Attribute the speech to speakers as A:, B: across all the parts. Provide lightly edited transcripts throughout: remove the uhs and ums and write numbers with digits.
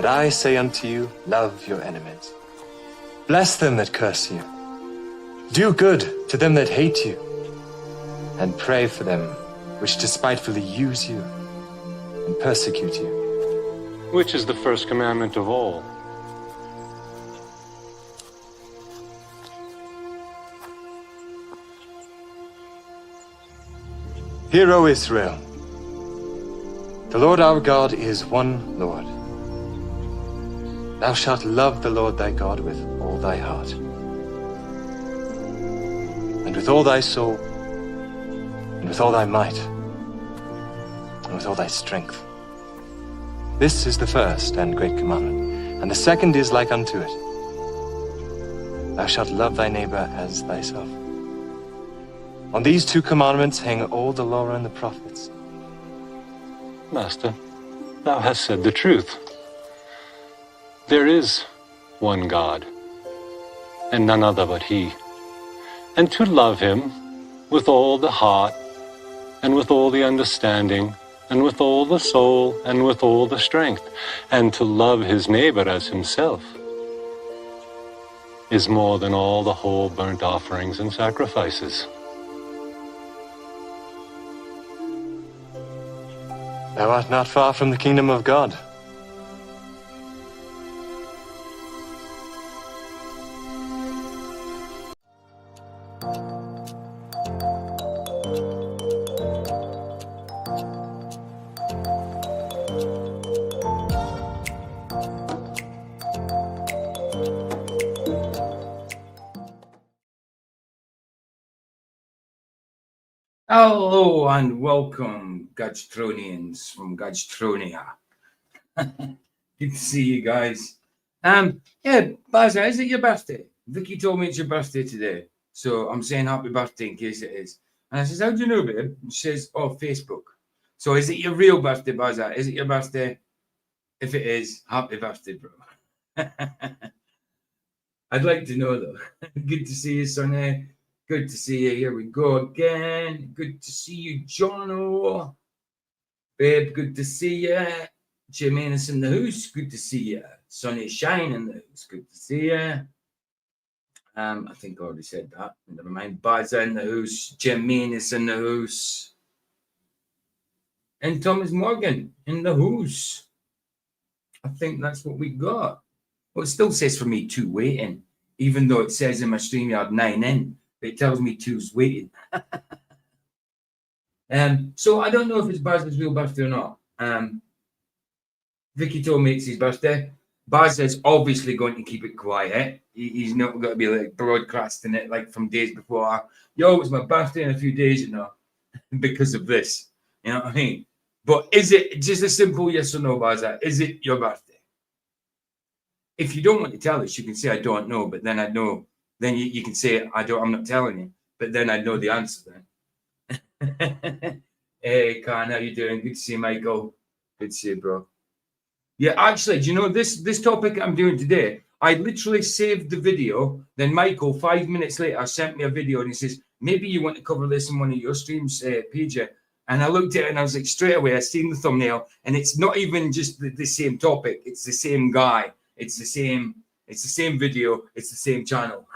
A: But I say unto you, love your enemies. Bless them that curse you. Do good to them that hate you. And pray for them which despitefully use you and persecute you.
B: Which is the first commandment of all?
A: Hear, O Israel, the Lord our God is one Lord. Thou shalt love the Lord thy God with all thy heart, and with all thy soul, and with all thy might, and with all thy strength. This is the first and great commandment, and the second is like unto it. Thou shalt love thy neighbor as thyself. On these two commandments hang all the law and the prophets.
B: Master, thou hast said the truth. There is one God, and none other but He. And to love Him with all the heart, and with all the understanding, and with all the soul, and with all the strength, and to love his neighbor as himself, is more than all the whole burnt offerings and sacrifices.
A: Thou art not far from the kingdom of God.
C: Hello and welcome, Gadgetronians from Gadgetronia. Good to see you guys. Yeah, Bazza, is it your birthday? Vicky told me it's your birthday today, so I'm saying happy birthday in case it is. And I says, how do you know, babe? And she says, oh, Facebook. So is it your real birthday, Bazza? Is it your birthday? If it is, happy birthday, bro. I'd like to know though. Good to see you, Sonny. Good to see you. Here we go again. Good to see you, Jono. Babe, good to see you. Jimenez in the house. Good to see you. Sunny Shine in the house. Good to see you. I think I already said that. Never mind. Bazza in the house. Jimenez in the house. And Thomas Morgan in the house. I think that's what we got. Well, it still says for me 2 waiting, even though it says in my StreamYard 9 in. It tells me 2's waiting. So I don't know if it's Baz's real birthday or not. Vicky told me it's his birthday. Baz is obviously going to keep it quiet. He's not going to be like broadcasting it like from days before. Yo, it's my birthday in a few days, you know, because of this. You know what I mean? But is it just a simple yes or no, Baz? Is it your birthday? If you don't want to tell us, you can say I don't know, but then I know. Then you can say, I'm not telling you, but then I know the answer then. Hey, Khan, how you doing? Good to see you, Michael. Good to see you, bro. Yeah, actually, do you know this topic I'm doing today? I literally saved the video. Then Michael, 5 minutes later, sent me a video and he says, maybe you want to cover this in one of your streams, PJ. And I looked at it and I was like, straight away, I seen the thumbnail. And it's not even just the same topic. It's the same guy. It's the same video. It's the same channel.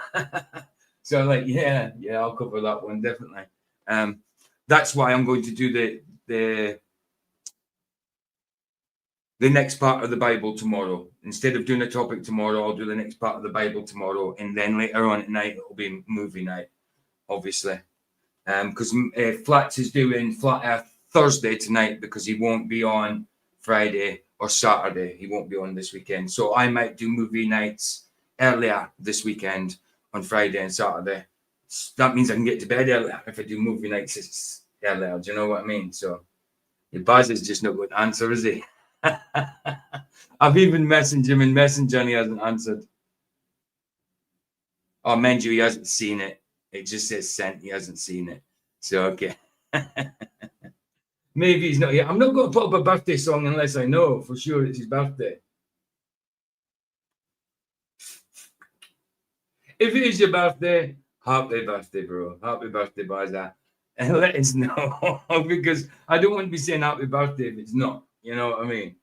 C: So I'm like, yeah, I'll cover that one definitely. That's why I'm going to do the next part of the Bible tomorrow. Instead of doing a topic tomorrow, I'll do the next part of the Bible tomorrow, and then later on at night it'll be movie night, obviously. Because Flats is doing Flat Earth Thursday tonight because he won't be on Friday or Saturday. He won't be on this weekend. So I might do movie nights earlier this weekend on Friday and Saturday. That means I can get to bed earlier if I do movie nights earlier. Do you know what I mean? So your Baz is just not going to answer, is he? I've even messaged him in Messenger and he hasn't answered. Oh, mind you, he hasn't seen it. It just says sent. He hasn't seen it. So, okay. Maybe he's not here. I'm not going to put up a birthday song unless I know for sure it's his birthday. If it is your birthday, happy birthday, bro. Happy birthday, Bazza. And let us know because I don't want to be saying happy birthday if it's not. You know what I mean?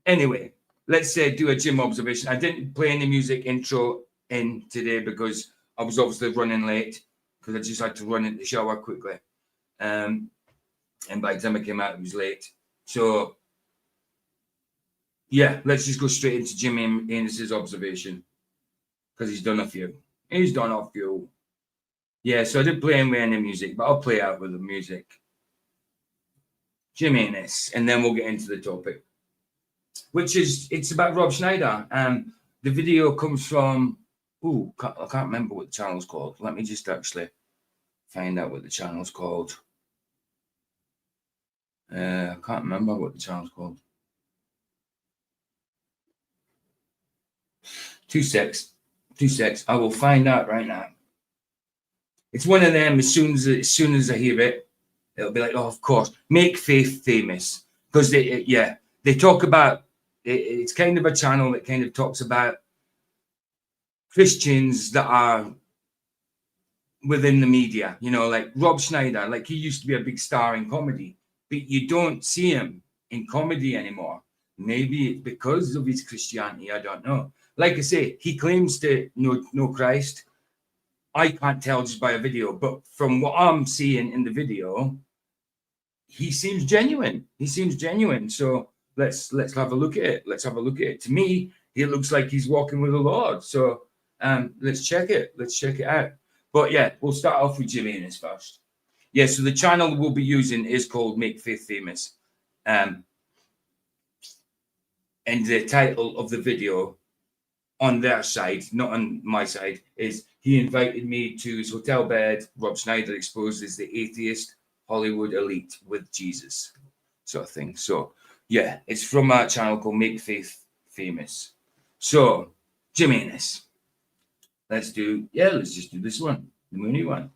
C: Anyway, let's do a gym observation. I didn't play any music intro in today because I was obviously running late because I just had to run into the shower quickly. And by the time I came out, it was late. So, yeah, let's just go straight into Jimmy Amos's observation because he's done a few. Yeah, so I didn't play him with any music, but I'll play out with the music. Jimmy Amos, and then we'll get into the topic, which is, it's about Rob Schneider. The video comes from, I can't remember what the channel's called. Let me just actually find out what the channel's called. I can't remember what the channel's called. 2 secs. I will find out right now. It's one of them. As soon as I hear it, it'll be like, oh, of course, make faith famous, because they talk about it. It's kind of a channel that kind of talks about Christians that are within the media, like Rob Schneider. Like, he used to be a big star in comedy, but you don't see him in comedy anymore. Maybe it's because of his Christianity, I don't know. Like I say, he claims to know Christ. I can't tell just by a video, but from what I'm seeing in the video, he seems genuine. So let's have a look at it. To me, he looks like he's walking with the Lord. So let's check it out. But yeah, we'll start off with Jimmy Amos first. Yeah, so the channel we'll be using is called Make Faith Famous. And the title of the video on their side, not on my side, is he invited me to his hotel bed. Rob Schneider exposes the atheist Hollywood elite with Jesus, sort of thing. So yeah, it's from our channel called Make Faith Famous. So Jimmy Amos, let's just do this one, the Mooney one.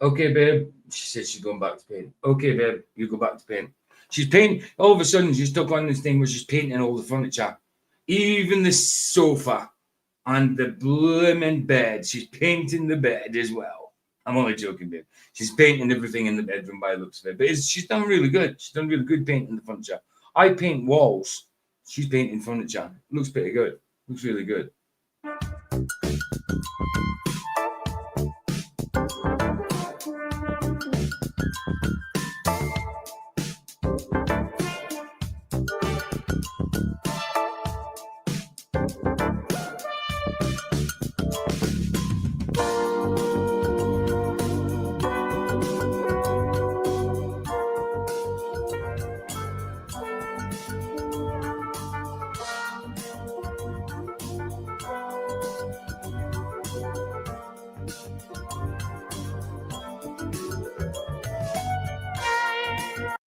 C: Okay, babe. She said she's going back to paint. Okay, babe, you go back to paint. She's painting. All of a sudden, she's stuck on this thing where she's painting all the furniture, even the sofa and the blooming bed. She's painting the bed as well. I'm only joking, babe. She's painting everything in the bedroom by the looks of it. But she's done really good. She's done really good painting the furniture. I paint walls. She's painting furniture. Looks pretty good. Looks really good.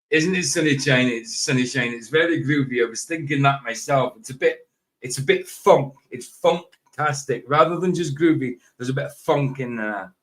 C: Isn't it Sunshine? It's Sunshine. It's very groovy. I was thinking that myself. It's a bit funk. It's funktastic rather than just groovy. There's a bit of funk in there.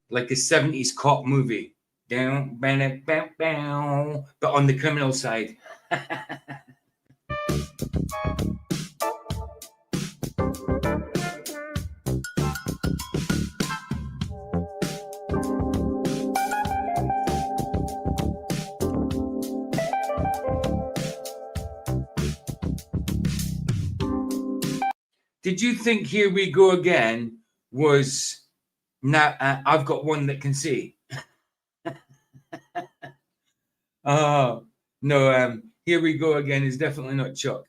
C: Like a 70s cop movie. Down, but on the criminal side. Did you think Here We Go Again was now I've got one that can see? Oh, no, Here We Go Again is definitely not Chuck.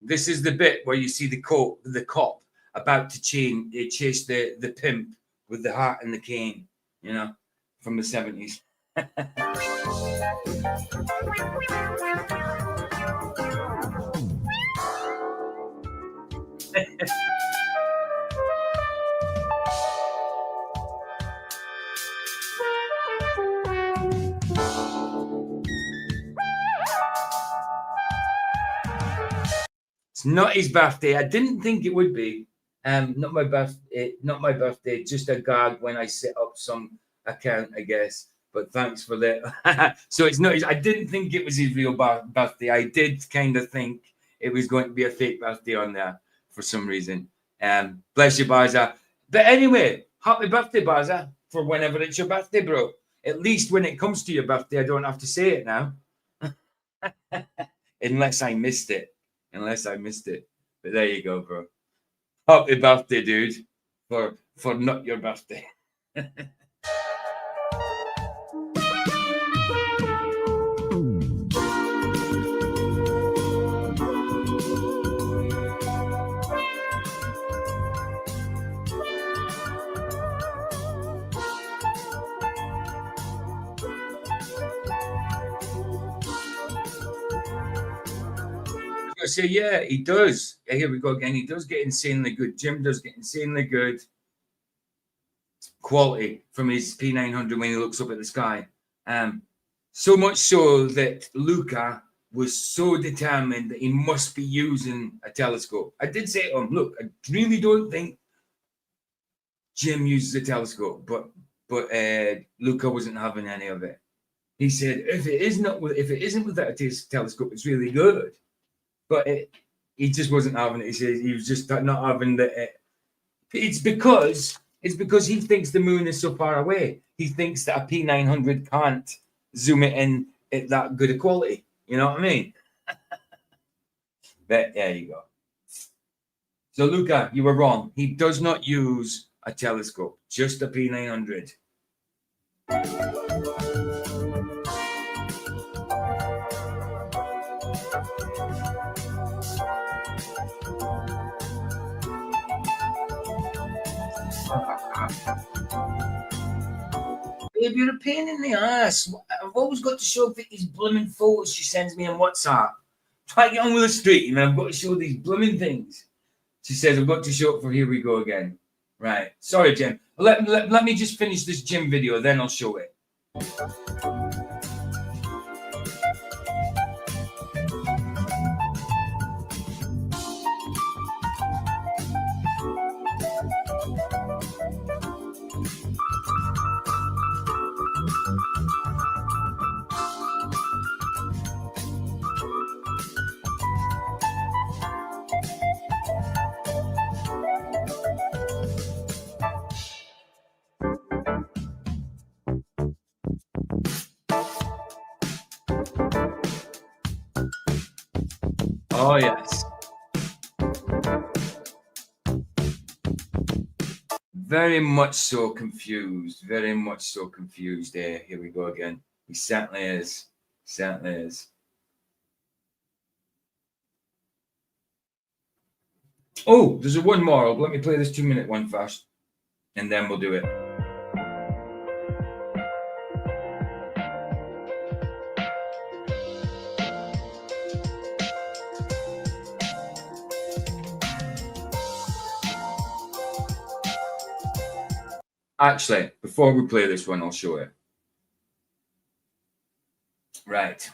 C: This is the bit where you see the cop about to chase the pimp with the hat and the cane, you know, from the 70s. It's not his birthday. I didn't think it would be. Not my birthday. Just a gag when I set up some account, I guess. But thanks for that. So it's not his. I didn't think it was his real birthday. I did kind of think it was going to be a fake birthday on there for some reason. Bless you, Baza. But anyway, happy birthday, Baza, for whenever it's your birthday, bro. At least when it comes to your birthday, I don't have to say it now. Unless I missed it. But there you go, bro. Happy birthday, dude. For not your birthday. So yeah, he does. Here we go again. He does get insanely good. Jim does get insanely good quality from his P900 when he looks up at the sky. So much so that Luca was so determined that he must be using a telescope. I did say to him, look, I really don't think Jim uses a telescope, but Luca wasn't having any of it. He said, if it isn't without a telescope, it's really good. But he just wasn't having it. He said he was just not having the. It's because he thinks the moon is so far away. He thinks that a P900 can't zoom it in at that good a quality. You know what I mean? But there you go. So Luca, you were wrong. He does not use a telescope, just a P900. Babe, you're a pain in the ass. I've always got to show these blooming photos she sends me on WhatsApp. Try to get on with the street, and I've got to show these blooming things. She says, I've got to show it for Here We Go Again. Right. Sorry, Jim. Let me just finish this Jim video, then I'll show it. Oh, yes. Very much so confused. Very much so confused there. Here we go again. He certainly is. Certainly is. Oh, there's a one more. Let me play this 2-minute one first, and then we'll do it. Actually, before we play this one, I'll show you. Right.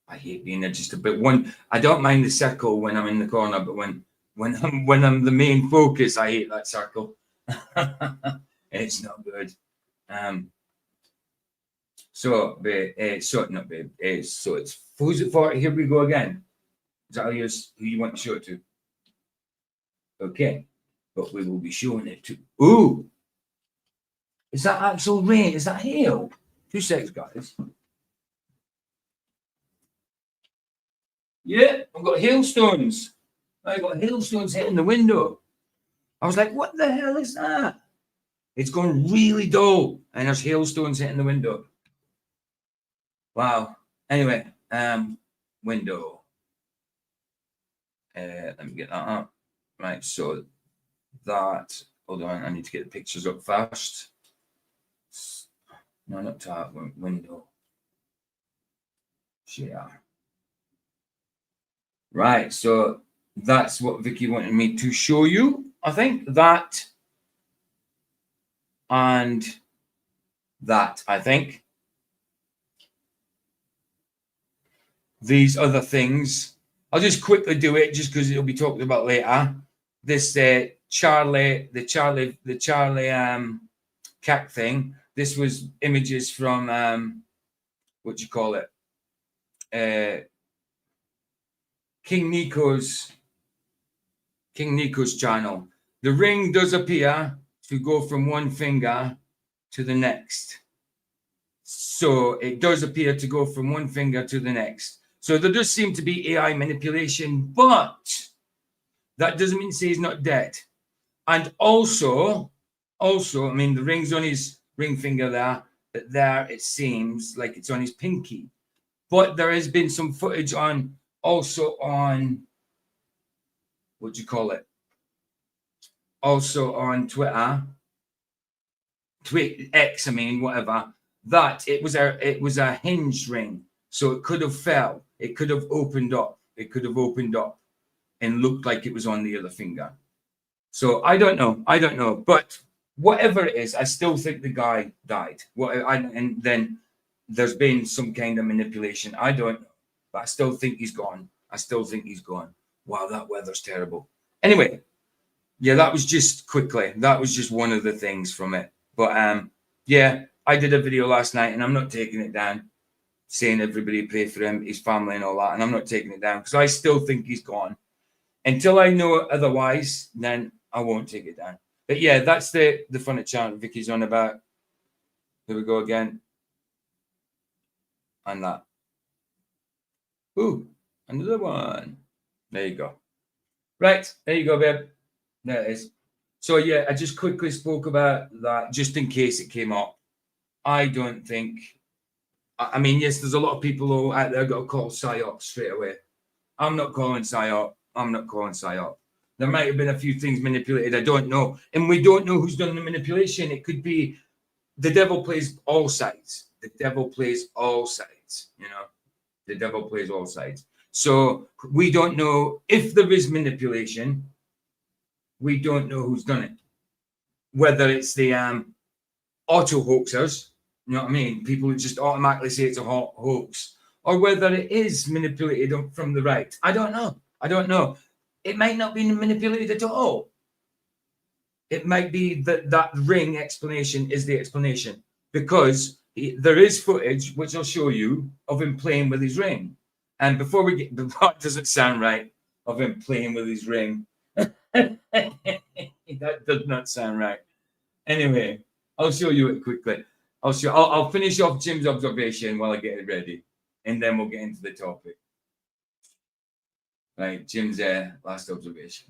C: I hate being just a bit one. I don't mind the circle when I'm in the corner, but when I'm the main focus, I hate that circle. It's not good. So it's who's it for? Here we go again. Is that who you want to show it to? Okay, but we will be showing it to. Ooh, is that actual rain? Is that hail? 2 seconds, guys. Yeah, I've got hailstones. I got hailstones hitting the window. I was like, what the hell is that? It's gone really dull, and there's hailstones hitting the window. Wow. Anyway, window. Let me get that up. Right, so that. Hold on, I need to get the pictures up first. No, not tab. Window. Share. Right, so that's what Vicky wanted me to show you. I think that and that. I think these other things. I'll just quickly do it, just because it'll be talked about later. This Charlie cat thing. This was images from what do you call it? King Nico's channel. The ring does appear to go from one finger to the next. So it does appear to go from one finger to the next. So there does seem to be AI manipulation, but that doesn't mean to say he's not dead. And also, I mean, the ring's on his ring finger there, but there it seems like it's on his pinky. But there has been some footage also on what do you call it? Also on Twitter, X, I mean, whatever. That it was a hinged ring, so it could have fell. It could have opened up. It could have opened up and looked like it was on the other finger. So I don't know. But whatever it is, I still think the guy died. And then there's been some kind of manipulation. I don't know, but I still think he's gone. Wow, that weather's terrible. Anyway, yeah, that was just one of the things from it. But yeah, I did a video last night, and I'm not taking it down, saying everybody pray for him, his family, and all that. And I'm not taking it down because I still think he's gone. Until I know otherwise, then I won't take it down. But yeah, that's the funny chant Vicky's on about. Here we go again. And that. Ooh, another one. There you go. Right, there you go, babe. There it is. So yeah, I just quickly spoke about that just in case it came up. I don't think. I mean, yes, there's a lot of people out there got to call PSYOP straight away. I'm not calling PSYOP. There might have been a few things manipulated. I don't know. And we don't know who's done the manipulation. It could be the devil plays all sides. The devil plays all sides, you know. The devil plays all sides. So we don't know if there is manipulation. We don't know who's done it. Whether it's the auto hoaxers, you know what I mean? People who just automatically say it's a hoax, or whether it is manipulated from the right. I don't know. It might not be manipulated at all. It might be that ring explanation is the explanation, because there is footage, which I'll show you, of him playing with his ring. And before that doesn't sound right, of him playing with his ring. That does not sound right. Anyway, I'll show you it quickly. I'll finish off Jim's observation while I get it ready, and then we'll get into the topic. Right, Jim's last observation.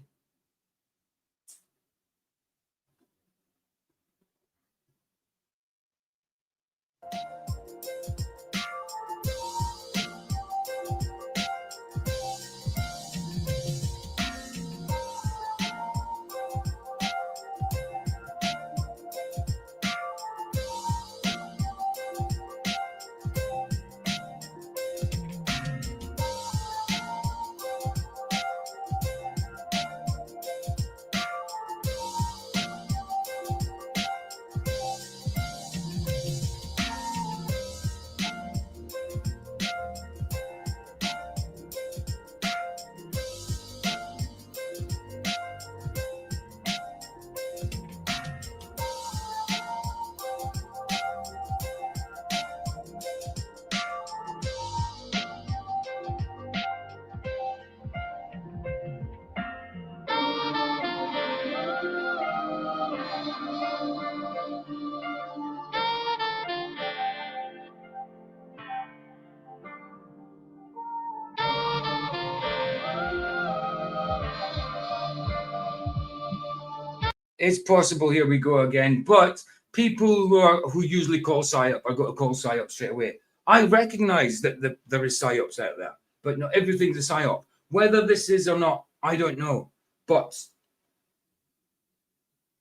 C: It's possible. Here we go again. But people who usually call psyop are going to call psyop straight away. I recognize that there is psyops out there, but not everything's a psyop. Whether this is or not, I don't know. But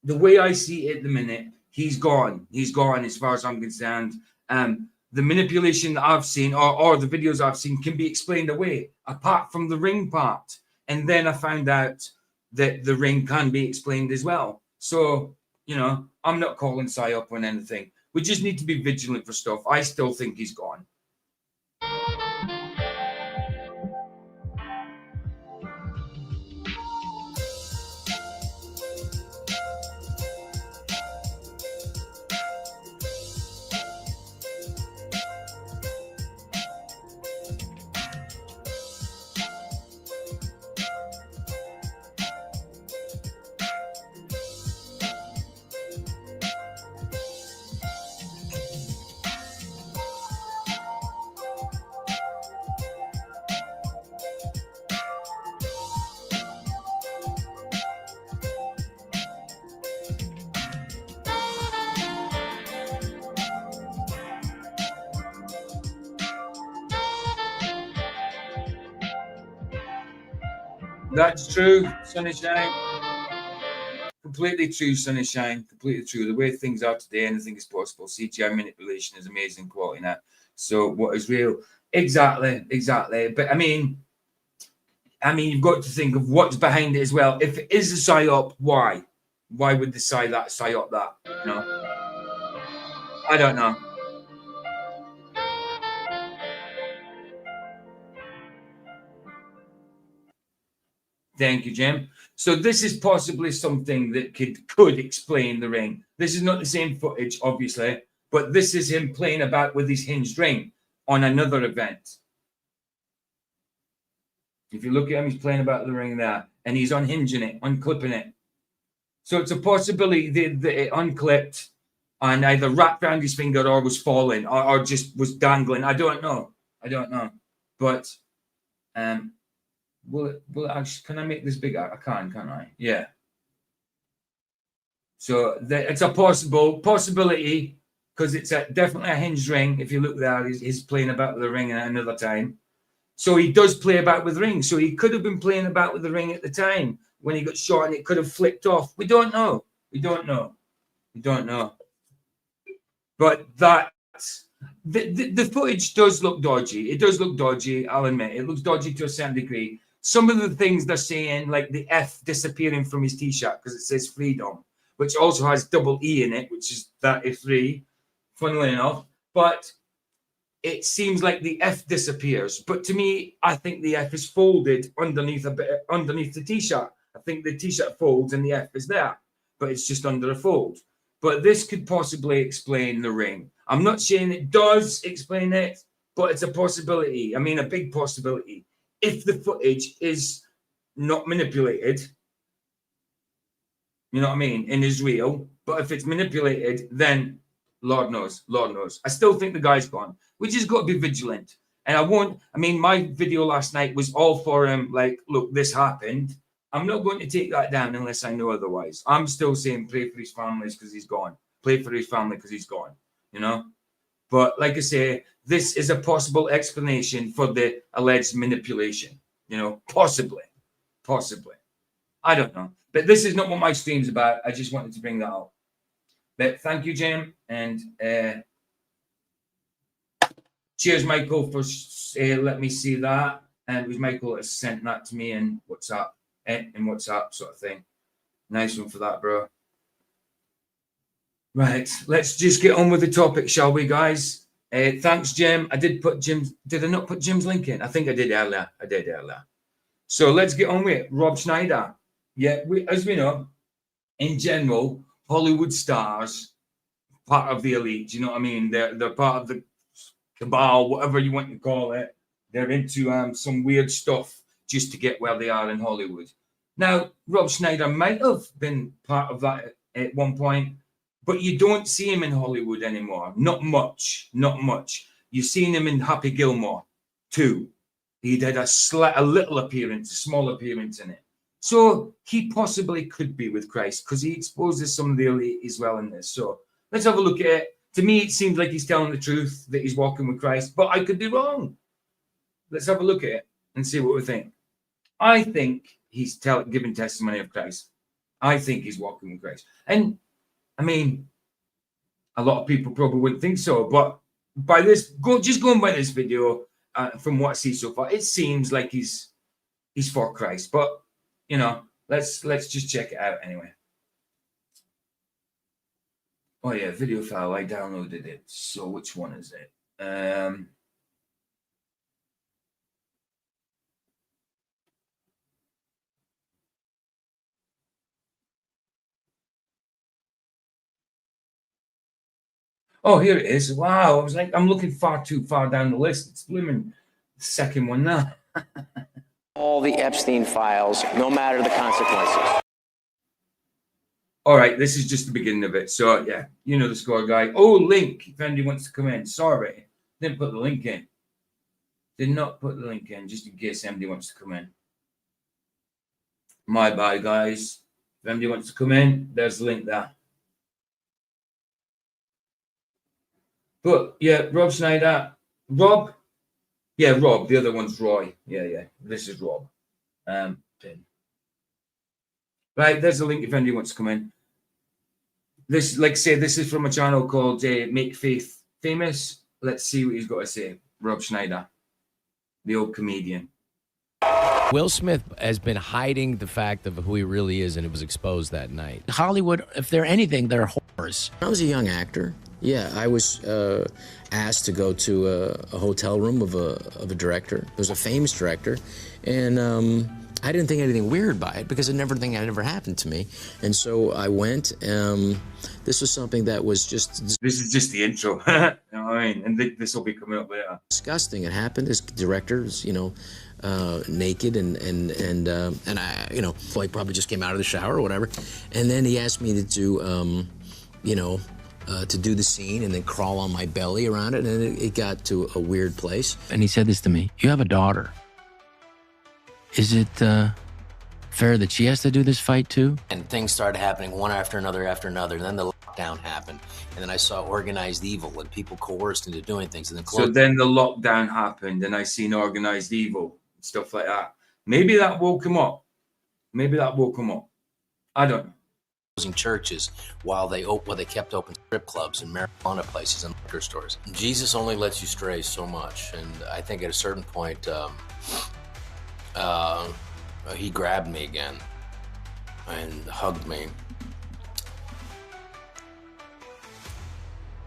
C: the way I see it at the minute, he's gone. He's gone as far as I'm concerned. The manipulation that I've seen or the videos I've seen can be explained away, apart from the ring part. And then I found out that the ring can be explained as well. So, you know, I'm not calling psyop on anything. We just need to be vigilant for stuff. I still think he's gone. That's true, Sunnyshine. Completely true, Sunnyshine. Completely true. The way things are today, anything is possible. CGI manipulation is amazing quality now. So what is real? Exactly. But I mean, you've got to think of what's behind it as well. If it is a psyop, why? Why would they psyop that? You know? I don't know. Thank you, Jim. So this is possibly something that could explain the ring. This is not the same footage, obviously, but this is him playing about with his hinged ring on another event. If you look at him, he's playing about the ring there, and he's unhinging it, unclipping it. So it's a possibility that it unclipped and either wrapped around his finger or was falling or just was dangling. I don't know. But will it actually, can I make this bigger? I can't I? Yeah. So it's a possibility because it's definitely a hinged ring. If you look there, he's playing about with the ring at another time. So he does play about with the ring. So he could have been playing about with the ring at the time when he got shot and it could have flicked off. We don't know. But the footage does look dodgy. It does look dodgy, I'll admit. It looks dodgy to a certain degree. Some of the things they're saying, like the F disappearing from his T-shirt because it says freedom, which also has double E in it, which is that is free, funnily enough. But it seems like the F disappears. But to me, I think the F is folded underneath the T-shirt. I think the T-shirt folds and the F is there, but it's just under a fold. But this could possibly explain the ring. I'm not saying it does explain it, but it's a possibility. I mean, a big possibility. If the footage is not manipulated, you know what I mean, and is real, but if it's manipulated, then Lord knows. I still think the guy's gone. We just got to be vigilant. And my video last night was all for him, like, look, this happened. I'm not going to take that down unless I know otherwise. I'm still saying pray for his families because he's gone. Pray for his family because he's gone, you know? But like I say, this is a possible explanation for the alleged manipulation, you know, possibly. I don't know. But this is not what my stream's about. I just wanted to bring that up. But thank you, Jim. And cheers, Michael, for let me see that. And it was Michael that sent that to me in WhatsApp, sort of thing. Nice one for that, bro. Right, let's just get on with the topic, shall we, guys? Thanks, Jim. Did I not put Jim's link in? I think I did earlier. So let's get on with it. Rob Schneider. Yeah, as we know, in general, Hollywood stars, part of the elite. You know what I mean? They're part of the cabal, whatever you want to call it. They're into some weird stuff just to get where they are in Hollywood. Now, Rob Schneider might have been part of that at one point, but you don't see him in Hollywood anymore. Not much. You've seen him in Happy Gilmore 2. He did a small appearance in it. So he possibly could be with Christ because he exposes some of the elite as well in this. So let's have a look at it. To me, it seems like he's telling the truth that he's walking with Christ, but I could be wrong. Let's have a look at it and see what we think. I think he's giving testimony of Christ. I think he's walking with Christ. And I mean, a lot of people probably wouldn't think so, but by this, just going by this video, from what I see so far, it seems like he's for Christ. But you know, let's just check it out anyway. Oh yeah, video file. I downloaded it. So which one is it? Oh, here it is. Wow, I was like, I'm looking far too far down the list. It's blooming the second one now.
D: All the Epstein files, no matter the consequences.
C: All right, this is just the beginning of it. So yeah, you know the score, guy. Oh, link. If anybody wants to come in, sorry, didn't put the link in. Did not put the link in, just in case anybody wants to come in. My bad, guys. If anybody wants to come in, there's the link there. But yeah, Rob Schneider. Rob. Yeah, Rob. The other one's Roy. Yeah. This is Rob. Right, there's a link if anybody wants to come in. This, like I say, this is from a channel called Make Faith Famous. Let's see what he's got to say. Rob Schneider, the old comedian.
E: Will Smith has been hiding the fact of who he really is, and it was exposed that night. Hollywood, if they're anything, they're whores.
F: I was a young actor. Yeah, I was asked to go to a hotel room of a director. It was a famous director, and I didn't think anything weird by it because it never happened to me. And so I went. This was something that was just...
C: This is just the intro. You know what I mean? And this will be coming up later.
F: Disgusting. It happened. This director is, you know, naked and I, you know, like probably just came out of the shower or whatever. And then he asked me to do, you know, to do the scene and then crawl on my belly around it. And it got to a weird place.
E: And he said this to me: "You have a daughter. Is it fair that she has to do this fight too?"
F: And things started happening one after another after another. And then the lockdown happened. And then I saw organized evil and people coerced into doing things. And then
C: so then the lockdown happened and I seen organized evil, stuff like that. Maybe that woke him up. Maybe that woke him up. I don't know.
F: Closing churches while they kept open strip clubs and marijuana places and liquor stores. Jesus only lets you stray so much. And I think at a certain point, he grabbed me again and hugged me.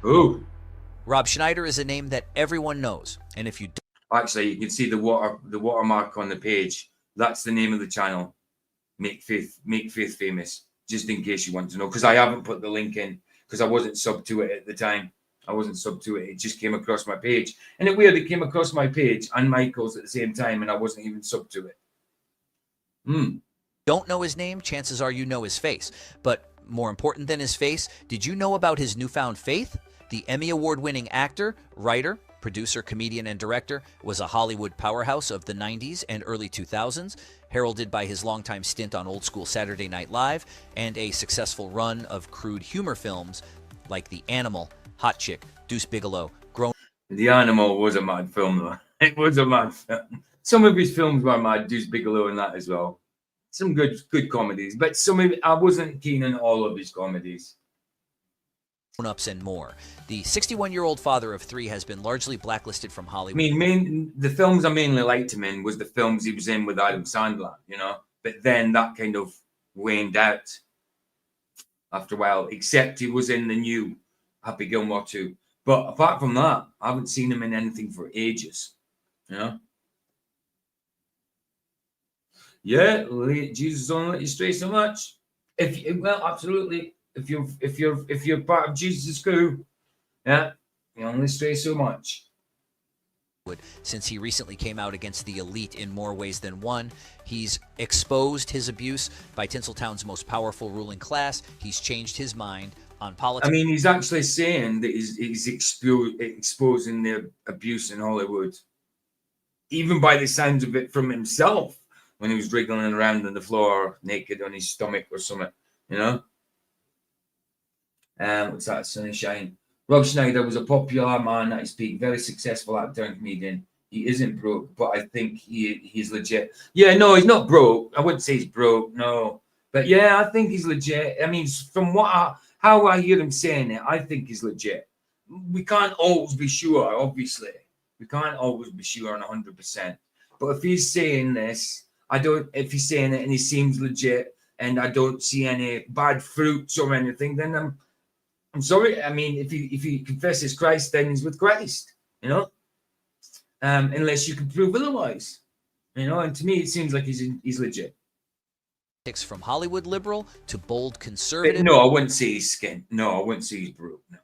C: Ooh.
G: Rob Schneider is a name that everyone knows, and if you
C: actually, you can see the watermark on the page. That's the name of the channel. Make Faith Famous. Just in case you want to know, because I haven't put the link in because I wasn't sub to it at the time. I wasn't sub to it. It just came across my page, and it weird. It came across my page and Michael's at the same time, and I wasn't even sub to it.
G: don't know his name, chances are you know his face. But more important than his face, did you know about his newfound faith? The Emmy Award-winning actor, writer, producer, comedian, and director was a Hollywood powerhouse of the 90s and early 2000s, heralded by his longtime stint on Old School Saturday Night Live and a successful run of crude humor films like The Animal, Hot Chick, Deuce Bigalow, Grown...
C: The Animal was a mad film, though. It was a mad film. Some of his films were mad, Deuce Bigalow and that as well. Some good comedies, but some of it, I wasn't keen on all of his comedies.
G: Ups and more. The 61-year-old father of three has been largely blacklisted from Hollywood.
C: I mean, the films I mainly liked him in was the films he was in with Adam Sandler, you know. But then that kind of waned out after a while, except he was in the new Happy Gilmore 2. But apart from that, I haven't seen him in anything for ages, you know. Yeah, Jesus don't let you stray so much. Well, absolutely. If you're part of Jesus' crew, yeah, you only stray so much.
G: Since he recently came out against the elite in more ways than one, he's exposed his abuse by Tinseltown's most powerful ruling class. He's changed his mind on politics.
C: I mean, he's actually saying that he's exposing the abuse in Hollywood, even by the sounds of it from himself. when he was wriggling around on the floor naked on his stomach or something, you know. What's that? Sunshine. Rob Schneider was a popular man at his peak, very successful actor and comedian. He isn't broke, but I think he's legit. Yeah, no, he's not broke. I wouldn't say he's broke, no. But yeah, I think he's legit. I mean, from how I hear him saying it, I think he's legit. We can't always be sure, obviously. We can't always be sure on 100%. But if he's saying this, if he's saying it and he seems legit and I don't see any bad fruits or anything, then I'm sorry. I mean, if he confesses Christ, then he's with Christ, you know? Unless you can prove otherwise, you know. And to me, it seems like he's legit.
G: From Hollywood liberal to bold conservative.
C: But no, I wouldn't say he's skint. No, I wouldn't say he's broke. No.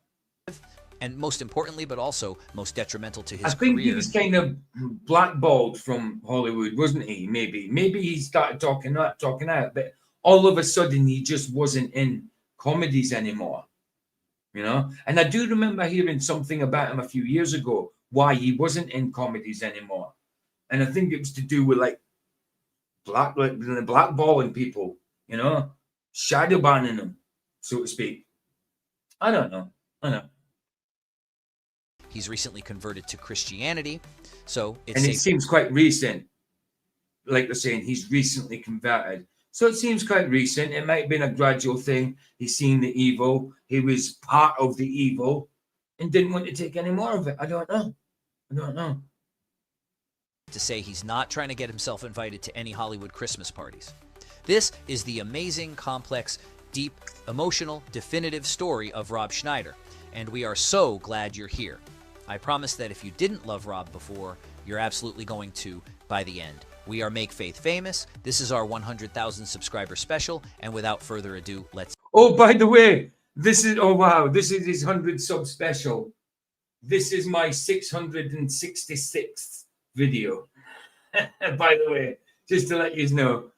G: And most importantly, but also most detrimental to his
C: I think
G: career.
C: he was kind of blackballed from Hollywood, wasn't he? Maybe he started talking out, but all of a sudden he just wasn't in comedies anymore, you know. And I do remember hearing something about him a few years ago, why he wasn't in comedies anymore, and I think it was to do with like blackballing people, you know, shadow banning them, so to speak. I don't know.
G: He's recently converted to Christianity, so it
C: seems quite recent. Like they're saying, he's recently converted, so it seems quite recent. It might have been a gradual thing. He's seen the evil. He was part of the evil, and didn't want to take any more of it. I don't know.
G: To say he's not trying to get himself invited to any Hollywood Christmas parties. This is the amazing, complex, deep, emotional, definitive story of Rob Schneider, and we are so glad you're here. I promise that if you didn't love Rob before, you're absolutely going to by the end. We are Make Faith Famous. This is our 100,000 subscriber special, and without further ado, let's...
C: Oh, by the way, this is his 100 sub special. This is my 666th video. By the way, just to let you know,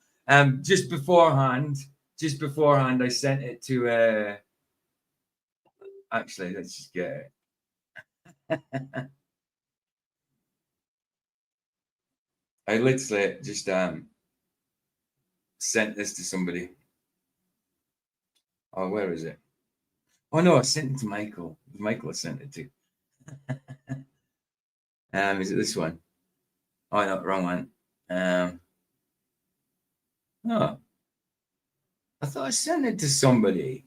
C: just beforehand, I sent it to. Actually, let's just get it. I literally just sent this to somebody. Oh, where is it? Oh no, I sent it to Michael. Michael I sent it to. Is it this one? Oh no, wrong one. Oh, I thought I sent it to somebody.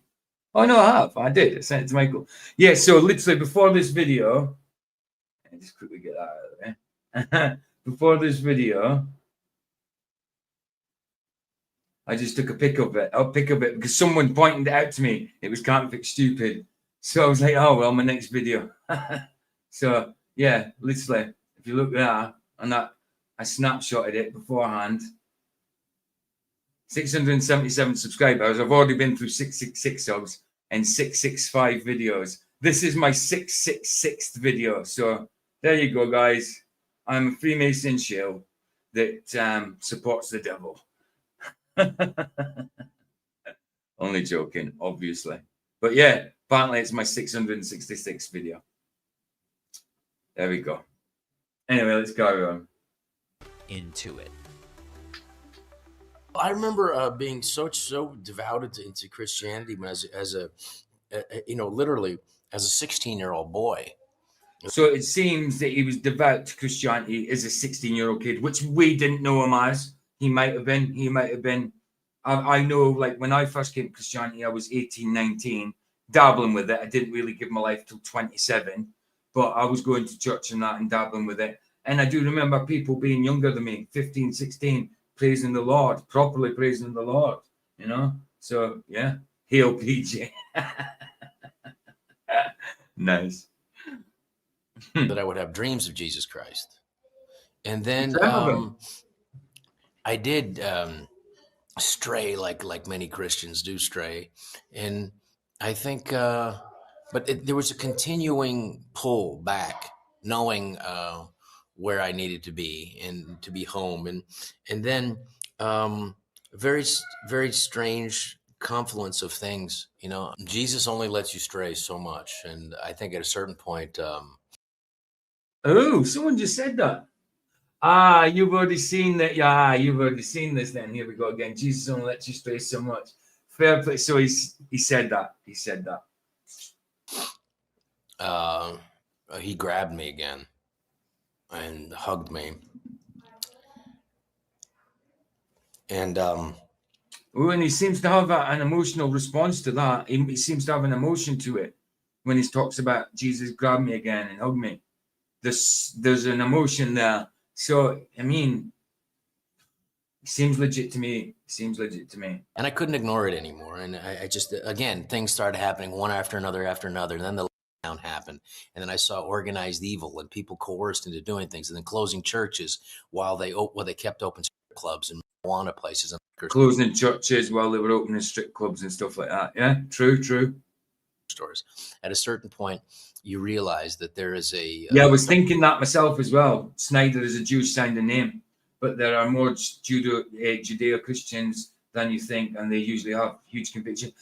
C: Oh no, I did. I sent it to Michael. Yeah, so literally before this video, I just quickly get that out of there. Before this video, I just took a pic of it. I'll pick of it because someone pointed it out to me. It was Can't Fix Stupid. So I was like, oh well, my next video. So yeah, literally, if you look there, and that I snapshotted it beforehand. 677 subscribers. I've already been through 666 subs and 665 videos. This is my 666th video. So there you go, guys. I'm a Freemason shill that supports the devil. Only joking, obviously. But yeah, apparently it's my 666th video. There we go. Anyway, let's go on.
G: Into it.
F: I remember being so devoted into Christianity when as a literally as a 16-year-old boy.
C: So it seems that he was devout to Christianity as a 16-year-old kid, which we didn't know him as. He might have been. I know, like, when I first came to Christianity, I was 18, 19, dabbling with it. I didn't really give my life till 27, but I was going to church and that and dabbling with it. And I do remember people being younger than me, 15, 16, praising the Lord, properly praising the Lord, you know? So, yeah. Hail PJ. Nice.
F: That I would have dreams of Jesus Christ. And then I did stray like many Christians do stray. And I think, there was a continuing pull back, knowing where I needed to be and to be home. And then very, very strange confluence of things, you know. Jesus only lets you stray so much. And I think at a certain point...
C: Oh, someone just said that. You've already seen that. Yeah, you've already seen this. Then here we go again. Jesus only lets you stray so much. Fair play. So he said that. He said that.
F: He grabbed me again and hugged me. And
C: And he seems to have an emotional response to that. He seems to have an emotion to it when he talks about Jesus grabbed me again and hugged me. There's an emotion there. So I mean, it seems legit to me.
F: And I couldn't ignore it anymore. And I just, again, things started happening one after another. And then the lockdown happened. And then I saw organized evil and people coerced into doing things, and then closing churches while they kept open clubs and marijuana places. And
C: closing churches while they were opening strip clubs and stuff like that. Yeah, true.
F: Stores. At a certain point, you realize that there is a...
C: I was thinking that myself as well. Schneider is a Jewish-sounding name, but there are more Judeo-Christians than you think, and they usually have huge conviction.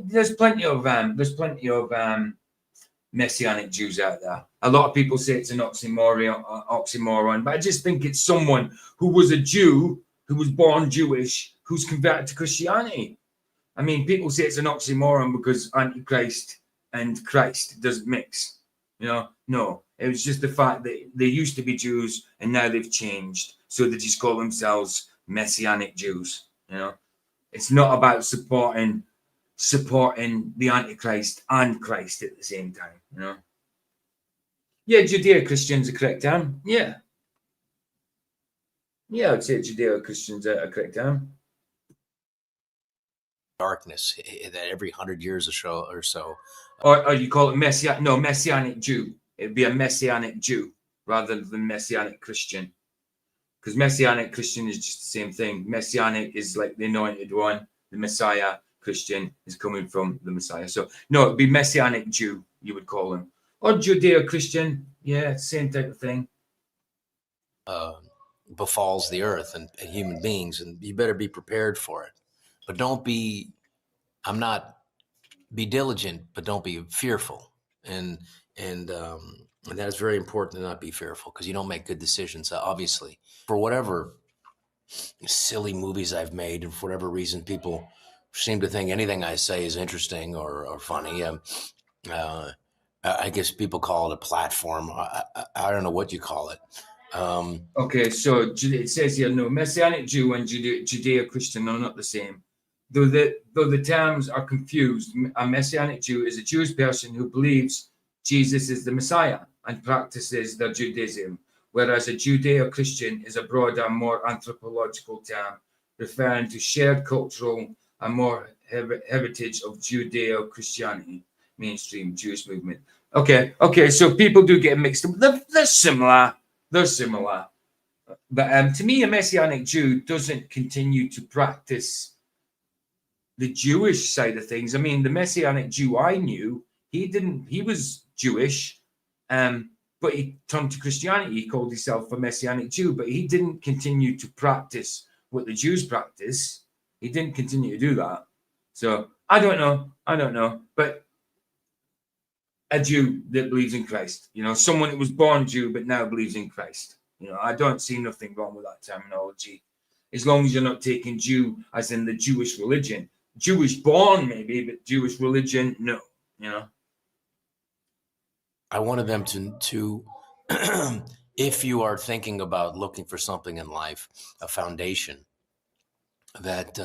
C: There's plenty of Messianic Jews out there. A lot of people say it's an oxymoron, but I just think it's someone who was a Jew, who was born Jewish, who's converted to Christianity. I mean, people say it's an oxymoron because Antichrist and Christ doesn't mix. No, it was just the fact that they used to be Jews and now they've changed, so they just call themselves Messianic Jews. It's not about supporting the Antichrist and Christ at the same time. Judeo-Christians are correct term. Yeah, I'd say Judeo-Christians are a correct term.
F: Darkness that every 100 years or so.
C: Or you call it Messianic Jew. It'd be a Messianic Jew rather than Messianic Christian. Because Messianic Christian is just the same thing. Messianic is like the anointed one. The Messiah Christian is coming from the Messiah. So, no, it'd be Messianic Jew, you would call him. Or Judeo-Christian. Yeah, same type of thing.
F: Befalls the earth and human beings, and you better be prepared for it. But be diligent, but don't be fearful. And that is very important to not be fearful, because you don't make good decisions, obviously. For whatever silly movies I've made, and for whatever reason people seem to think anything I say is interesting or funny. I guess people call it a platform. I don't know what you call it.
C: Okay, so it says here, no, Messianic Jew and Judeo-Christian are not the same. Though the terms are confused, a Messianic Jew is a Jewish person who believes Jesus is the Messiah and practices their Judaism, whereas a Judeo-Christian is a broader, more anthropological term, referring to shared cultural and more heritage of Judeo-Christianity, mainstream Jewish movement. Okay, so people do get mixed up. They're similar. But to me, a Messianic Jew doesn't continue to practice the Jewish side of things. I mean, the Messianic Jew I knew, he was Jewish, but he turned to Christianity. He called himself a Messianic Jew, but he didn't continue to practice what the Jews practice. He didn't continue to do that. So I don't know. But a Jew that believes in Christ, someone that was born Jew but now believes in Christ. I don't see nothing wrong with that terminology, as long as you're not taking Jew as in the Jewish religion. Jewish born maybe, but Jewish religion, no.
F: I wanted them to if you are thinking about looking for something in life, a foundation that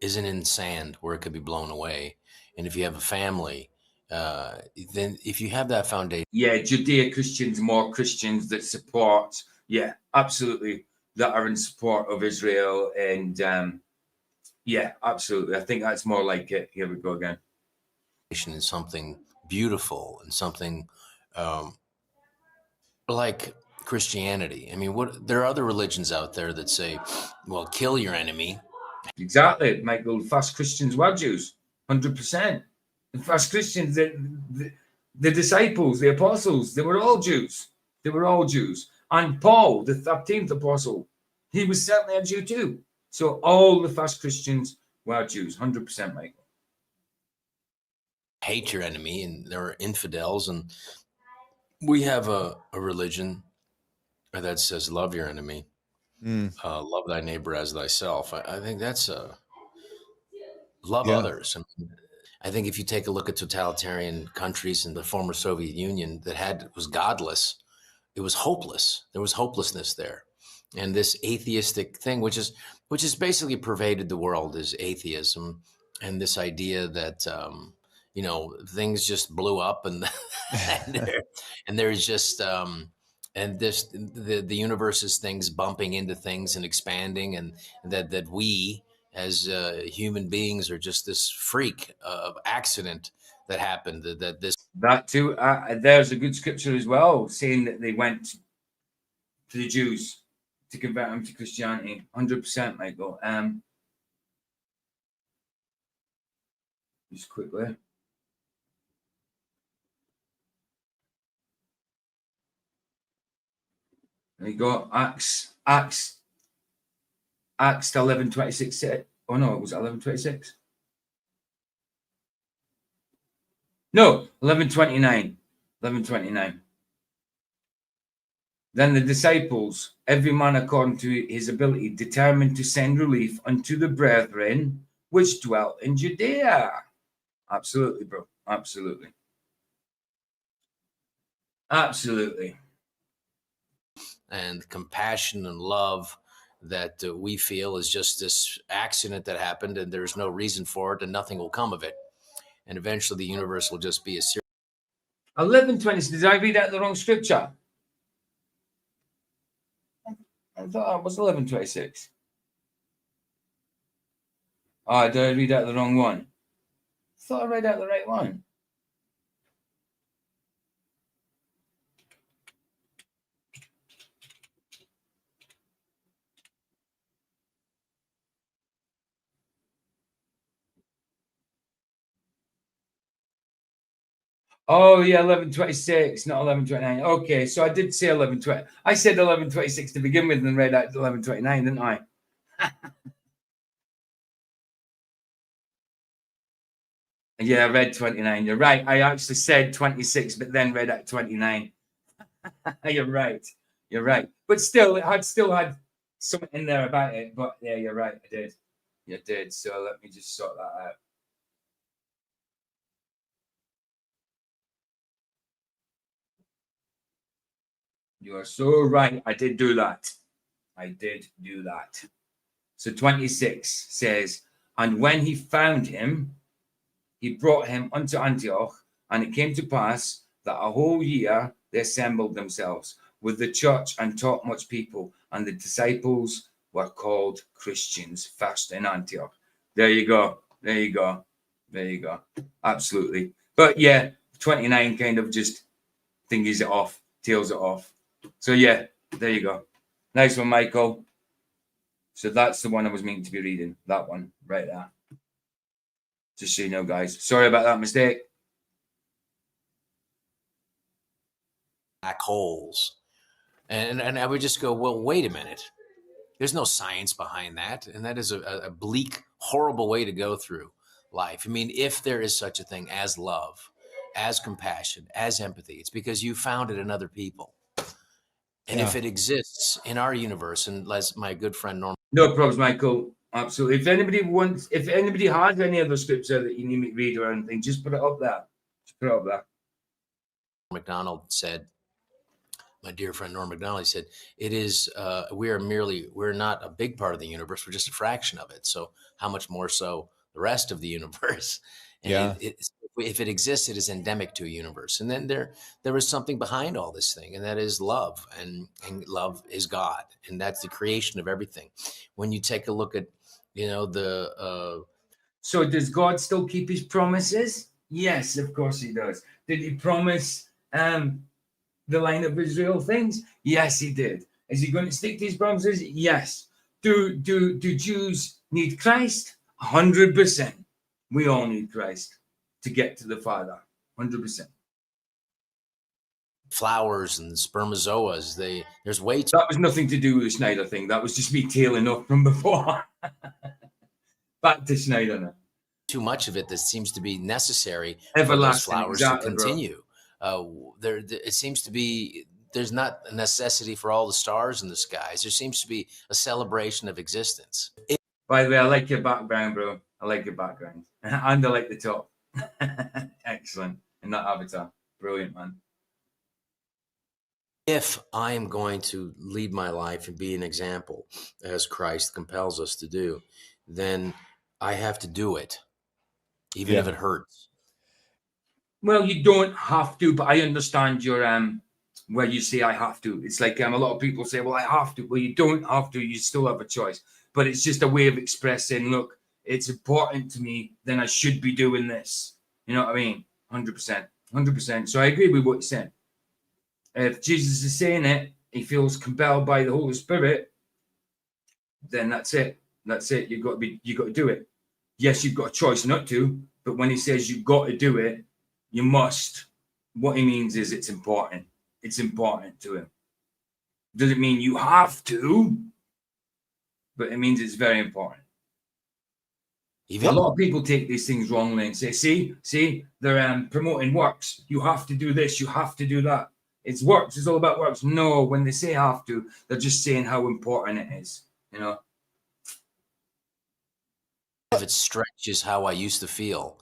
F: isn't in sand where it could be blown away. And if you have a family, then if you have that foundation.
C: Yeah, Judeo-Christians, more Christians that support, yeah, absolutely, that are in support of Israel. And yeah, absolutely. I think that's more like it. Here we go again.
F: Is something beautiful and something like Christianity. I mean, there are other religions out there that say, well, kill your enemy.
C: Exactly, Michael. First Christians were Jews, 100%. The first Christians, the disciples, the apostles, they were all Jews. And Paul, the 13th apostle, he was certainly a Jew too. So all the first Christians were Jews, 100%, Michael.
F: Hate your enemy, and there are infidels, and we have a religion that says, love your enemy, love thy neighbor as thyself. I think that's love
H: Yeah.
F: others. I think if you take a look at totalitarian countries in the former Soviet Union that was godless, it was hopeless. There was hopelessness there. And this atheistic thing, which is basically pervaded the world, is atheism, and this idea that things just blew up and and there's just and this the universe is things bumping into things and expanding, and that we as human beings are just this freak of accident that happened, that this
C: That too. There's a good scripture as well saying that they went to the Jews to convert them to Christianity. 100%, Michael. Just quickly. There you go. Acts 11:26. Oh no, it was 11:26. No, 11:29. 11:29. Then the disciples, every man according to his ability, determined to send relief unto the brethren which dwelt in Judea. Absolutely, bro. Absolutely. Absolutely.
F: and compassion and love that we feel is just this accident that happened, and there's no reason for it, and nothing will come of it. And eventually the universe will just be a series.
C: 11:20. Did I read out the wrong scripture? I thought it was 11:26. Oh, did I read out the wrong one? I thought I read out the right one. Oh yeah, 11:26, not 11:29. Okay, so I did say 11:20. I said 11:26 to begin with, and read out 11:29, didn't I? Yeah, I read 29. You're right. I actually said 26, but then read out 29. You're right. You're right. But still, it had something in there about it. But yeah, you're right. I did. You did. So let me just sort that out. You are so right. I did do that. I did do that. So 26 says, and when he found him, he brought him unto Antioch, and it came to pass that a whole year they assembled themselves with the church and taught much people, and the disciples were called Christians first in Antioch. There you go. There you go. There you go. Absolutely. But yeah, 29 kind of just thingies it off, tails it off. So yeah, there you go. Nice one, Michael. So that's the one I was meant to be reading. That one right there. Just so you know, guys. Sorry about that mistake.
F: Black holes. And I would just go, well, wait a minute. There's no science behind that. And that is a bleak, horrible way to go through life. I mean, if there is such a thing as love, as compassion, as empathy, it's because you found it in other people. And if it exists in our universe, and as my good friend Norm.
C: No problems, Michael. Absolutely. If anybody has any other scripture that you need me to read or anything, just put it up there. Just put it up there.
F: McDonald said, my dear friend Norm MacDonald, he said, it is, we're not a big part of the universe. We're just a fraction of it. So how much more so the rest of the universe? And if it exists, it is endemic to a universe. And then there is something behind all this thing, and that is love. And love is God. And that's the creation of everything. When you take a look at,
C: So does God still keep his promises? Yes, of course he does. Did he promise the line of Israel things? Yes, he did. Is he going to stick to his promises? Yes. Do Jews need Christ? 100%. We all need Christ to get to the Father. 100%.
F: Flowers and spermazoas, there's way too.
C: That was nothing to do with the Schneider thing. That was just me tailing up from before. Back to Schneider now.
F: Too much of it that seems to be necessary
C: Everlasting,
F: for those flowers
C: exactly,
F: to continue. It seems to be there's not a necessity for all the stars in the skies. There seems to be a celebration of existence.
C: By the way, I like your background, bro. I like your background. And I like the top. Excellent. And that avatar. Brilliant, man.
F: If I am going to lead my life and be an example, as Christ compels us to do, then I have to do it, even if it hurts.
C: Well, you don't have to, but I understand your where you say I have to. It's like a lot of people say, well, I have to. Well, you don't have to. You still have a choice. But it's just a way of expressing, look, it's important to me, then I should be doing this. You know what I mean? 100%. 100%. So I agree with what you're saying. If Jesus is saying it, he feels compelled by the Holy Spirit, then that's it. That's it. You've got to do it. Yes, you've got a choice not to, but when he says you've got to do it, you must. What he means is it's important. It's important to him. Doesn't mean you have to, but it means it's very important. A lot of people take these things wrongly and say, see, they're promoting works. You have to do this. You have to do that. It's works. It's all about works. No, when they say have to, they're just saying how important it is, you know.
F: If it stretches how I used to feel.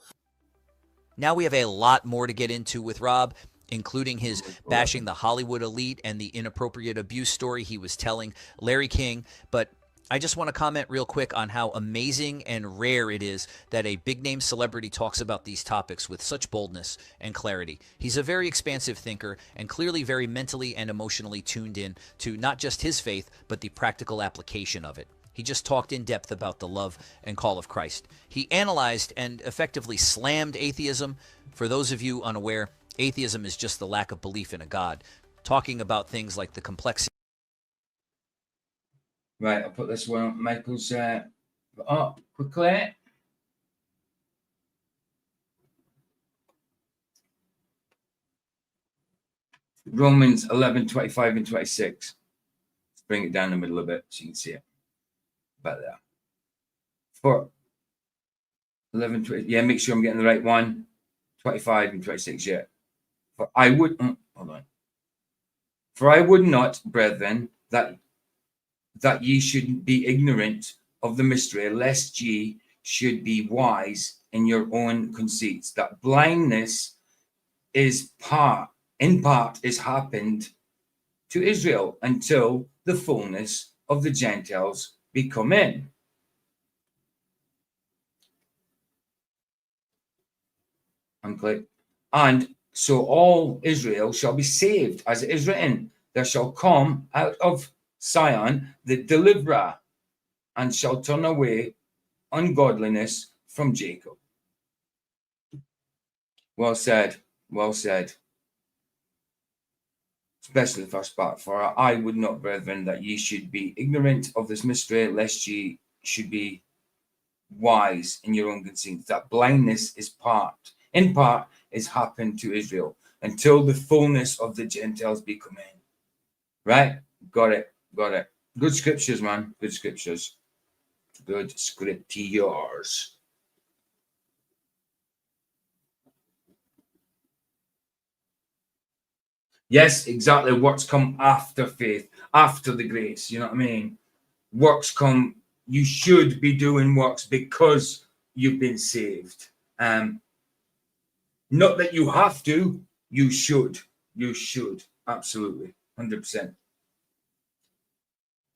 G: Now we have a lot more to get into with Rob, including his bashing the Hollywood elite and the inappropriate abuse story he was telling Larry King. But I just want to comment real quick on how amazing and rare it is that a big-name celebrity talks about these topics with such boldness and clarity. He's a very expansive thinker and clearly very mentally and emotionally tuned in to not just his faith, but the practical application of it. He just talked in depth about the love and call of Christ. He analyzed and effectively slammed atheism. For those of you unaware, atheism is just the lack of belief in a God, talking about things like the complexity.
C: Right, I'll put this one on Michael's up quickly. Romans 11, 25 and 26. Let's bring it down the middle a bit so you can see it. About there. For 11, 20, yeah, make sure I'm getting the right one. 25 and 26, yeah. For I would, hold on. For I would not, brethren, that ye should be ignorant of the mystery, lest ye should be wise in your own conceits. That blindness is in part is happened to Israel until the fullness of the Gentiles be come in. And so all Israel shall be saved, as it is written, there shall come out of Sion the deliverer, and shall turn away ungodliness from Jacob. Well said, well said. Especially the first part. For I would not, brethren, that ye should be ignorant of this mystery, lest ye should be wise in your own conceits. That blindness is in part is happened to Israel until the fullness of the Gentiles be come in. Right? Got it. Good scriptures, man. Good scriptures. Good scriptures. Yes, exactly. Works come after faith, after the grace. You know what I mean? Works come, you should be doing works because you've been saved. Not that you have to, you should. You should. Absolutely. 100%.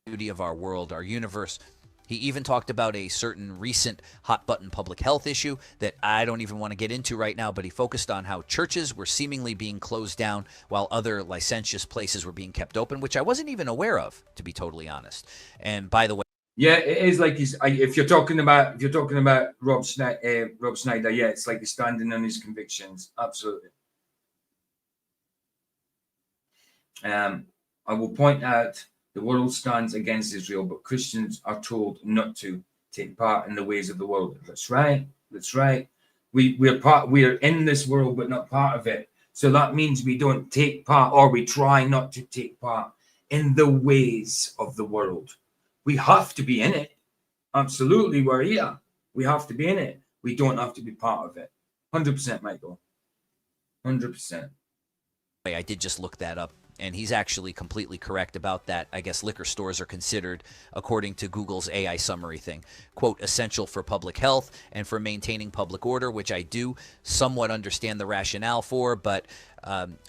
G: Beauty of our world, our universe. He even talked about a certain recent hot button public health issue that I don't even want to get into right now, but he focused on how churches were seemingly being closed down while other licentious places were being kept open, which I wasn't even aware of, to be totally honest. And by the way,
C: yeah, it is like if you're talking about Rob Schneider, yeah, it's like he's standing on his convictions. Absolutely. I will point out the world stands against Israel, but Christians are told not to take part in the ways of the world. That's right. That's right. We're in this world, but not part of it. So that means we don't take part, or we try not to take part in the ways of the world. We have to be in it. Absolutely, we're here. We have to be in it. We don't have to be part of it. 100%, Michael. 100%.
G: I did just look that up. And he's actually completely correct about that. I guess liquor stores are considered, according to Google's AI summary thing, quote, essential for public health and for maintaining public order, which I do somewhat understand the rationale for, but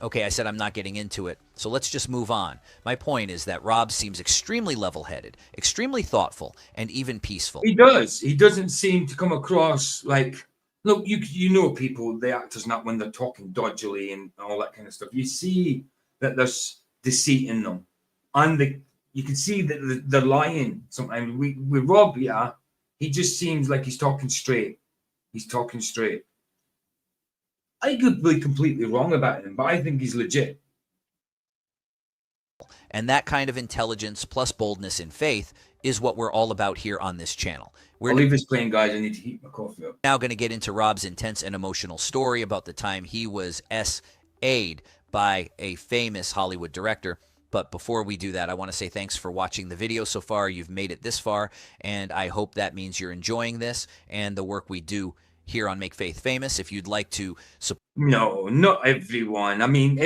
G: okay, I said I'm not getting into it. So let's just move on. My point is that Rob seems extremely level-headed, extremely thoughtful, and even peaceful.
C: He does. He doesn't seem to come across like, look, you know people, the actors, not when they're talking dodgily and all that kind of stuff. You see that there's deceit in them, and you can see that they're lying sometimes. With Rob, yeah, he just seems like he's talking straight. He's talking straight. I could be completely wrong about him, but I think he's legit.
G: And that kind of intelligence plus boldness in faith is what we're all about here on this channel.
C: I'll leave this playing, guys. I need to heat my coffee up.
G: Now going to get into Rob's intense and emotional story about the time he was SA'd by a famous Hollywood director. But before we do that, I want to say thanks for watching the video so far. You've made it this far, and I hope that means you're enjoying this and the work we do here on Make Faith Famous. If you'd like to support...
C: No, not everyone. I mean,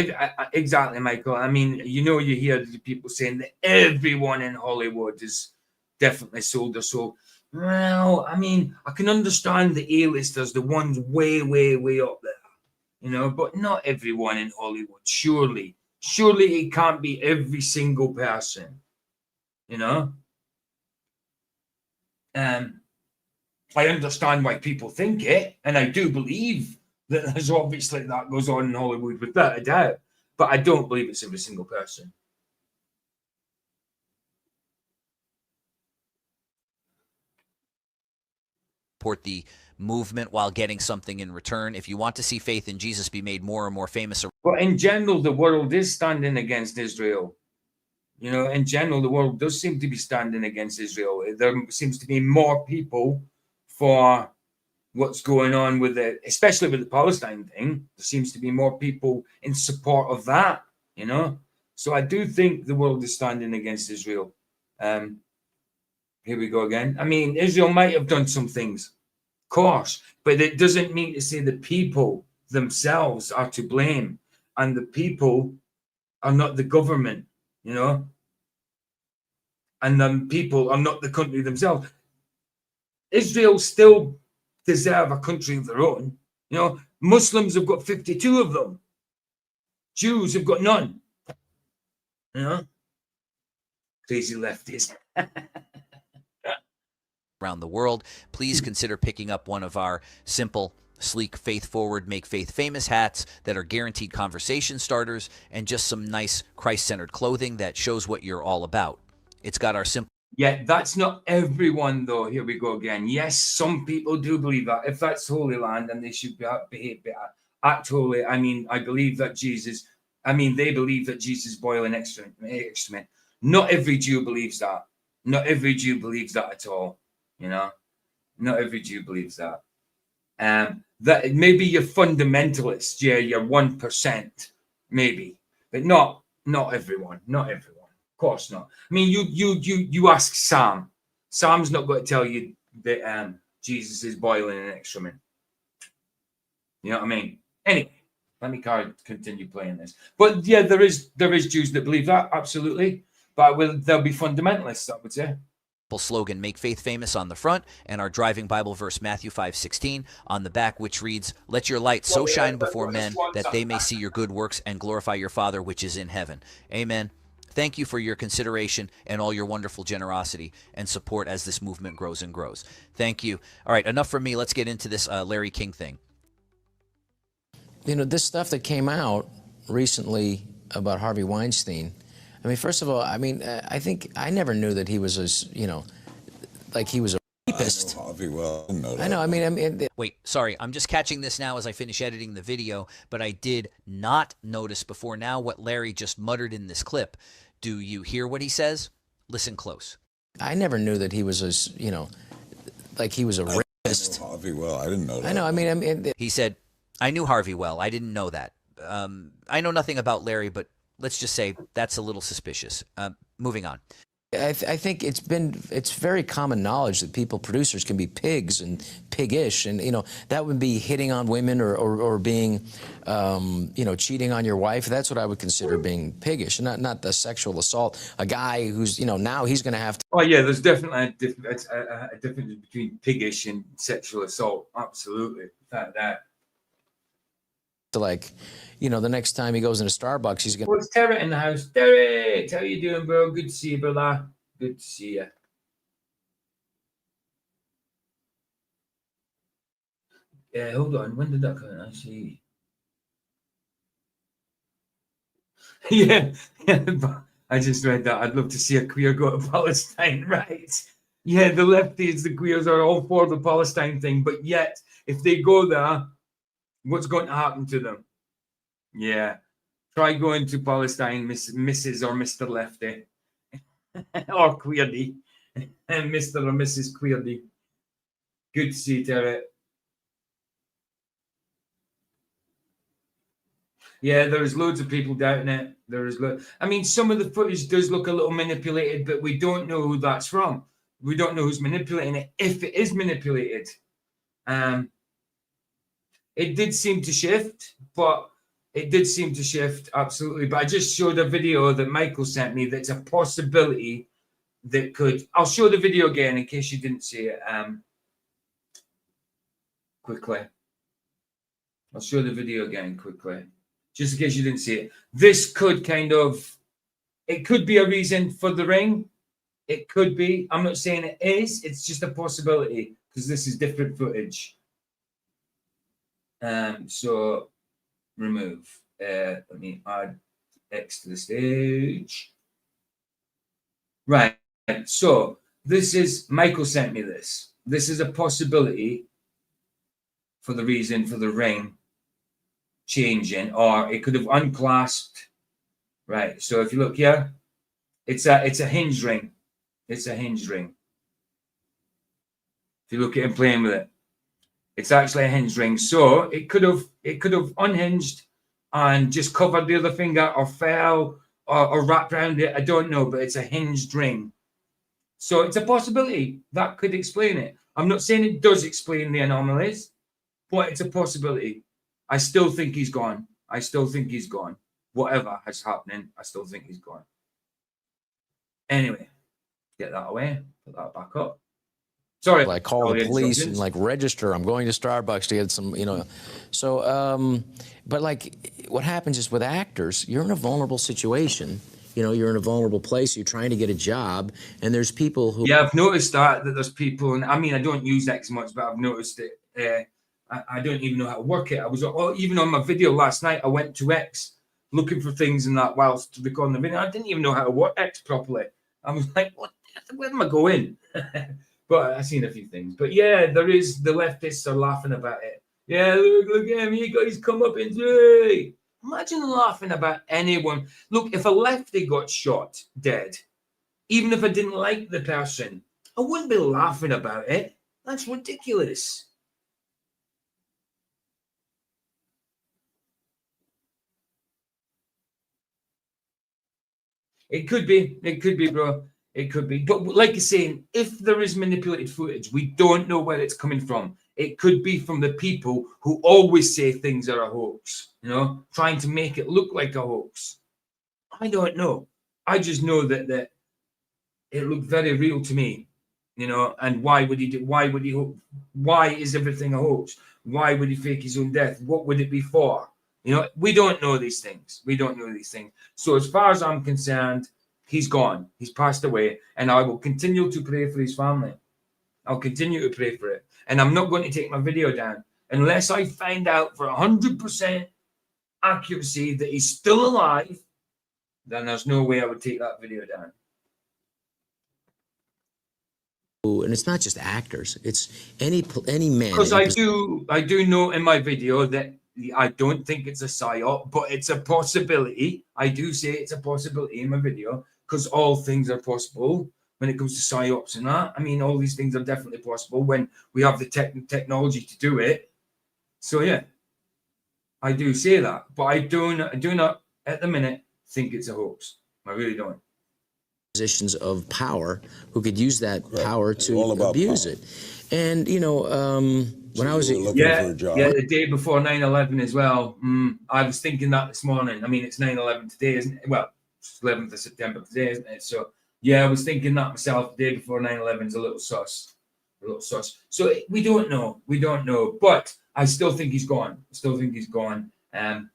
C: exactly, Michael. I mean, you hear the people saying that everyone in Hollywood is definitely sold their soul. Well, I mean, I can understand the A-listers, the ones way, way, way up there, but not everyone in Hollywood. Surely it can't be every single person, I understand why people think it, and I do believe that there's obviously that goes on in Hollywood without a doubt, but I don't believe it's every single person.
G: Support the movement while getting something in return. If you want to see faith in Jesus be made more and more famous.
C: But in general, the world is standing against Israel. In general, the world does seem to be standing against Israel. There seems to be more people for what's going on with it, especially with the Palestine thing. There seems to be more people in support of that, So I do think the world is standing against Israel. Here we go again. I mean, Israel might have done some things, of course, but it doesn't mean to say the people themselves are to blame, and the people are not the government, and the people are not the country themselves. Israel still deserve a country of their own. Muslims have got 52 of them. Jews have got none. Crazy lefties.
G: Around the world, please consider picking up one of our simple, sleek, faith-forward, Make Faith Famous hats that are guaranteed conversation starters and just some nice Christ-centered clothing that shows what you're all about. It's got our simple...
C: Yeah, that's not everyone, though. Here we go again. Yes, some people do believe that. If that's Holy Land, then they should behave better. Act holy. I mean, I believe that Jesus... they believe that Jesus is boiling excrement. Not every Jew believes that. Not every Jew believes that at all. Not every Jew believes that. That maybe you're fundamentalists, yeah, you're 1%, maybe, but not everyone. Not everyone. Of course not. I mean, you ask Sam. Sam's not going to tell you that Jesus is boiling an excrement. You know what I mean? Anyway, let me continue playing this. But yeah, there is Jews that believe that, absolutely. But there'll be fundamentalists, I would say.
G: Slogan, Make Faith Famous, on the front, and our driving Bible verse, Matthew 5:16, on the back, which reads, "Let your light so shine before men that they may see your good works and glorify your Father which is in heaven." Amen. Thank you for your consideration and all your wonderful generosity and support as this movement grows and grows. Thank you. All right, enough from me. Let's get into this Larry King thing.
F: This stuff that came out recently about Harvey Weinstein, I mean, first of all, I think I never knew that he was like he was a rapist.
H: I know Harvey well. I know that.
F: I know. I mean,
G: Wait, sorry. I'm just catching this now as I finish editing the video, but I did not notice before now what Larry just muttered in this clip. Do you hear what he says? Listen close.
F: I never knew that he was like he was a rapist.
H: I know Harvey well. I didn't know that.
F: I know. I mean,
G: He said, "I knew Harvey well. I didn't know that. I know nothing about Larry, but let's just say that's a little suspicious." Moving on.
F: I think it's very common knowledge that producers can be pigs and piggish, and that would be hitting on women or being cheating on your wife. That's what I would consider being piggish, not the sexual assault. A guy who's now he's going to have to.
C: Oh yeah, there's definitely a difference between piggish and sexual assault. Absolutely, that.
F: Like, the next time he goes into Starbucks, he's gonna.
C: Well, it's Terry in the house. Terry, how you doing, bro? Good to see you, brother. Good to see you. Yeah, hold on. When did that come in? I see. Yeah, I just read that. I'd love to see a queer go to Palestine, right? Yeah, the lefties, the queers are all for the Palestine thing, but yet, if they go there, what's going to happen to them? Yeah. Try going to Palestine, Mrs. or Mr. Lefty. Or Queerdy. And Mr. or Mrs. Queerdy. Good to see you, Terry. Yeah, there's loads of people doubting it. I mean, some of the footage does look a little manipulated, but we don't know who that's from. We don't know who's manipulating it, if it is manipulated. It did seem to shift, absolutely. But I just showed a video that Michael sent me that's a possibility that could. I'll show the video again in case you didn't see it. Quickly. I'll show the video again quickly, just in case you didn't see it. This could it could be a reason for the ring. It could be. I'm not saying it is. It's just a possibility because this is different footage. So remove. Let me add X to the stage. Right. So this is Michael sent me this. This is a possibility for the reason for the ring changing, or it could have unclasped. Right. So if you look here, it's a hinge ring. It's a hinge ring. If you look at him playing with it, it's actually a hinge ring. So it could have unhinged and just covered the other finger, or fell, or wrapped around it. I don't know, but it's a hinged ring. So it's a possibility that could explain it. I'm not saying it does explain the anomalies, but it's a possibility. I still think he's gone. Whatever is happening, I still think he's gone. Anyway, get that away, put that back up. Sorry.
F: Like call the police and register. I'm going to Starbucks to get some, So, but what happens is with actors, you're in a vulnerable situation. You're in a vulnerable place. You're trying to get a job, and there's people who.
C: Yeah, I've noticed that there's people, and I mean, I don't use X much, but I've noticed it. I don't even know how to work it. I was even on my video last night. I went to X looking for things and that whilst recording the video. I didn't even know how to work X properly. I was like, what? Where am I going? But I've seen a few things. But yeah, there is, the leftists are laughing about it. Yeah, look at him. He got his comeuppance. Hey! Imagine laughing about anyone. Look, if a lefty got shot dead, even if I didn't like the person, I wouldn't be laughing about it. That's ridiculous. It could be, bro. It could be. But like you're saying, if there is manipulated footage, we don't know where it's coming from. It could be from the people who always say things are a hoax, trying to make it look like a hoax. I don't know. I just know that it looked very real to me, and why would he why is everything a hoax? Why would he fake his own death? What would it be for? We don't know these things. So as far as I'm concerned, he's gone. He's passed away. And I will continue to pray for his family. I'll continue to pray for it. And I'm not going to take my video down unless I find out for 100% accuracy that he's still alive. Then there's no way I would take that video down.
F: And it's not just actors. It's any man.
C: Because I do know in my video that I don't think it's a psyop, but it's a possibility. I do say it's a possibility in my video because all things are possible when it comes to psyops and that. I mean, all these things are definitely possible when we have the technology to do it. So yeah, I do say that, but I do not at the minute think it's a hoax. I really don't.
F: positions of power who could use that power
H: It's all
F: to
H: about
F: abuse
H: power.
F: it. And, you know, when I was
H: you were looking
C: Yeah,
H: for a job.
C: yeah, the day before 9/11 as well. I was thinking that this morning. I mean, it's 9/11 today, isn't it? Well, it's 11th of September today, isn't it? So, yeah, I was thinking that myself. The day before 9/11 is a little sus. A little sus. So we don't know. We don't know. But I still think he's gone. I still think he's gone. And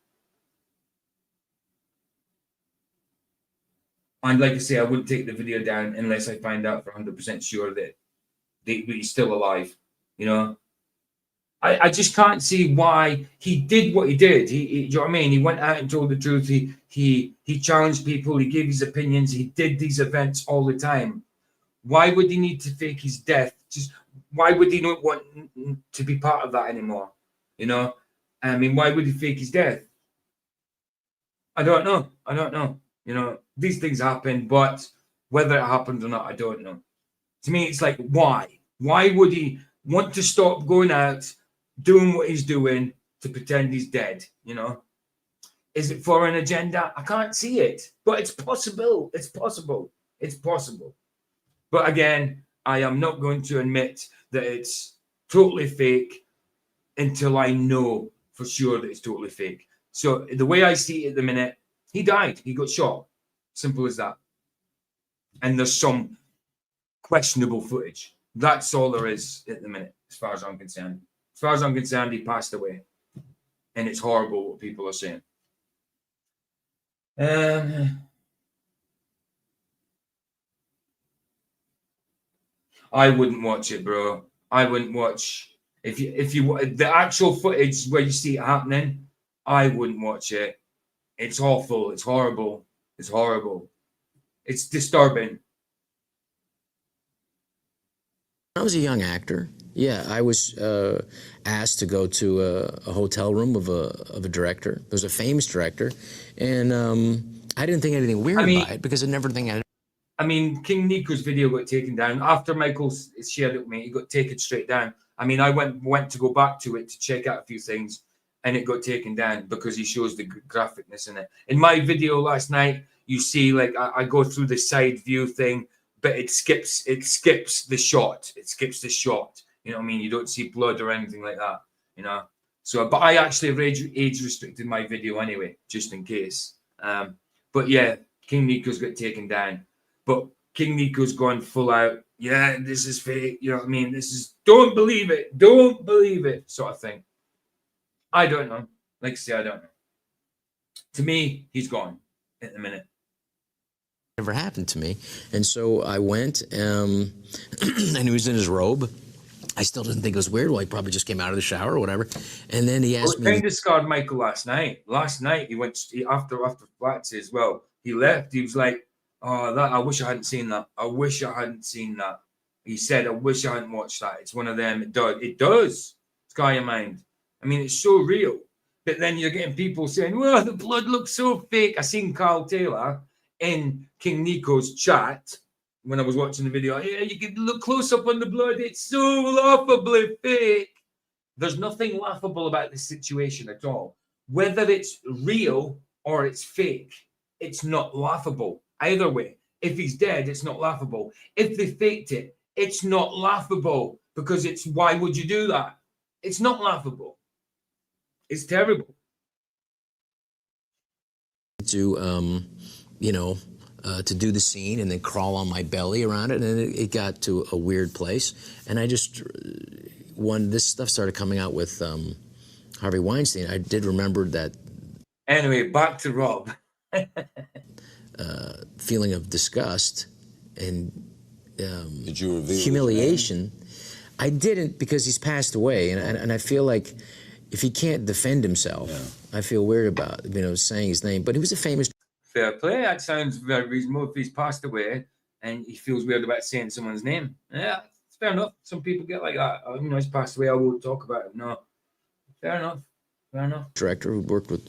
C: like I say, I wouldn't take the video down unless I find out for 100% sure that he's still alive. You know? I just can't see why he did what he did. Do you know what I mean? He went out and told the truth. He challenged people. He gave his opinions. He did these events all the time. Why would he need to fake his death? Just why would he not want to be part of that anymore? You know, I mean, why would he fake his death? I don't know. I don't know. You know, these things happen, but whether it happened or not, I don't know. To me, it's like, why? Why would he want to stop going out, doing what he's doing to pretend he's dead? You know, is it for an agenda? I can't see it, but it's possible. It's possible. It's possible. But again, I am not going to admit that it's totally fake until I know for sure that it's totally fake. So the way I see it at the minute, he died. He got shot. Simple as that. And there's some questionable footage. That's all there is at the minute, as far as I'm concerned. As far as I'm concerned, he passed away. And it's horrible what people are saying. I wouldn't watch it, bro. I wouldn't watch if you the actual footage where you see it happening. I wouldn't watch it. It's awful. It's horrible. It's horrible. It's disturbing.
F: When I was a young actor, yeah, I was asked to go to a hotel room of a director. There was a famous director, and I didn't think anything weird about it because I never think
C: I mean, King Nico's video got taken down after Michael shared it with me. It got taken straight down. I mean, I went to go back to it to check out a few things, and it got taken down because he shows the graphicness in it. In my video last night, you see like I go through the side view thing, but it skips the shot. It skips the shot. You know what I mean? You don't see blood or anything like that. You know. So, but I actually have age restricted my video anyway, just in case. But yeah, King Nico's got taken down. But King Nico's gone full out. Yeah, this is fake. You know what I mean? This is don't believe it sort of thing. I don't know. Like I say, I don't know. To me, he's gone at the minute.
F: never happened to me. And so I went, and he was in his robe. I still didn't think it was weird. Well, he probably just came out of the shower or whatever. And then he asked me.
C: Kind of scarred Michael last night. Last night he went after Flats as well. He left. He was like, "Oh, that I wish I hadn't seen that. I wish I hadn't seen that." He said, "I wish I hadn't watched that. It's one of them. It does. It does. Scar your mind. I mean, it's so real." But then you're getting people saying, "Well, the blood looks so fake." I seen Carl Taylor in King Nico's chat when I was watching the video. Yeah, you can look close up on the blood. It's so laughably fake. There's nothing laughable about this situation at all. Whether it's real or it's fake, it's not laughable. Either way, if he's dead, it's not laughable. If they faked it, it's not laughable because it's why would you do that? It's not laughable. It's terrible.
F: To, to do the scene and then crawl on my belly around it. And it got to a weird place. And I just, when this stuff started coming out with Harvey Weinstein, I did remember that.
C: Anyway, back to Rob.
F: Feeling of disgust and
H: Did you reveal
F: humiliation. I didn't because he's passed away. And I feel like if he can't defend himself, I feel weird about, saying his name. But he was a famous.
C: Fair play. That sounds very reasonable. If he's passed away and he feels weird about saying someone's name, yeah, it's fair enough. Some people get like that. He's passed away. I won't talk about him. No, fair enough. Fair enough.
F: Director who worked with,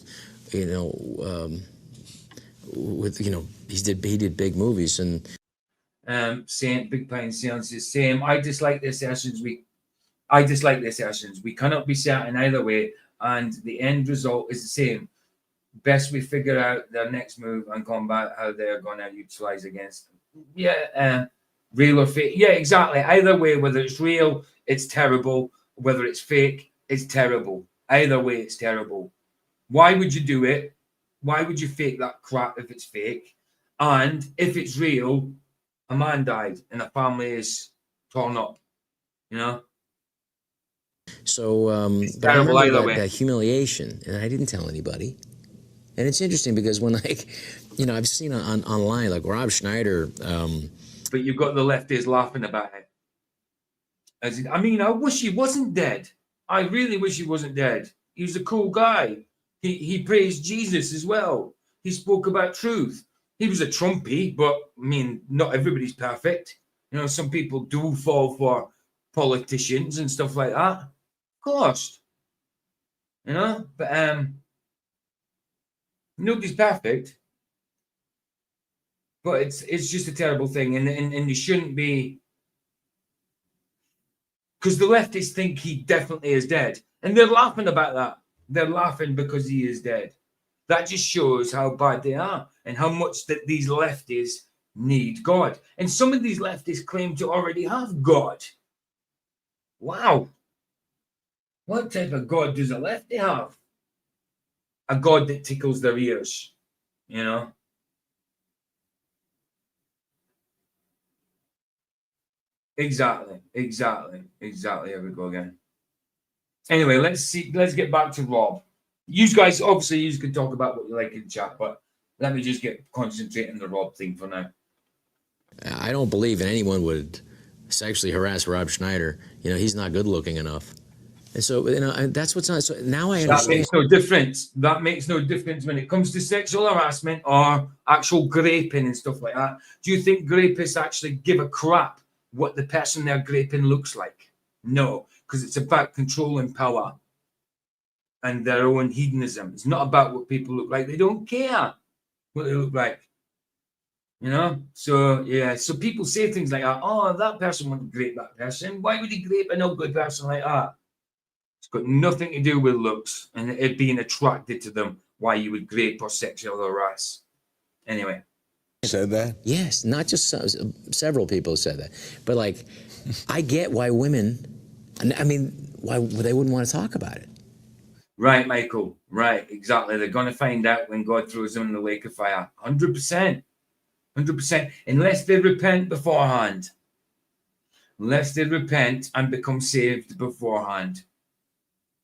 F: he did big movies and.
C: Saying Big Pine Seances, same. I dislike their sessions. We cannot be certain either way, and the end result is the same. Best we figure out their next move and combat how they're going to utilize against them. real or fake. Yeah, exactly. Either way, whether it's real, it's terrible. Whether it's fake, it's terrible. Either way, it's terrible. Why would you do it? Why would you fake that crap if it's fake? And if it's real, a man died and a family is torn up, you know?
F: So, but I
C: terrible
F: remember
C: either way.
F: that humiliation, and I didn't tell anybody. And it's interesting because when, like, you know, I've seen online, like Rob Schneider.
C: But you've got the lefties laughing about it. I mean, I wish he wasn't dead. I really wish he wasn't dead. He was a cool guy. He praised Jesus as well. He spoke about truth. He was a Trumpy, but I mean, not everybody's perfect. You know, some people do fall for politicians and stuff like that. Of course. You know, but nobody's perfect. But it's just a terrible thing, and they shouldn't be, because the leftists think he definitely is dead, and they're laughing about that. They're laughing because he is dead. That just shows how bad they are and how much that these lefties need God. And some of these leftists claim to already have God. Wow. What type of God does a lefty have? A God that tickles their ears, you know? Exactly. Here we go again. Anyway, let's get back to Rob. You guys, obviously, you can talk about what you like in chat, but let me just concentrate on the Rob thing for now.
F: I don't believe anyone would sexually harass Rob Schneider. You know, he's not good looking enough. And so, you know, and that's what's not. So now I understand.
C: That makes no difference. That makes no difference when it comes to sexual harassment or actual graping and stuff like that. Do you think rapists actually give a crap what the person they're graping looks like? No, because it's about control and power and their own hedonism. It's not about what people look like. They don't care what they look like. You know? So, yeah. So people say things like, oh, that person wouldn't grape that person. Why would he grape an ugly person like that? It's got nothing to do with looks and it being attracted to them, why you would grape or sexually harass. Anyway.
H: Said that?
F: Yes, not just several people said that. But, like, I get why women, I mean, why they wouldn't want to talk about it.
C: Right, Michael. Right, exactly. They're going to find out when God throws them in the lake of fire. 100%. 100%. Unless they repent beforehand. Unless they repent and become saved beforehand.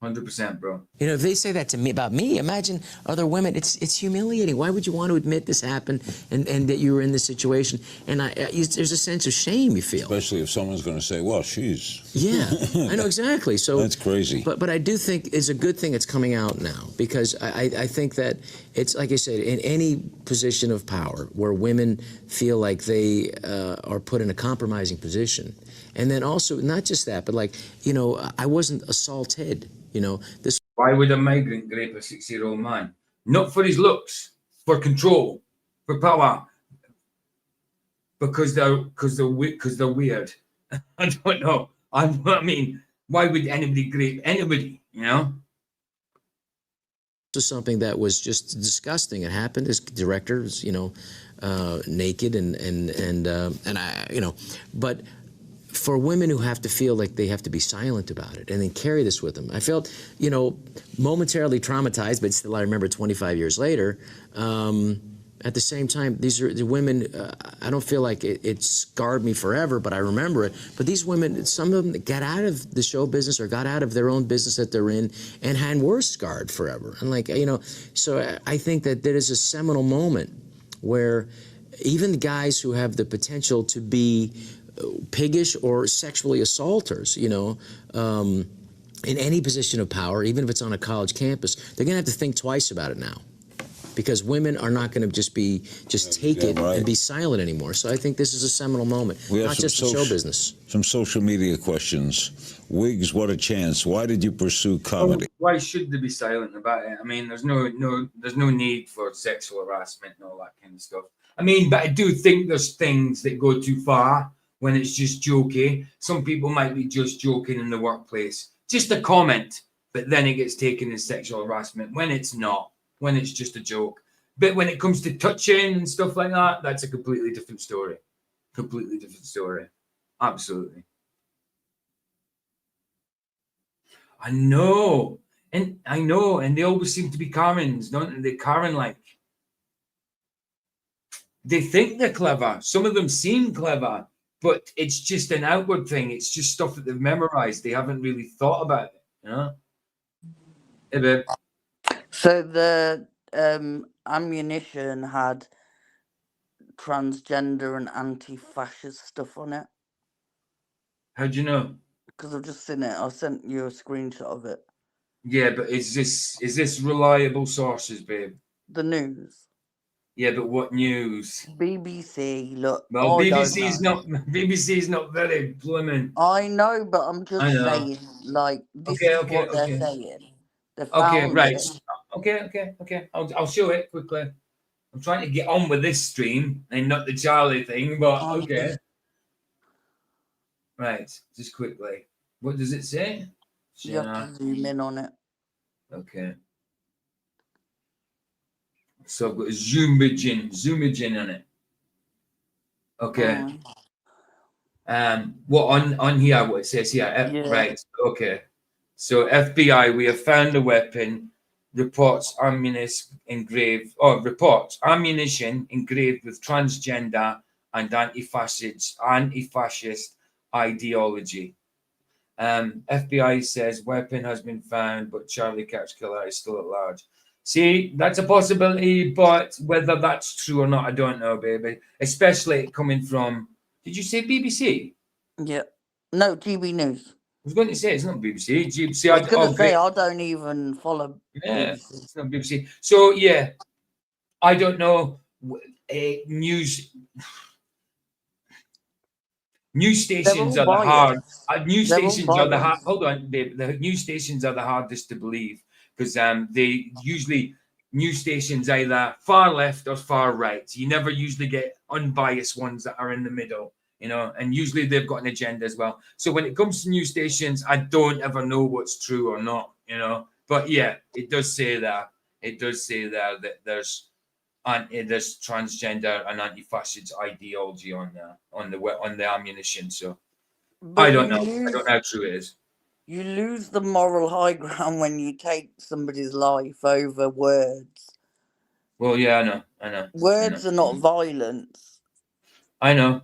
C: 100%, bro.
F: You know, if they say that to me about me, imagine other women. It's humiliating. Why would you want to admit this happened and that you were in this situation? And there's a sense of shame you feel.
H: Especially if someone's going to say, well, she's...
F: Yeah, I know exactly. So
H: that's crazy.
F: But I do think it's a good thing it's coming out now, because I think that it's, like I said, in any position of power where women feel like they are put in a compromising position. And then also, not just that, but like, you know, I wasn't assaulted. You know, this.
C: Why would a migrant grape a 6-year-old man? Not for his looks, for control, for power, because they're weird. I don't know. I mean, why would anybody grape anybody? You know.
F: This was something that was just disgusting. It happened. This director was, you know, naked and I, you know, but. For women who have to feel like they have to be silent about it and then carry this with them. I felt, you know, momentarily traumatized, but still I remember 25 years later. At the same time, these are the women, I don't feel like it scarred me forever, but I remember it. But these women, some of them got out of the show business or got out of their own business that they're in and were scarred forever. And like, you know, so I think that there is a seminal moment where even guys who have the potential to be piggish or sexually assaulters, you know, in any position of power, even if it's on a college campus, they're going to have to think twice about it now, because women are not going to just take it and be silent anymore. So I think this is a seminal moment, not just in show business.
H: Some social media questions. Wiggs, what a chance. Why did you pursue comedy?
C: Why should they be silent about it? I mean, there's no need for sexual harassment and all that kind of stuff. I mean, but I do think there's things that go too far. When it's just joking. Some people might be just joking in the workplace. Just a comment, but then it gets taken as sexual harassment when it's not, when it's just a joke. But when it comes to touching and stuff like that, that's a completely different story. completely different story. Absolutely. I know. And they always seem to be Karens, don't they? Karen-like. They think they're clever. Some of them seem clever, but it's just an outward thing. It's just stuff that they've memorized. They haven't really thought about it, you know? Hey, babe.
I: So the ammunition had transgender and anti-fascist stuff on it.
C: How'd you know?
I: Because I've just seen it. I sent you a screenshot of it.
C: Yeah, but is this reliable sources, babe?
I: The news.
C: Yeah, but what news?
I: BBC. Look,
C: Well,
I: I
C: BBC's
I: don't know.
C: not very blooming.
I: I know, but I'm just
C: I know.
I: saying. Like, this is what they're saying. They found
C: right.
I: it.
C: Okay. I'll show it quickly. I'm trying to get on with this stream and not the Charlie thing, but okay. Right, just quickly. What does it say?
I: You have to zoom in on it.
C: Okay. So I've got a zoomagen on it. Okay. What on here? What it says here? Right. Okay. So FBI, we have found a weapon. Reports ammunition engraved with transgender and anti-fascist ideology. FBI says weapon has been found, but Charlie Catch Killer is still at large. See, that's a possibility, but whether that's true or not, I don't know, baby. Especially coming from, did you say BBC?
I: Yeah. No, GB News.
C: I was going to say it's not BBC. BBC.
I: I was going to say I don't even follow BBC.
C: It's not BBC. So yeah, I don't know. News stations are the hard. News stations are the hard. Hold on, babe. The news stations are the hardest to believe because they usually news stations either far left or far right. You never usually get unbiased ones that are in the middle. You know, and usually they've got an agenda as well. So when it comes to news stations, I don't ever know what's true or not, you know. But yeah, it does say that. It does say that there's transgender and anti-fascist ideology on the ammunition. So but I don't know. I don't know how true it is.
I: You lose the moral high ground when you take somebody's life over words.
C: Well, yeah, I know.
I: Words are not violence.
C: I know.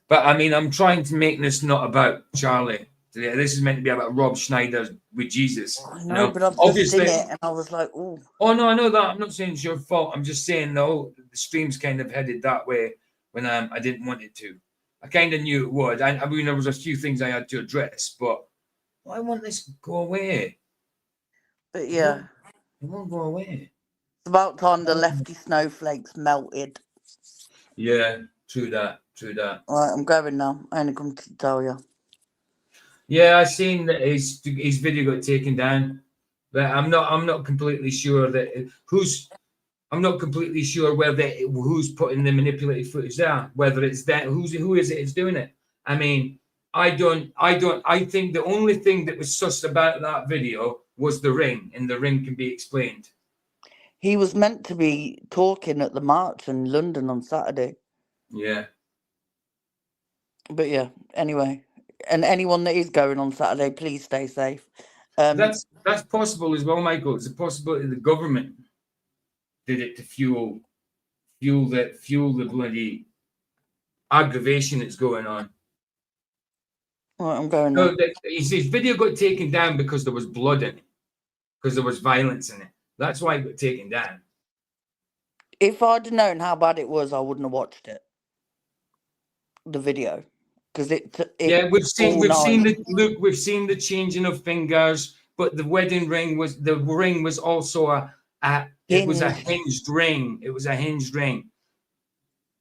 C: But I mean, I'm trying to make this not about Charlie. This is meant to be about Rob Schneider with Jesus.
I: I know, but I've just seen it and I was like, oh.
C: Oh, no, I know that. I'm not saying it's your fault. I'm just saying, the stream's kind of headed that way when I didn't want it to. I kind of knew it would. I mean, there was a few things I had to address, but I want this to go away.
I: But yeah.
C: It won't go away.
I: It's about time the lefty snowflakes melted.
C: Yeah, true that.
I: All right, I'm going now. I only come to tell you.
C: Yeah, I seen that his video got taken down, but I'm not completely sure that I'm not completely sure who's putting the manipulated footage there. Whether it's that who is it is doing it. I mean, I think the only thing that was sus about that video was the ring, and the ring can be explained.
I: He was meant to be talking at the march in London on Saturday.
C: Yeah.
I: But yeah, anyway. And anyone that is going on Saturday, please stay safe.
C: That's possible as well, Michael. It's a possibility the government did it to fuel the bloody aggravation that's going on.
I: All right, I'm going now.
C: His video got taken down because there was blood in it, because there was violence in it. That's why it got taken down.
I: If I'd known how bad it was, I wouldn't have watched it. The video. Because
C: we've seen the changing of fingers, but the ring was also a hinged ring. It was a hinged ring.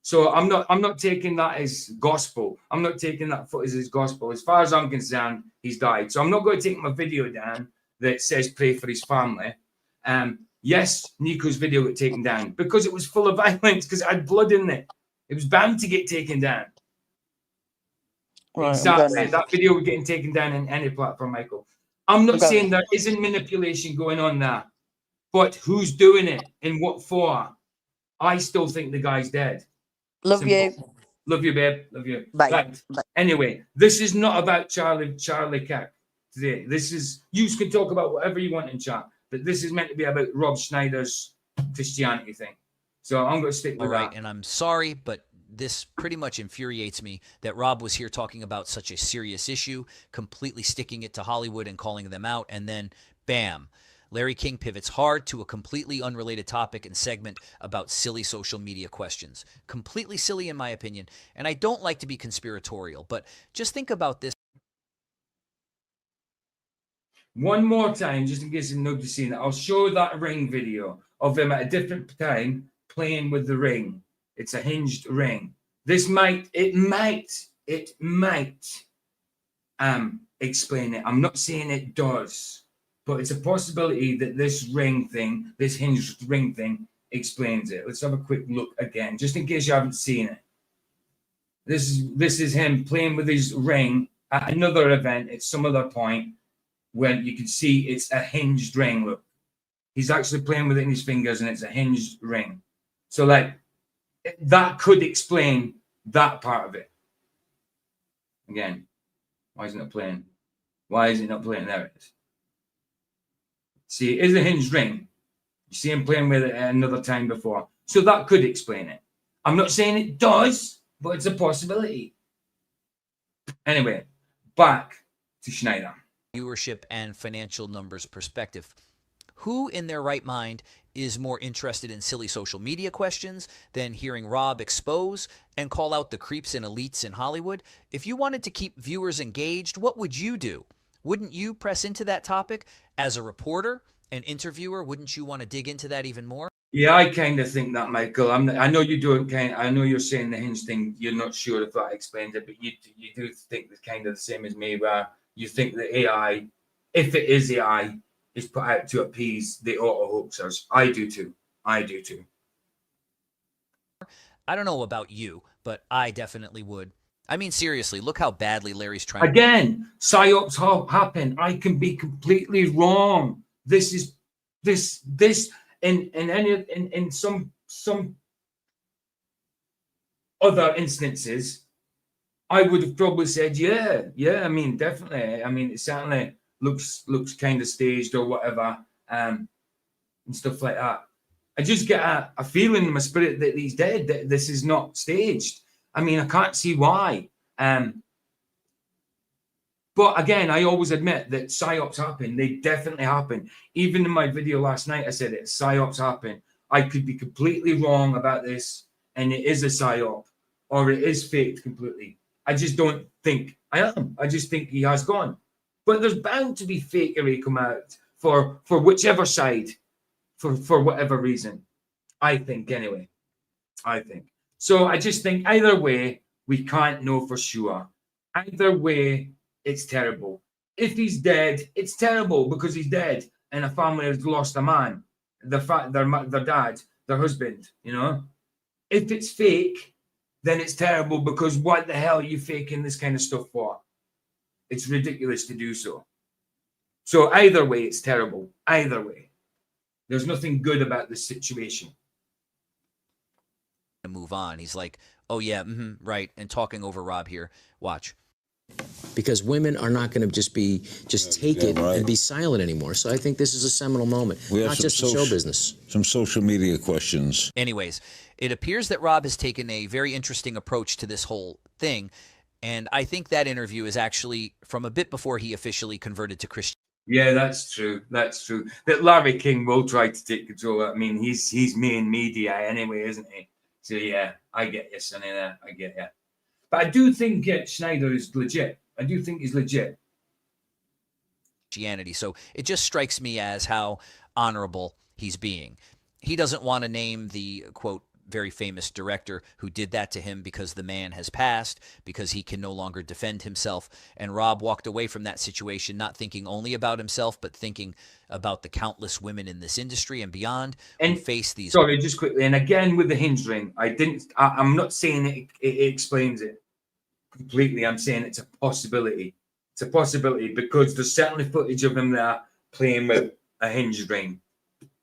C: So I'm not taking that as gospel. I'm not taking that footage as gospel. As far as I'm concerned, he's died. So I'm not going to take my video down that says pray for his family. Yes, Nico's video got taken down because it was full of violence, because it had blood in it. It was bound to get taken down. Right, exactly. That video was getting taken down on any platform, Michael. I'm not saying there isn't manipulation going on there, but who's doing it and what for? I still think the guy's dead.
I: Love you.
C: Love you, babe. Love you.
I: Bye.
C: Right.
I: Bye.
C: Anyway, this is not about Charlie Cack today. This is, you can talk about whatever you want in chat, but this is meant to be about Rob Schneider's Christianity thing. So I'm going to stick with
G: All right,
C: that.
G: and I'm sorry, but this pretty much infuriates me that Rob was here talking about such a serious issue, completely sticking it to Hollywood and calling them out, and then bam, Larry King pivots hard to a completely unrelated topic and segment about silly social media questions. Completely silly in my opinion, and I don't like to be conspiratorial, but just think about this.
C: One more time, just in case you've not seen it, I'll show that ring video of him at a different time playing with the ring. It's a hinged ring. This might explain it. I'm not saying it does, but it's a possibility that this ring thing, this hinged ring thing, explains it. Let's have a quick look again, just in case you haven't seen it. This is him playing with his ring at another event at some other point when you can see it's a hinged ring. Look, he's actually playing with it in his fingers and it's a hinged ring. So like that could explain that part of it. Again, why isn't it playing? Why is it not playing? There it is. See, it is a hinged ring. You see him playing with it at another time before. So that could explain it. I'm not saying it does, but it's a possibility. Anyway, back to Schneider.
G: Viewership and financial numbers perspective. Who in their right mind is more interested in silly social media questions than hearing Rob expose and call out the creeps and elites in Hollywood? If you wanted to keep viewers engaged, what would you do? Wouldn't you press into that topic? As a reporter, an interviewer, wouldn't you want to dig into that even more?
C: Yeah, I kind of think that, Michael. I know you don't I know you're saying the hinge thing. You're not sure if that explains it, but you do think it's kind of the same as me, where you think that AI, if it is AI, is put out to appease the auto hoaxers. I do too. I do too.
G: I don't know about you, but I definitely would. I mean, seriously, look how badly Larry's trying.
C: Again, psyops happen. I can be completely wrong. This in some other instances, I would have probably said, yeah. I mean, definitely. I mean, it certainly looks kind of staged or whatever, and stuff like that. I just get a feeling in my spirit that he's dead, that this is not staged. I mean, I can't see why. But again, I always admit that psyops happen. They definitely happen. Even in my video last night, I said it. Psyops happen. I could be completely wrong about this, and it is a psyop, or it is faked completely. I just don't think I am. I just think he has gone. But there's bound to be fakery come out for whichever side, for whatever reason. I think, anyway. I think. So I just think either way, we can't know for sure. Either way, it's terrible. If he's dead, it's terrible because he's dead and a family has lost a man, their dad, their husband, you know. If it's fake, then it's terrible because what the hell are you faking this kind of stuff for? It's ridiculous to do so. So either way, it's terrible. Either way. There's nothing good about this situation.
G: To move on. He's like, oh yeah, right, and talking over Rob here. Watch.
F: Because women are not going to just take it
H: right.
F: and be silent anymore. So I think this is a seminal moment, not just in show business.
H: Some social media questions.
G: Anyways, it appears that Rob has taken a very interesting approach to this whole thing, and I think that interview is actually from a bit before he officially converted to Christianity.
C: Yeah, that's true. That's true. That Larry King will try to take control. I mean, he's main media anyway, isn't he? So yeah, I get you, Sonny. There, I get you. But I do think Schneider is legit. I do think he's legit.
G: So it just strikes me as how honorable he's being. He doesn't want to name the, quote, very famous director who did that to him because the man has passed, because he can no longer defend himself. And Rob walked away from that situation not thinking only about himself, but thinking about the countless women in this industry and beyond who face these.
C: Sorry, just quickly. And again, with the hinge ring, I'm not saying it explains it completely. I'm saying it's a possibility. It's a possibility because there's certainly footage of him there playing with a hinge ring.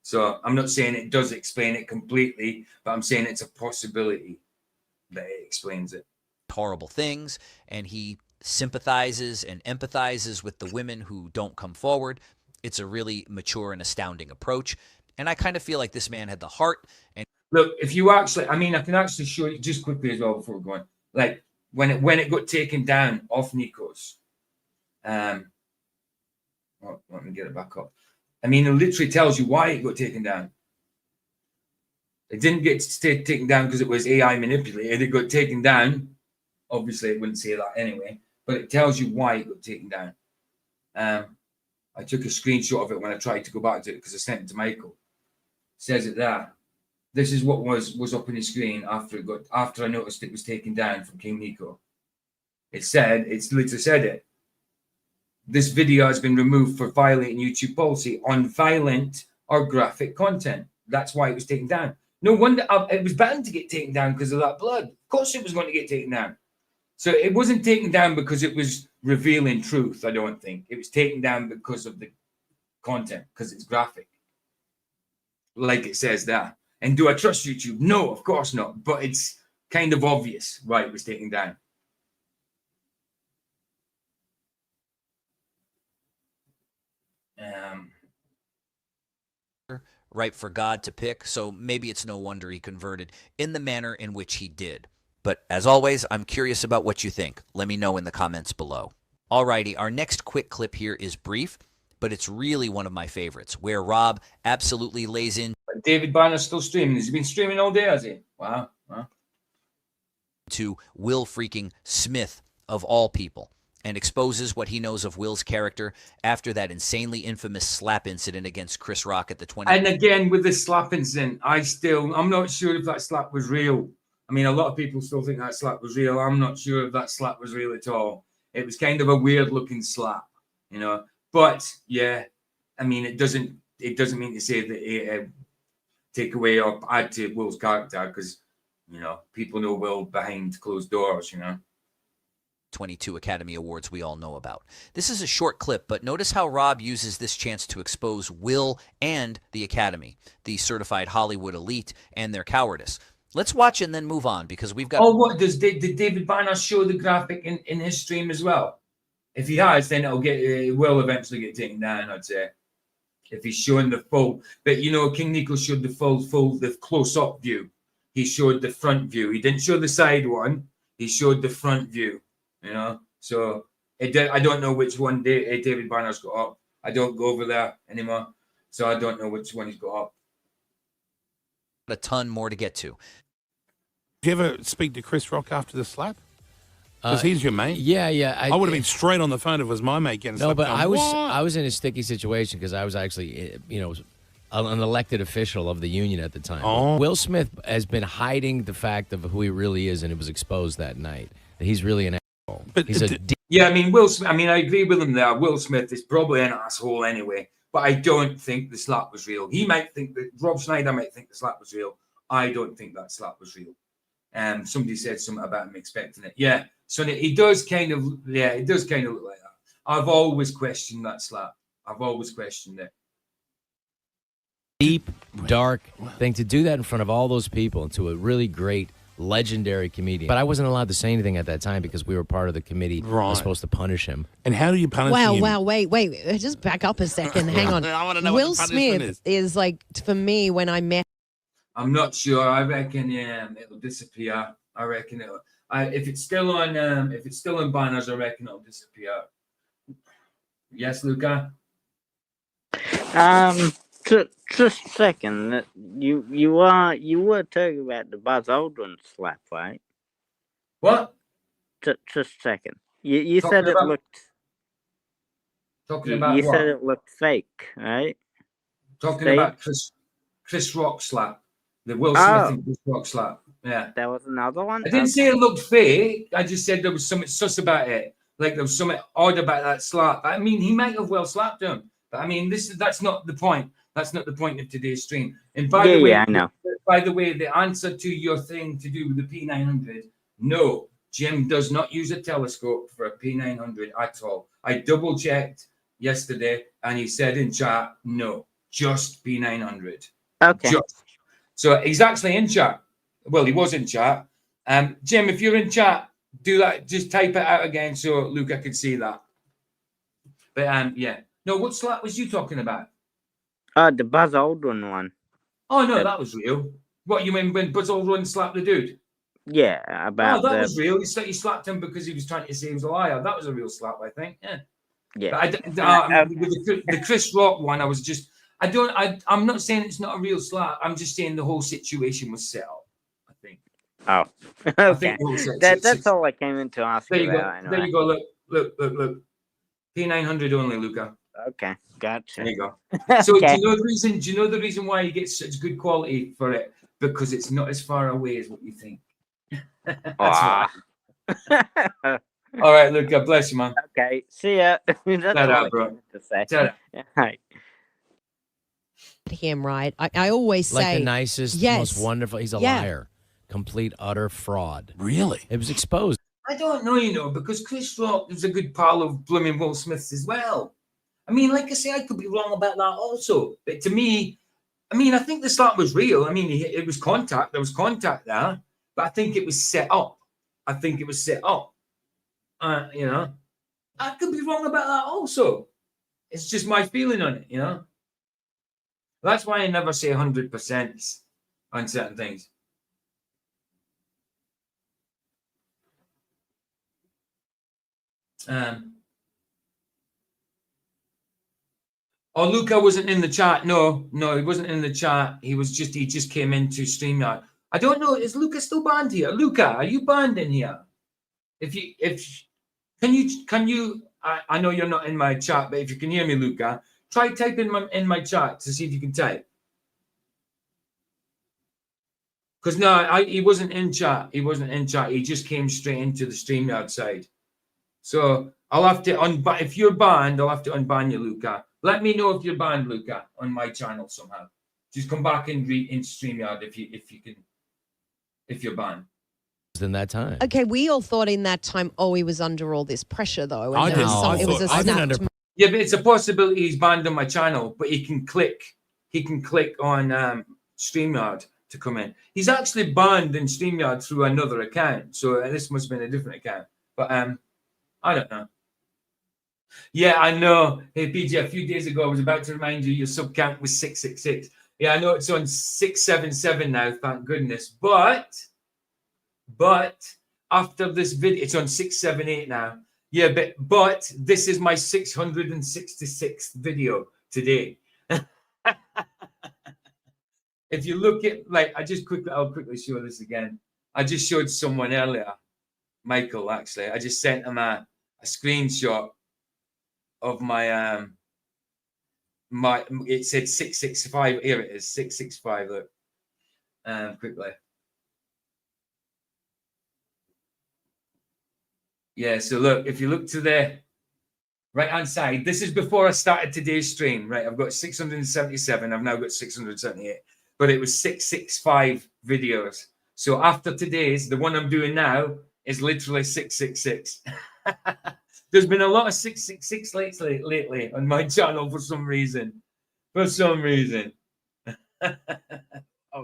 C: So I'm not saying it does explain it completely, but I'm saying it's a possibility that it explains it.
G: horrible things, and he sympathizes and empathizes with the women who don't come forward. It's a really mature and astounding approach. And I kind of feel like this man had the heart. And
C: look, if you actually, I mean, I can actually show you just quickly as well before we're going. Like when it got taken down off Nico's, let me get it back up. I mean, it literally tells you why it got taken down. It didn't get taken down because it was AI manipulated. It got taken down. Obviously, it wouldn't say that anyway, but it tells you why it got taken down. I took a screenshot of it when I tried to go back to it because I sent it to Michael. It says it there. This is what was up on the screen after I noticed it was taken down from King Nico. It's literally said it. This video has been removed for violating YouTube policy on violent or graphic content. That's why it was taken down. No wonder it was bound to get taken down because of that blood. Of course it was going to get taken down. So it wasn't taken down because it was revealing truth, I don't think. It was taken down because of the content, because it's graphic. Like it says there. And do I trust YouTube? No, of course not. But it's kind of obvious why it was taken down.
G: Ripe for God to pick, so maybe it's no wonder he converted in the manner in which he did. But as always, I'm curious about what you think. Let me know in the comments below. Alrighty, our next quick clip here is brief, but it's really one of my favorites, where Rob absolutely lays in.
C: David Banner's still streaming. Has he been streaming all day, has he? Wow.
G: To Will freaking Smith, of all people, and exposes what he knows of Will's character after that insanely infamous slap incident against Chris Rock at the 20.
C: And again, with the slap incident, I'm not sure if that slap was real. I mean, a lot of people still think that slap was real. I'm not sure if that slap was real at all. It was kind of a weird looking slap, you know. But yeah, I mean, it doesn't mean to say that it take away or add to Will's character, because, you know, people know Will behind closed doors, you know.
G: 22 Academy Awards we all know about. This is a short clip, but notice how Rob uses this chance to expose Will and the Academy, the certified Hollywood elite, and their cowardice. Let's watch and then move on, because we've got...
C: Oh, what did David Banner show the graphic in his stream as well? If he has, then it will eventually get taken down, I'd say. If he's showing the full... But, you know, King Nico showed the close-up view. He showed the front view. He didn't show the side one. He showed the front view. You know, so I don't know which one David Banner's got up. I don't go over there anymore, so I don't know which one he's got up.
G: A ton more to get to.
J: Did you ever speak to Chris Rock after the slap? Because he's your mate.
E: Yeah.
J: I would have been straight on the phone if it was my mate getting slapped.
E: No, but I was in a sticky situation because I was actually, you know, an elected official of the union at the time.
J: Oh.
E: Will Smith has been hiding the fact of who he really is, and it was exposed that night. He's really an asshole.
J: But
E: he's
C: yeah, I mean, Will Smith, I mean, I agree with him there. Will Smith is probably an asshole anyway, but I don't think the slap was real. He might think that Rob Schneider might think the slap was real. I don't think that slap was real. Somebody said something about him expecting it. Yeah, so it does kind of look like that. I've always questioned that slap. I've always questioned it.
E: Deep, dark thing to do that in front of all those people, and to a really great, legendary comedian. But I wasn't allowed to say anything at that time because we were part of the committee that was supposed to punish him.
J: And how do you punish him?
K: Wow, wait. Just back up a second. Hang on.
J: I want to know
K: Will
J: what the punishment
K: is like, for me, when I met.
C: I'm not sure. I reckon it'll disappear. I reckon it'll. If it's still on banners, I reckon it'll disappear. Yes, Luca.
L: Just a second. You were talking about the Buzz Aldrin slap, right?
C: What?
L: Just a second. You said it looked.
C: Talking about
L: you
C: what?
L: said it looked fake, right?
C: Talking about Chris Rock slap. The Will Smith and Chris Rock slap. Yeah.
L: There was another one?
C: I didn't say it looked fake. I just said there was something sus about it. Like there was something odd about that slap. I mean, he might have well slapped him. But I mean, that's not the point. That's not the point of today's stream. And by the way,
L: I know.
C: By the way, the answer to your thing to do with the P900, no, Jim does not use a telescope for a P900 at all. I double checked yesterday, and he said in chat, no, just P900.
L: Okay.
C: So he's actually in chat. Well, he was in chat. Jim, if you're in chat, Do that. Just type it out again so Luca could see that. But yeah. No, what slap was you talking about?
L: The Buzz Aldrin one.
C: Oh no, that was real. What you mean when Buzz Aldrin slapped the dude?
L: Yeah,
C: Oh,
L: about
C: that was real. He slapped him because he was trying to say he was a liar. That was a real slap, I think. Yeah.
L: Yeah.
C: But the Chris Rock one, I'm not saying it's not a real slap. I'm just saying the whole situation was set up, I think.
L: Oh, okay. That's all I came in to ask
C: there you
L: about.
C: go.
L: Anyway.
C: There you go. Look. P900 only, Luca.
L: Okay, gotcha.
C: There you go. So do you know the reason why you get such good quality for it? Because it's not as far away as what you think. That's why. All right, Luca, bless you, man.
L: Okay, see ya. That's all I
C: bro.
L: to say.
C: Right.
K: Him, right? I always say
E: like the nicest, most wonderful. He's a liar, complete, utter fraud.
J: Really?
E: It was exposed.
C: I don't know, because Chris Rock was a good pal of blooming Will Smith's as well. I mean, like I say, I could be wrong about that also. But to me, I think the slap was real. I mean, it was contact. There was contact there. But I think it was set up. I could be wrong about that also. It's just my feeling on it, That's why I never say 100% on certain things. Luca wasn't in the chat. No, he wasn't in the chat. He just came into StreamYard. I don't know. Is Luca still banned here? Luca, are you banned in here? Can you? I know you're not in my chat, but if you can hear me, Luca, try typing in my chat to see if you can type. Because he wasn't in chat. He wasn't in chat. He just came straight into the StreamYard side. So I'll have to if you're banned, I'll have to unban you, Luca. Let me know if you're banned, Luca, on my channel somehow. Just come back and into StreamYard if you can, if you're banned.
E: In that time.
K: Okay, we all thought in that time, he was under all this pressure, though. And
J: I didn't.
K: it was a snapped.
C: Yeah, but it's a possibility he's banned on my channel, but he can click on StreamYard to come in. He's actually banned in StreamYard through another account, so this must have been a different account. But I don't know. Yeah, I know. Hey, PJ, a few days ago, I was about to remind you your sub count was 666. Yeah, I know it's on 677 now, thank goodness. But after this video, it's on 678 now. Yeah, but this is my 666th video today. If you look at, I'll quickly show this again. I just showed someone earlier, Michael, actually. I just sent him a screenshot of my it said 665. Here it is, 665. Look, quickly. Yeah, so look, if you look to the right hand side, this is before I started today's stream, right? I've got 677. I've now got 678, but it was 665 videos. So after today's, the one I'm doing now is literally 666. There's been a lot of 666 lately on my channel for some reason. Oh,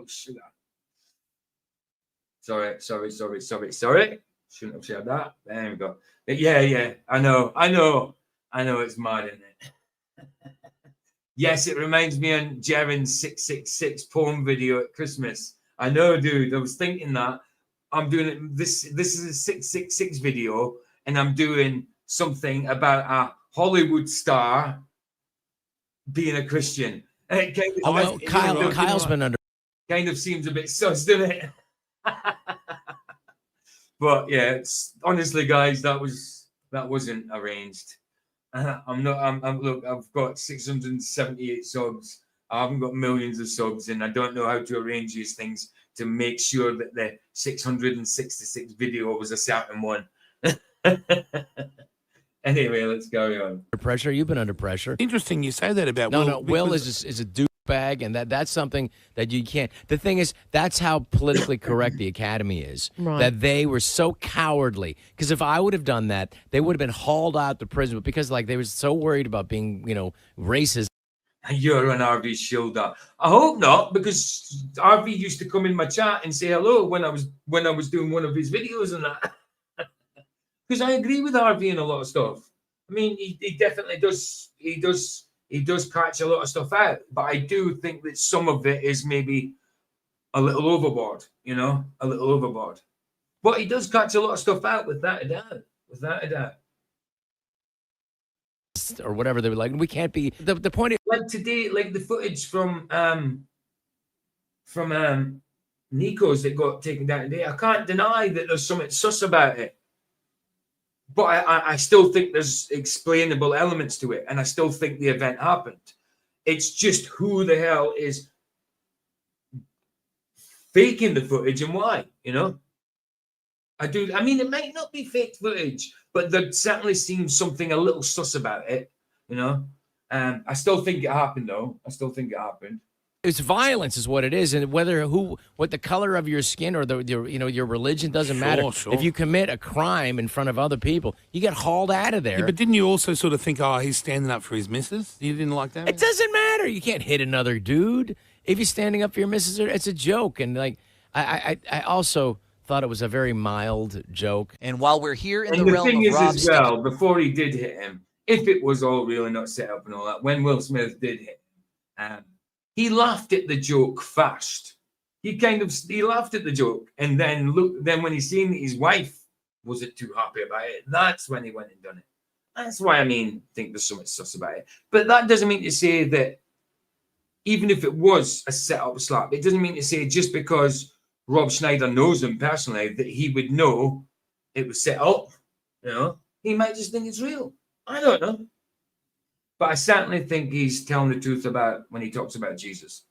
C: sugar. Sorry. Shouldn't have said that. There we go. Yeah. I know. It's mad, isn't it? Yes, it reminds me of Jaren's 666 poem video at Christmas. I know, dude. I was thinking that. I'm doing it. This is a 666 video, and I'm doing something about a Hollywood star being a Christian. And it kind of,
E: Kyle's been under.
C: Kind of seems a bit sus, doesn't it? But yeah, it's honestly, guys, that wasn't arranged. Look, I've got 678 subs. I haven't got millions of subs, and I don't know how to arrange these things to make sure that the 666 video was a certain one. Anyway, let's carry on.
E: Under pressure. You've been under pressure.
J: Interesting you say that about
E: Will.
J: No,
E: Will is a douchebag, and that's something that you can't. The thing is, that's how politically correct the Academy is.
K: Right.
E: That they were so cowardly. Because if I would have done that, they would have been hauled out to prison. But because they were so worried about being, racist.
C: You're an RV shielder. I hope not, because RV used to come in my chat and say hello when I was doing one of his videos and that. Because I agree with Harvey in a lot of stuff. I mean, he definitely does. He does catch a lot of stuff out, but I do think that some of it is maybe a little overboard. You know, a little overboard. But he does catch a lot of stuff out, without a doubt. Without a doubt.
E: Or whatever they were like. We can't be the point.
C: Like today, like the footage from Nico's that got taken down today. I can't deny that there's something sus about it. But I still think there's explainable elements to it, and I still think the event happened. It's just who the hell is faking the footage and why, you know? I mean, it might not be fake footage, but there certainly seems something a little sus about it, you know? I still think it happened, though. I still think it happened.
E: It's violence is what it is, and what the color of your skin or your religion doesn't matter.
J: Sure.
E: If you commit a crime in front of other people, you get hauled out of there.
J: Yeah, but didn't you also sort of think, oh, he's standing up for his missus? You didn't like that?
E: It doesn't matter. You can't hit another dude if you're standing up for your missus. It's a joke, and like I also thought it was a very mild joke.
G: And while we're here in
C: and
G: the realm
C: thing
G: of
C: is,
G: Rob
C: as well, before he did hit him, if it was all real and not set up and all that, when Will Smith did hit him, he laughed at the joke fast. He laughed at the joke, and then when he seen that his wife wasn't too happy about it, that's when he went and done it. That's why think there's so much sus about it. But that doesn't mean to say that even if it was a set up slap, it doesn't mean to say just because Rob Schneider knows him personally that he would know it was set up. You know, he might just think it's real. I don't know. But I certainly think he's telling the truth about when he talks about Jesus.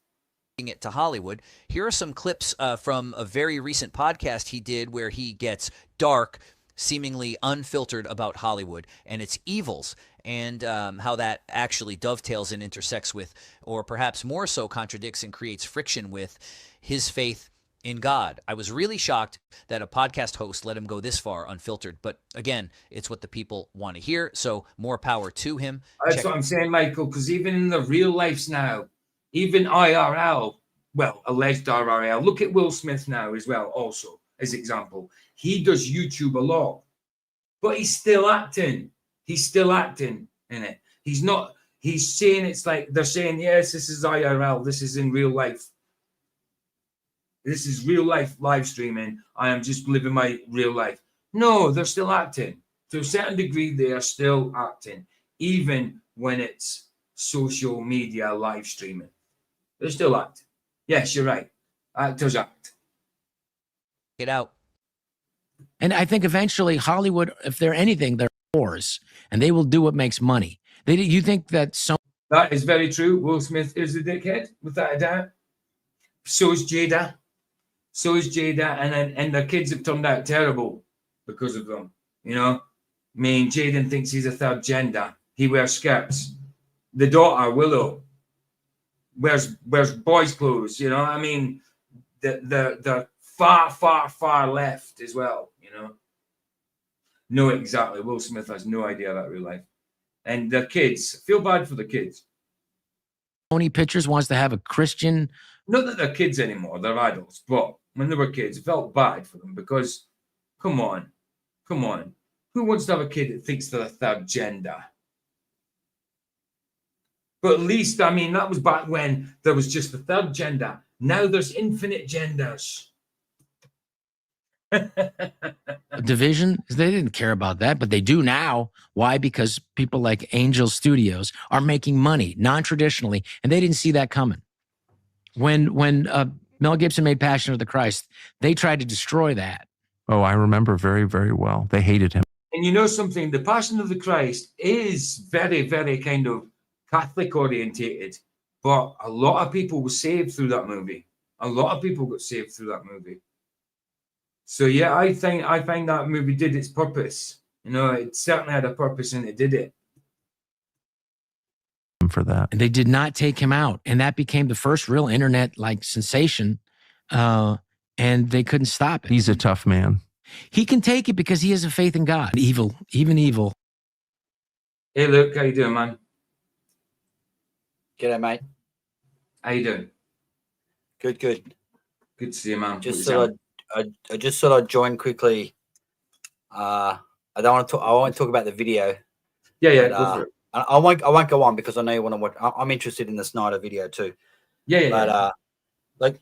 G: It to Hollywood. Here are some clips from a very recent podcast he did where he gets dark, seemingly unfiltered about Hollywood and its evils, and how that actually dovetails and intersects with, or perhaps more so contradicts and creates friction with, his faith in God. I was really shocked that a podcast host let him go this far unfiltered. But again, it's what the people want to hear. So more power to him.
C: That's what I'm saying, Michael, because even in the real lives now, even IRL, well, alleged IRL, look at Will Smith now as well, also, as example. He does YouTube a lot, but he's still acting. He's still acting in it. He's saying it's like, they're saying, yes, this is IRL, this is in real life. This is real life live streaming. I am just living my real life. No, they're still acting. To a certain degree, they are still acting, even when it's social media live streaming. They're still acting. Yes, you're right. Actors act.
G: Get out.
E: And I think eventually Hollywood, if they're anything, they're whores, and they will do what makes money. You think that
C: That is very true. Will Smith is a dickhead, without a doubt. So is Jada. And their kids have turned out terrible because of them. You know, I mean, Jaden thinks he's a third gender. He wears skirts. The daughter, Willow, wears boys' clothes. You know, I mean, the far left as well. You know, no, exactly. Will Smith has no idea about real life, and the kids feel bad for the kids.
E: Sony Pictures wants to have a Christian.
C: Not that they're kids anymore; they're adults, but when they were kids, it felt bad for them because, come on, who wants to have a kid that thinks they're a third gender? But at least, I mean, that was back when there was just the third gender. Now there's infinite genders.
E: Division, they didn't care about that, but they do now. Why? Because people like Angel Studios are making money non-traditionally, and they didn't see that coming. When Mel Gibson made Passion of the Christ, they tried to destroy that.
M: Oh, I remember very, very well. They hated him.
C: And you know something? The Passion of the Christ is very, very kind of Catholic orientated, but a lot of people were saved through that movie. A lot of people got saved through that movie. So yeah, I find that movie did its purpose. You know, it certainly had a purpose and it did it.
M: For that.
E: And they did not take him out. And that became the first real internet like sensation. And they couldn't stop it.
M: He's a tough man.
E: He can take it because he has a faith in God. Evil, even evil.
C: Hey Luke, how you doing, man?
N: G'day, mate.
C: How you doing?
N: Good.
C: Good to see you, man.
N: I just thought I'd join quickly. I don't want to talk. I won't talk about the video.
C: Yeah,
N: but,
C: go for it.
N: I won't go on because I know you want to watch. I'm interested in the Schneider video too.
C: Yeah.
N: Like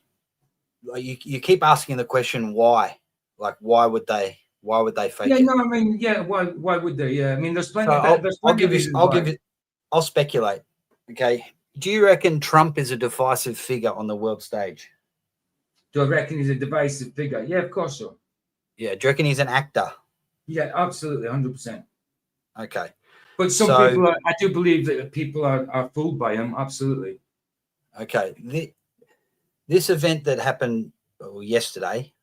N: you keep asking the question why? Like why would they fake it?
C: Yeah, no, I mean, yeah, why would they? Yeah, I mean, there's plenty.
N: I'll speculate. Okay, do you reckon Trump is a divisive figure on the world stage?
C: Do I reckon he's a divisive figure? Yeah, of course so.
N: Yeah, do you reckon he's an actor?
C: Yeah, absolutely, 100%.
N: Okay,
C: but some people I do believe that people are fooled by him. Absolutely.
N: Okay, this event that happened yesterday,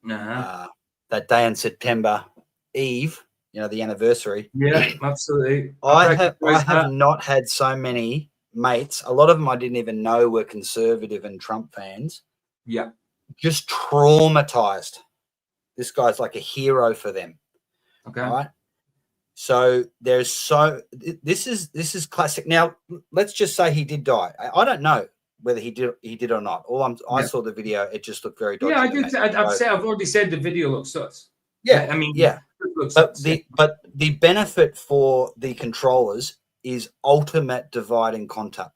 N: that day in September Eve, the anniversary.
C: Yeah, absolutely.
N: I have not had so many mates. A lot of them I didn't even know were conservative and Trump fans.
C: Yeah,
N: just traumatized. This guy's like a hero for them.
C: Okay.
N: All right. So this is classic. Now let's just say he did die. I don't know whether he did or not. I saw the video. It just looked very dodgy.
C: Yeah, I've already said the video looks sus.
N: Yeah,
C: I mean,
N: yeah. But the benefit for the controllers is ultimate divide and conquer.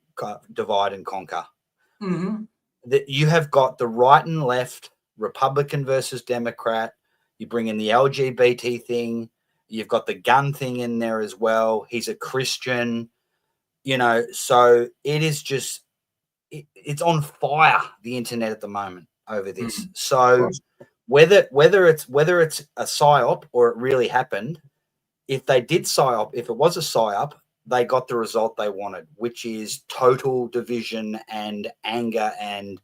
C: Mm-hmm.
N: That you have got the right and left, Republican versus Democrat. You bring in the LGBT thing. You've got the gun thing in there as well. He's a Christian, so it is just, it's on fire, the internet at the moment over this. So whether it's a psyop or it really happened, if they did psyop, if it was a psyop, they got the result they wanted, which is total division and anger and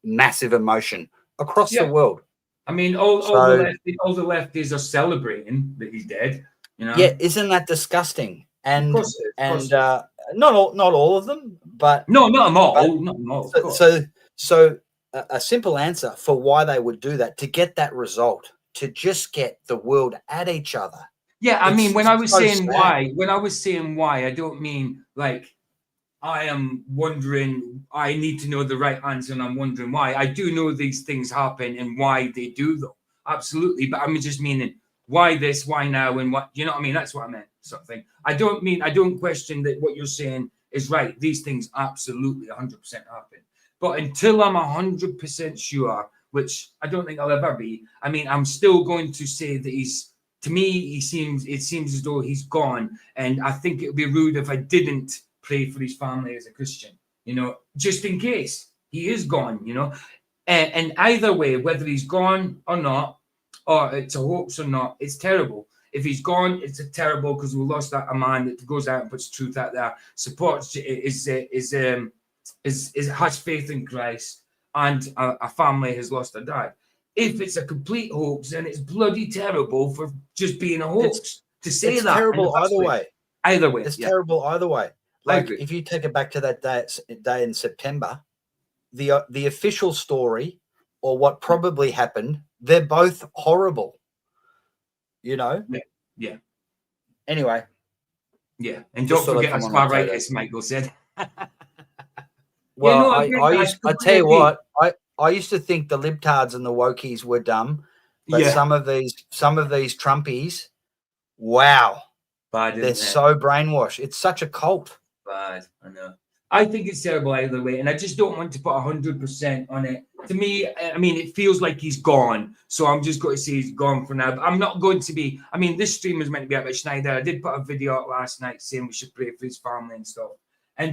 N: massive emotion across the world.
C: I mean, all the lefties are celebrating that he's dead.
N: Yeah, isn't that disgusting? And
C: of course it is,
N: not all of them, but
C: not them all.
N: So a simple answer for why they would do that, to get that result, to just get the world at each other.
C: Yeah, I mean, when I was saying why, I don't mean like I am wondering, I need to know the right answer and I'm wondering why. I do know these things happen and why they do them. Absolutely. But I'm just meaning why this, why now, and what, you know what I mean? That's what I meant, sort of thing. I don't question that what you're saying is right. These things absolutely 100% happen. But until I'm 100% sure, which I don't think I'll ever be, I mean, I'm still going to say that to me, it seems as though he's gone. And I think it would be rude if I didn't pray for his family as a Christian, just in case he is gone, and either way, whether he's gone or not, or it's a hoax or not, it's terrible. If he's gone, it's terrible because we lost a man that goes out and puts truth out there, supports, has faith in Christ, and a family has lost a dad. If it's a complete hoax, then it's bloody terrible for just being a hoax. It's
N: terrible either way.
C: Either way,
N: it's terrible either way. Like if you take it back to that day in September, the official story or what probably happened, they're both horrible.
C: Yeah.
N: Anyway.
C: Yeah, and don't forget as far right as Michael said.
N: Well, I tell you what, I used to think the libtards and the wokies were dumb, but some of these Trumpies, wow, they're so brainwashed. It's such a cult.
C: Bad, I know. I think it's terrible either way, and I just don't want to put 100% on it. To me, I mean, it feels like he's gone, so I'm just going to say he's gone for now. But I'm not going to be. I mean, this stream was meant to be about Schneider. I did put a video out last night saying we should pray for his family and stuff.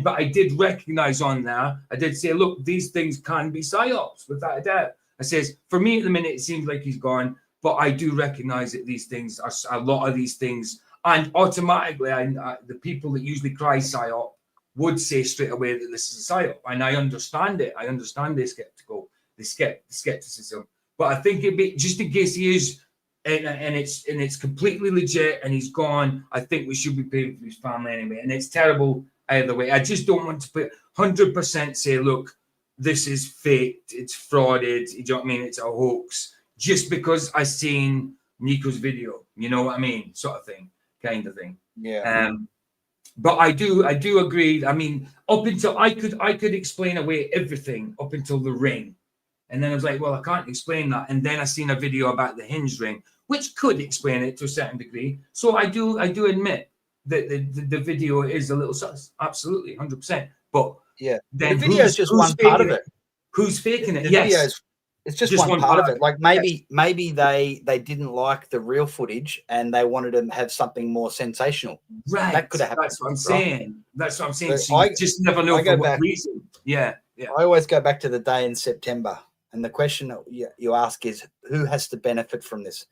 C: But I did recognize on there. I did say, look, these things can be psyops without a doubt. I says, for me at the minute, it seems like he's gone, but I do recognize that these things are a lot of these things, and automatically, the people that usually cry psyop would say straight away that this is a psyop, and I understand it. I understand the skepticism, but I think it'd be just in case he is, and it's completely legit, and he's gone. I think we should be paying for his family anyway, and it's terrible either way. I just don't want to put 100% say, look, this is faked, it's frauded. You know what I mean? It's a hoax, just because I seen Nico's video. You know what I mean? Sort of thing, kind of thing.
N: Yeah.
C: But I do agree. I mean, up until I could explain away everything up until the ring. And then I was like, well, I can't explain that. And then I seen a video about the hinge ring, which could explain it to a certain degree. So I do admit that the video is a little sus, absolutely, 100%. But
N: yeah,
C: then
N: the video is just one part of it.
C: Who's faking it?
N: The
C: Yes.
N: videos, it's just one part of it. Like maybe they didn't like the real footage and they wanted to have something more sensational.
C: Right.
N: That could have happened.
C: That's what I'm
N: right?
C: saying. That's what I'm saying.
N: But
C: So you just never know for what reason. Yeah.
N: I always go back to the day in September, and the question that you ask is, who has to benefit from this?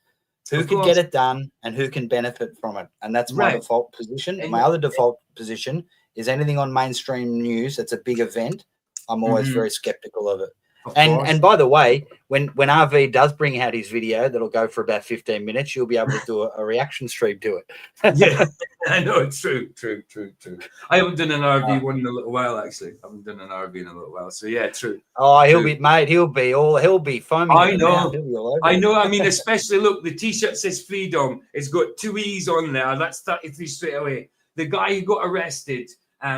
N: Who can get it done and who can benefit from it? And that's my default position. And my other default position is anything on mainstream news that's a big event, I'm always very skeptical of it. And by the way, when RV does bring out his video that'll go for about 15 minutes, you'll be able to do a reaction stream to it.
C: Yeah, I know, it's true. I haven't done an RV one in a little while, actually. I haven't done an RV in a little while. So yeah, true.
N: Oh, he'll be foaming.
C: I know. I mean, especially look, the t-shirt says freedom. It's got 2 E's on there. That's 33 straight away. The guy who got arrested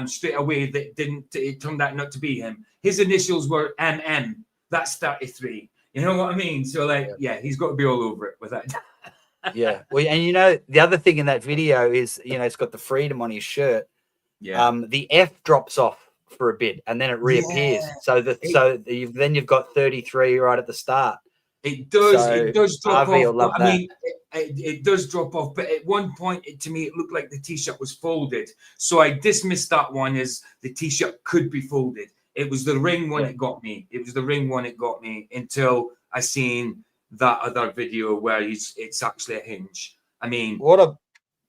C: straight away that it turned out not to be him. His initials were MM. That's 33. You know what I mean? So like, yeah, he's got to be all over it with that.
N: Yeah. Well, and you know, the other thing in that video is, you know, it's got the freedom on his shirt.
C: Yeah.
N: The F drops off for a bit and then it reappears. Yeah. Then you've got 33 right at the start.
C: It does.
N: So
C: it does drop
N: RV
C: off.
N: will love
C: I mean, it does drop off. But at one point, to me, it looked like the t-shirt was folded. So I dismissed that one as the t-shirt could be folded. It was the ring one it got me. It was the ring one it got me until I seen that other video where it's actually a hinge. I mean,
N: what a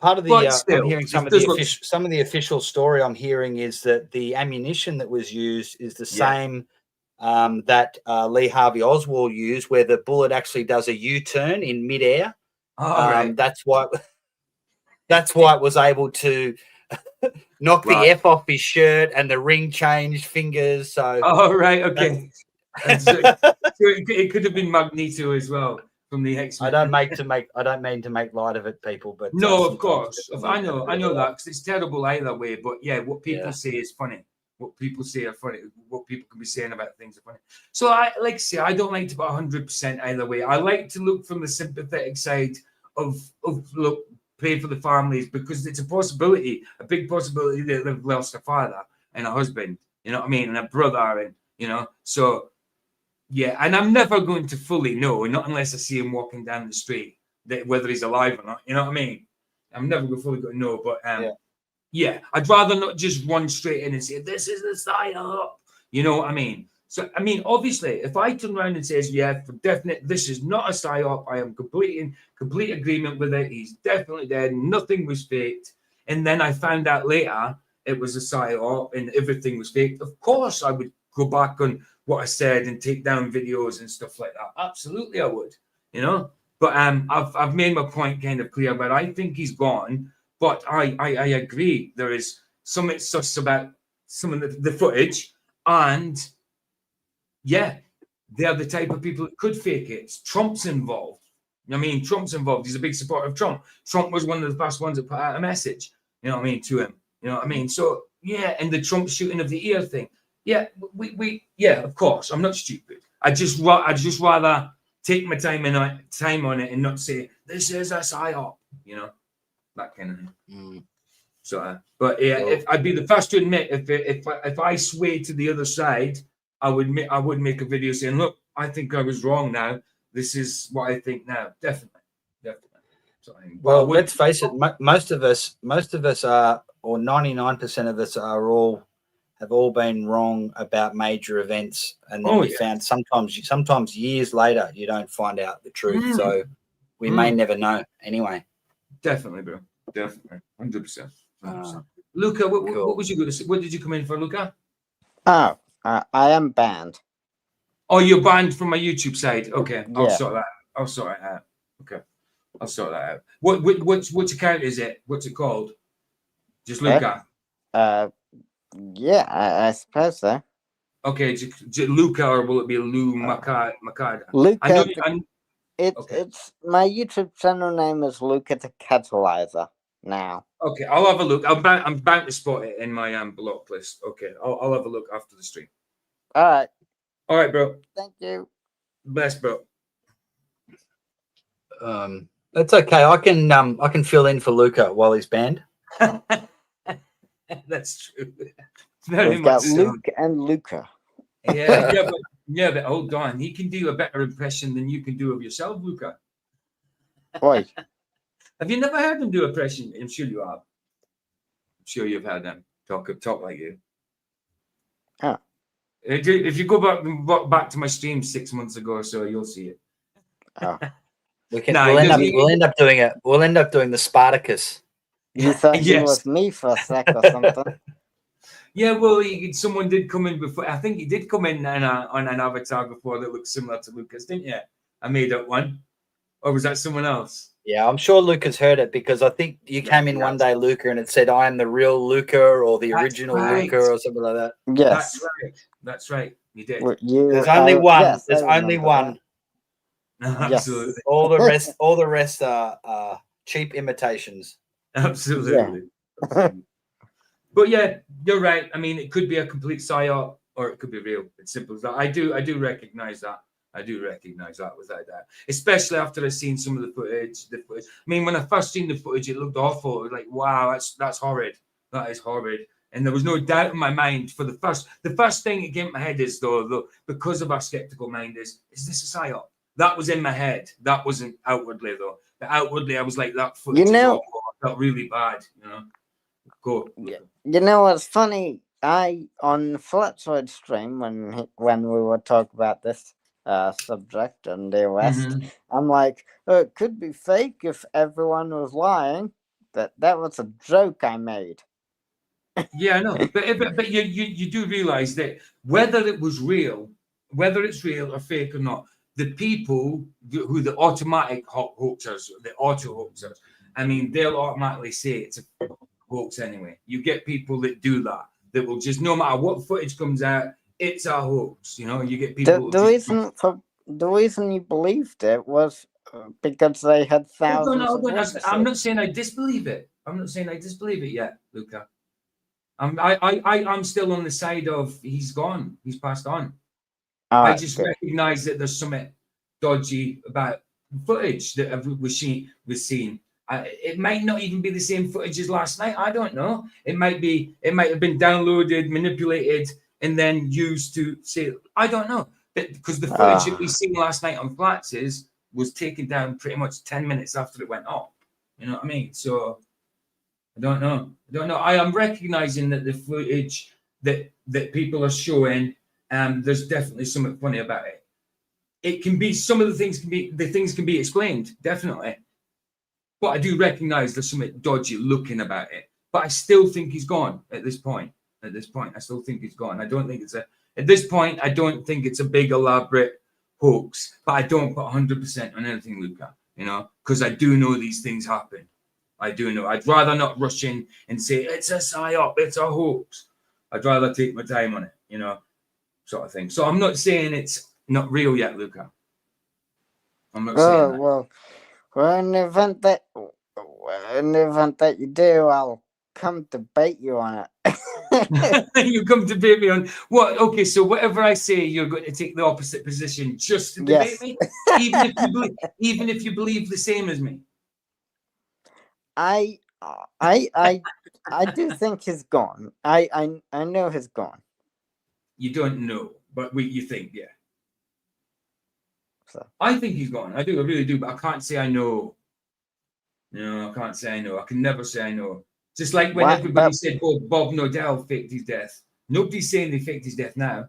N: part of the
C: still,
N: I'm hearing some of the official story I'm hearing is that the ammunition that was used is the same that Lee Harvey Oswald used, where the bullet actually does a U-turn in midair.
C: Right.
N: That's why it was able to knock the F off his shirt and the ring changed fingers. So
C: right, okay. So it could have been Magneto as well from the X-Men.
N: I don't mean to make light of it, people, but
C: no, of course. I know that because it's terrible either way. But yeah, what people say is funny. What people say are funny. What people can be saying about things are funny. So I don't like to put 100% either way. I like to look from the sympathetic side of look, pray for the families, because it's a possibility, a big possibility that they've lost a father and a husband, you know what I mean, and a brother, and you know, so yeah, and I'm never going to fully know, not unless I see him walking down the street, that whether he's alive or not, you know what I mean. I'm never fully going to know, but yeah, I'd rather not just run straight in and say this is the side up, you know what I mean. So, I mean, obviously, if I turn around and says, yeah, for definite, this is not a psyop, I am in complete agreement with it, he's definitely dead, nothing was faked, and then I found out later it was a psyop and everything was faked, of course I would go back on what I said and take down videos and stuff like that. Absolutely, I would, you know. But I've made my point kind of clear, but I think he's gone. But I agree, there is something sus about some of the footage, and yeah, they're the type of people that could fake it. Trump's involved. I mean, Trump's involved. He's a big supporter of Trump. Trump was one of the first ones that put out a message, you know what I mean, to him. You know what I mean? So, yeah, and the Trump shooting of the ear thing. Yeah, yeah, of course. I'm not stupid. I just rather take my time on it and not say, this is a psyop, you know, that kind of thing. So, but yeah, if I'd be the first to admit, if I sway to the other side, I would make a video saying, look, I think I was wrong now. This is what I think now. Definitely. So,
N: well, let's face it. Most of us are, or 99% of us have all been wrong about major events, and then we found sometimes years later you don't find out the truth. So we may never know. Anyway.
C: Definitely, bro. Definitely, 100%. Luca, what was you going to say? What did you come in for, Luca?
L: Oh. I am banned.
C: Oh, you're banned from my YouTube side. Okay,
L: Yeah.
C: I'll sort it out. Okay, I'll sort that out. Which account is it? What's it called? Just Luca.
L: Yeah, I suppose so.
C: Okay, Luca, or will it be Lou Makada?
L: Luca. It's my YouTube channel name is Luca the Catalyzer now.
C: Okay, I'll have a look. I'm bound to spot it in my block list. Okay, I'll have a look after the stream.
L: All right,
C: bro.
L: Thank you.
C: Bless, bro.
N: That's okay. I can fill in for Luca while he's banned.
C: That's true. Very
L: We've
C: much
L: got
C: so.
L: Luke and Luca.
C: But hold on. He can do a better impression than you can do of yourself, Luca.
L: Oi.
C: Have you never heard him do impression? I'm sure you have. I'm sure you've heard him talk like you.
L: Huh.
C: If you go back to my stream 6 months ago or so, you'll see it.
L: Oh.
N: We'll end up doing it. We'll end up doing the Spartacus.
L: You thought
C: Yes.
L: it was me for a sec or something?
C: Yeah, well, someone did come in before. I think he did come in on an avatar before that looked similar to Lucas, didn't you? I made up one. Or was that someone else?
N: Yeah, I'm sure Luca's heard it because I think you came in one day, Luca, and it said, "I am the real Luca" or the original Luca or something like that.
L: Yes.
C: That's right. You did.
N: There's only one.
L: Yes,
N: There's
L: I
N: only
L: remember
N: one.
C: Absolutely.
L: Yes.
N: All the rest are cheap imitations.
C: Absolutely. But yeah, you're right. I mean, it could be a complete psyop or it could be real. It's simple as that. I do recognize that. I do recognize that without that. Especially after I've seen some of the footage. I mean, when I first seen the footage, it looked awful. It was like, wow, that's horrid. That is horrid. And there was no doubt in my mind for the first thing that came to my head is though, because of our skeptical mind is this a psyop? That was in my head. That wasn't outwardly though. But outwardly, I was like, that footage is awful. I felt really bad, you know. Go.
L: You know what's funny? On Flatside stream when we were talking about this subject and the West, I'm like, oh, it could be fake if everyone was lying. That was a joke I made.
C: Yeah, I know, but you do realize that whether it's real or fake or not, the people who the automatic hoaxers, the auto hoaxers, I mean, they'll automatically say it's a hoax anyway. You get people that do that will just, no matter what footage comes out, it's a hoax. You know, you get people.
L: The reason you believed it was because they had thousands of witnesses.
C: I'm not saying I disbelieve it. I'm not saying I disbelieve it yet, Luca. I'm still on the side of he's gone. He's passed on. I just recognize that there's something dodgy about footage that was seen. It might not even be the same footage as last night. I don't know. It might have been downloaded, manipulated, and then used to say. I don't know. Because the footage that we seen last night on Flats was taken down pretty much 10 minutes after it went up. You know what I mean? So I don't know. I am recognizing that the footage that people are showing, there's definitely something funny about it. It can be the things can be explained, definitely. But I do recognize there's something dodgy looking about it. But I still think he's gone at this point. I still think he's gone. At this point, I don't think it's a big elaborate hoax. But I don't put 100% on anything, Luca. You know, because I do know these things happen. I do know. I'd rather not rush in and say it's a psyop, it's a hoax. I'd rather take my time on it, you know, sort of thing. So I'm not saying it's not real yet, Luca. I'm not saying that.
L: Well, in the event that you do, I'll come debate you on it.
C: You come debate me on what? Okay, so whatever I say, you're going to take the opposite position just to debate me, even if you believe the same as me.
L: I do think he's gone. I know he's gone.
C: You don't know, but you think, yeah.
L: So.
C: I think he's gone. I really do, but I can't say I know. No, I can't say I know. I can never say I know. Just like when everybody said Bob Nodell faked his death. Nobody's saying they faked his death now,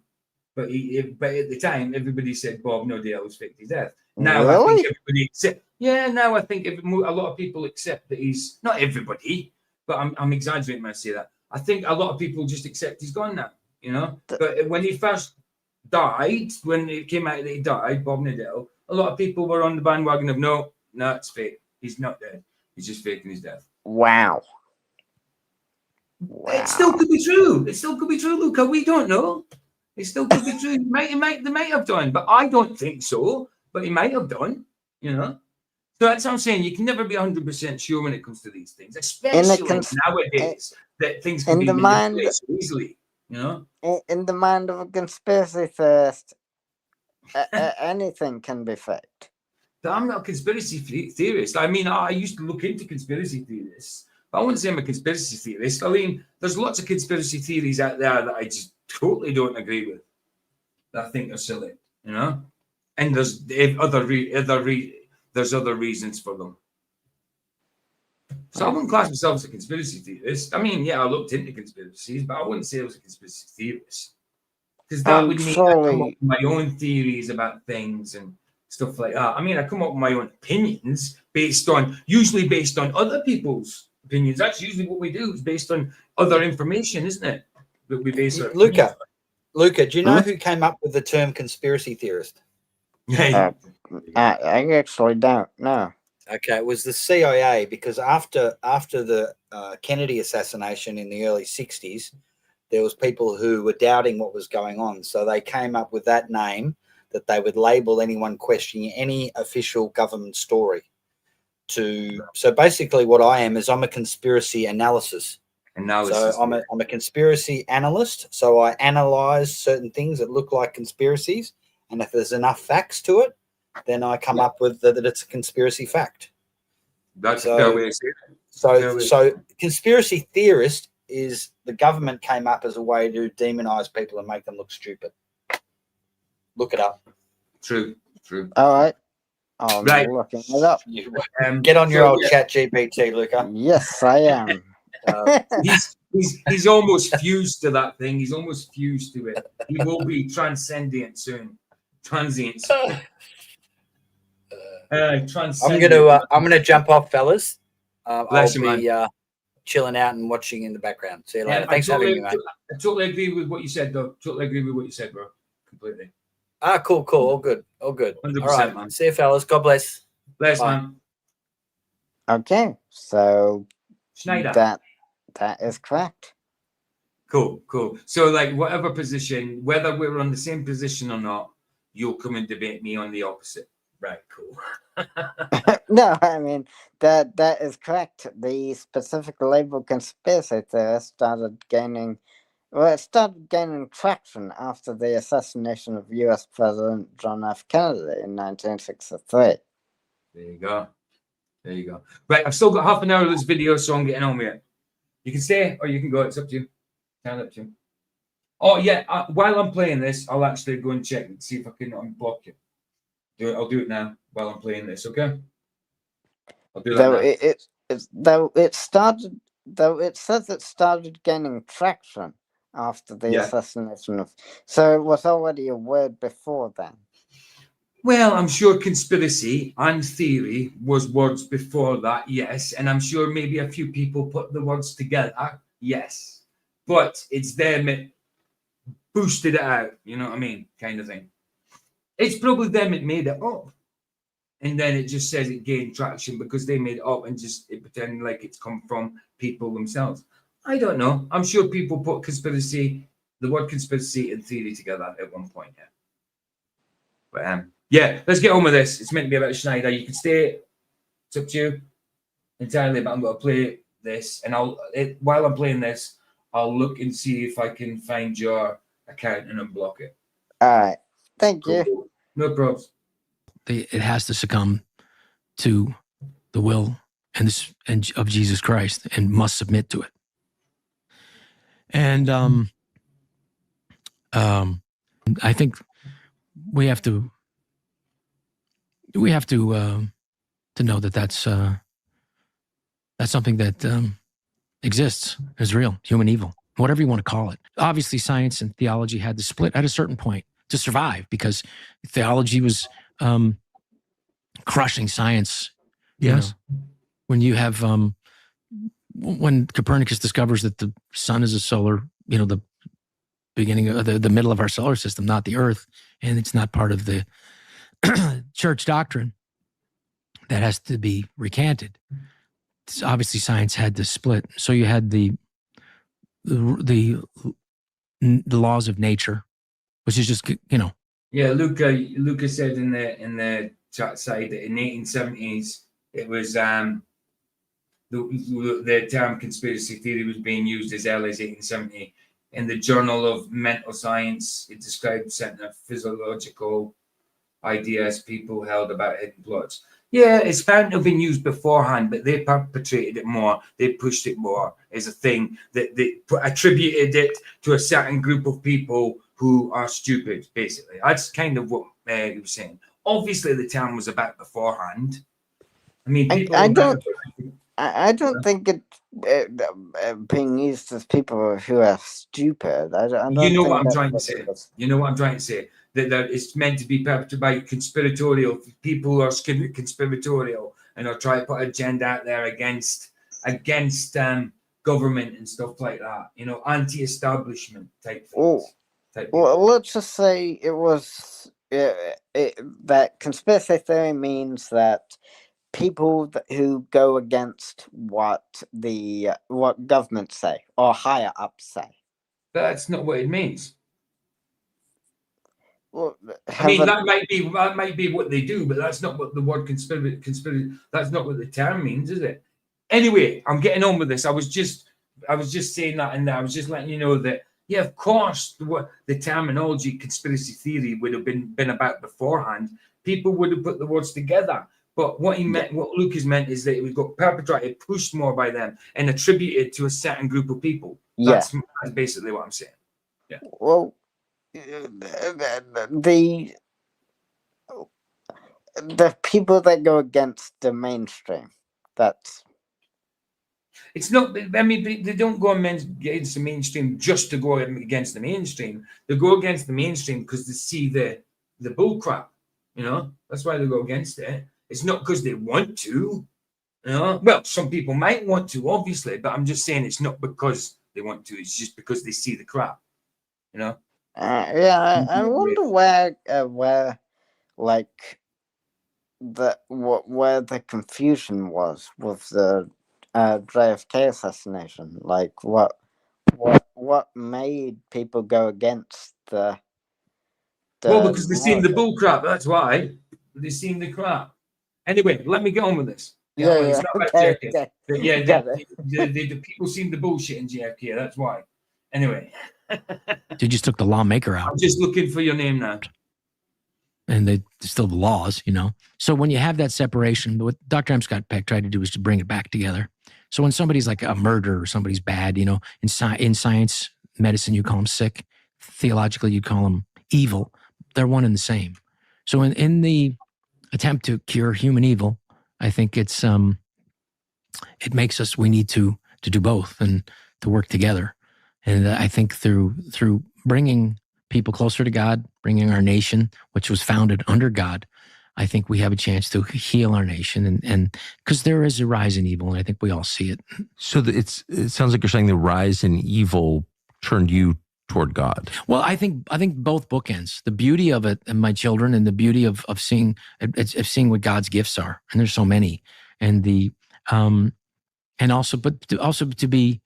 C: but at the time, everybody said Bob Nodell was faked his death. Now I think everybody now I think a lot of people accept that he's not everybody, but I'm exaggerating when I say that. I think a lot of people just accept he's gone now. You know, but when he first died, when it came out that he died, Bob Nodell, a lot of people were on the bandwagon of no, it's fake. He's not dead. He's just faking his death.
L: Wow.
C: It still could be true. It still could be true, Luca. We don't know. It still could be true. They might have done, but I don't think so. But he might have done, you know. So that's what I'm saying. You can never be 100% sure when it comes to these things, especially nowadays that things can be manipulated so easily, you know.
L: In the mind of a conspiracy theorist, anything can be faked.
C: that I'm not a conspiracy theorist. I mean, I used to look into conspiracy theorists, but I wouldn't say I'm a conspiracy theorist. I mean, there's lots of conspiracy theories out there that I just totally don't agree with, that I think are silly, you know? And there's other reasons for them. So I wouldn't class myself as a conspiracy theorist. I mean, yeah, I looked into conspiracies, but I wouldn't say I was a conspiracy theorist. Because that would mean I come up with my own theories about things and stuff like that. I mean, I come up with my own opinions usually based on other people's opinions. That's usually what we do, is based on other information, isn't it? That we base our
N: Luca, do you know who came up with the term conspiracy theorist?
C: Yeah.
L: I actually don't know.
N: Okay, it was the CIA, because after the Kennedy assassination in the early 60s, there was people who were doubting what was going on. So they came up with that name, that they would label anyone questioning any official government story. So basically what I am is I'm a conspiracy analysis. So I'm a conspiracy analyst. So I analyze certain things that look like conspiracies. And if there's enough facts to it, then I come up with that it's a conspiracy fact.
C: That's a fair way to say it.
N: So conspiracy theorist is the government came up as a way to demonize people and make them look stupid. Look it up.
C: True.
L: All right. I'm looking it up.
N: Get on your old chat GPT, Luca.
L: Yes, I am.
C: He's almost fused to that thing. He's almost fused to it. He will be transcendent soon. Transient.
N: I'm gonna jump off, fellas. I'll be chilling out and watching in the background. See you later. Thanks for having me, mate.
C: I totally agree with what you said, though. Totally agree with what you said, bro. Completely.
N: Cool. All good.
C: 100%,
N: All right,
C: man.
N: See you, fellas. God bless.
C: Bless,
N: Bye.
C: man.
L: Okay, so
C: Schneider.
L: That is correct.
C: Cool. So, like, whatever position, whether we're on the same position or not, you'll come and debate me on the opposite. Right, cool.
L: No, I mean that is correct. The specific label conspiracy theorist started gaining traction after the assassination of U.S. President John F. Kennedy in 1963.
C: There you go. Right, I've still got half an hour of this video, so I'm getting on with it. You can stay or you can go. It's up to you. Stand up to you. Oh yeah. While I'm playing this, I'll actually go and check and see if I can unblock you. I'll do it now while I'm playing this. Okay. I'll do that now.
L: It says it started gaining traction after the assassination of. So it was already a word before then.
C: Well, I'm sure conspiracy and theory was words before that, yes. And I'm sure maybe a few people put the words together, yes. But it's them that boosted it out, you know what I mean? Kind of thing. It's probably them that made it up. And then it just says it gained traction because they made it up and just pretend like it's come from people themselves. I don't know. I'm sure people put the word conspiracy and theory together at one point, yeah. But yeah, let's get on with this. It's meant to be about Schneider. You can stay. It's up to you entirely, but I'm going to play this. And while I'm playing this, I'll look and see if I can find your account and unblock it.
L: All right. Thank you.
C: No problems.
E: It has to succumb to the will and of Jesus Christ and must submit to it. And I think we have to know that that's something that exists, is real, human evil, whatever you want to call it. Obviously, science and theology had to split at a certain point to survive because theology was crushing science.
M: Yes.
E: When you have when Copernicus discovers that the sun is a solar, the beginning of the middle of our solar system, not the Earth, and it's not part of the church doctrine, that has to be recanted. So obviously, science had to split. So you had the laws of nature, which is just
C: Yeah, Luca said in the chat side that in the 1870s it was the term conspiracy theory was being used as early as 1870. In the Journal of Mental Science, it described certain physiological ideas people held about hidden plots. Yeah, it's found to have been used beforehand, but they perpetrated it more. They pushed it more as a thing that they attributed it to a certain group of people who are stupid, basically. That's kind of what he was saying. Obviously, the term was about beforehand. I mean, people.
L: I don't think it being used as people who are stupid. I don't
C: You know
L: think
C: what I'm
L: that's
C: trying to
L: what
C: say.
L: it was.
C: You know what I'm trying to say. That it's meant to be perpetrated by conspiratorial people who are conspiratorial and are trying to put agenda out there against government and stuff like that. You know, anti-establishment type things.
L: Well, let's just say it was that conspiracy theory means that people who go against what governments say or higher ups say.
C: But that's not what it means.
L: Well,
C: I mean, that might be what they do, but that's not what the word conspiracy. That's not what the term means, is it? Anyway, I'm getting on with this. I was just saying that, and I was just letting you know that. Yeah, of course, the terminology conspiracy theory would have been about beforehand. People would have put the words together. But what he meant, what Lucas meant, is that it got perpetrated, pushed more by them, and attributed to a certain group of people. That's basically what I'm saying. Yeah.
L: Well, the people that go against the mainstream, that's.
C: It's not. I mean, they don't go against the mainstream just to go against the mainstream. They go against the mainstream because they see the bull crap. You know, that's why they go against it. It's not because they want to. You know, well, some people might want to, obviously, but I'm just saying it's not because they want to. It's just because they see the crap. You know.
L: I wonder where like where the confusion was with the JFK assassination. Like what made people go against the
C: well, because they've seen the bull crap. That's why they've seen the crap. Anyway, let me get on with this. It's not about JFK. The people seen the bullshit in JFK. That's why. Anyway.
E: They just took the lawmaker out.
C: I'm just looking for your name now.
E: And they still the laws, you know. So when you have that separation, what Dr. M. Scott Peck tried to do is to bring it back together. So when somebody's like a murderer or somebody's bad, you know, in science, medicine, you call them sick. Theologically, you call them evil. They're one and the same. So in the attempt to cure human evil, I think it's it makes us, we need to do both and to work together. And I think through bringing people closer to God, bringing our nation, which was founded under God, I think we have a chance to heal our nation, and because there is a rise in evil, and I think we all see it.
M: So it sounds like you're saying the rise in evil turned you toward God.
E: Well, I think both bookends. The beauty of it, and my children, and the beauty of seeing what God's gifts are, and there's so many, and the and also to be.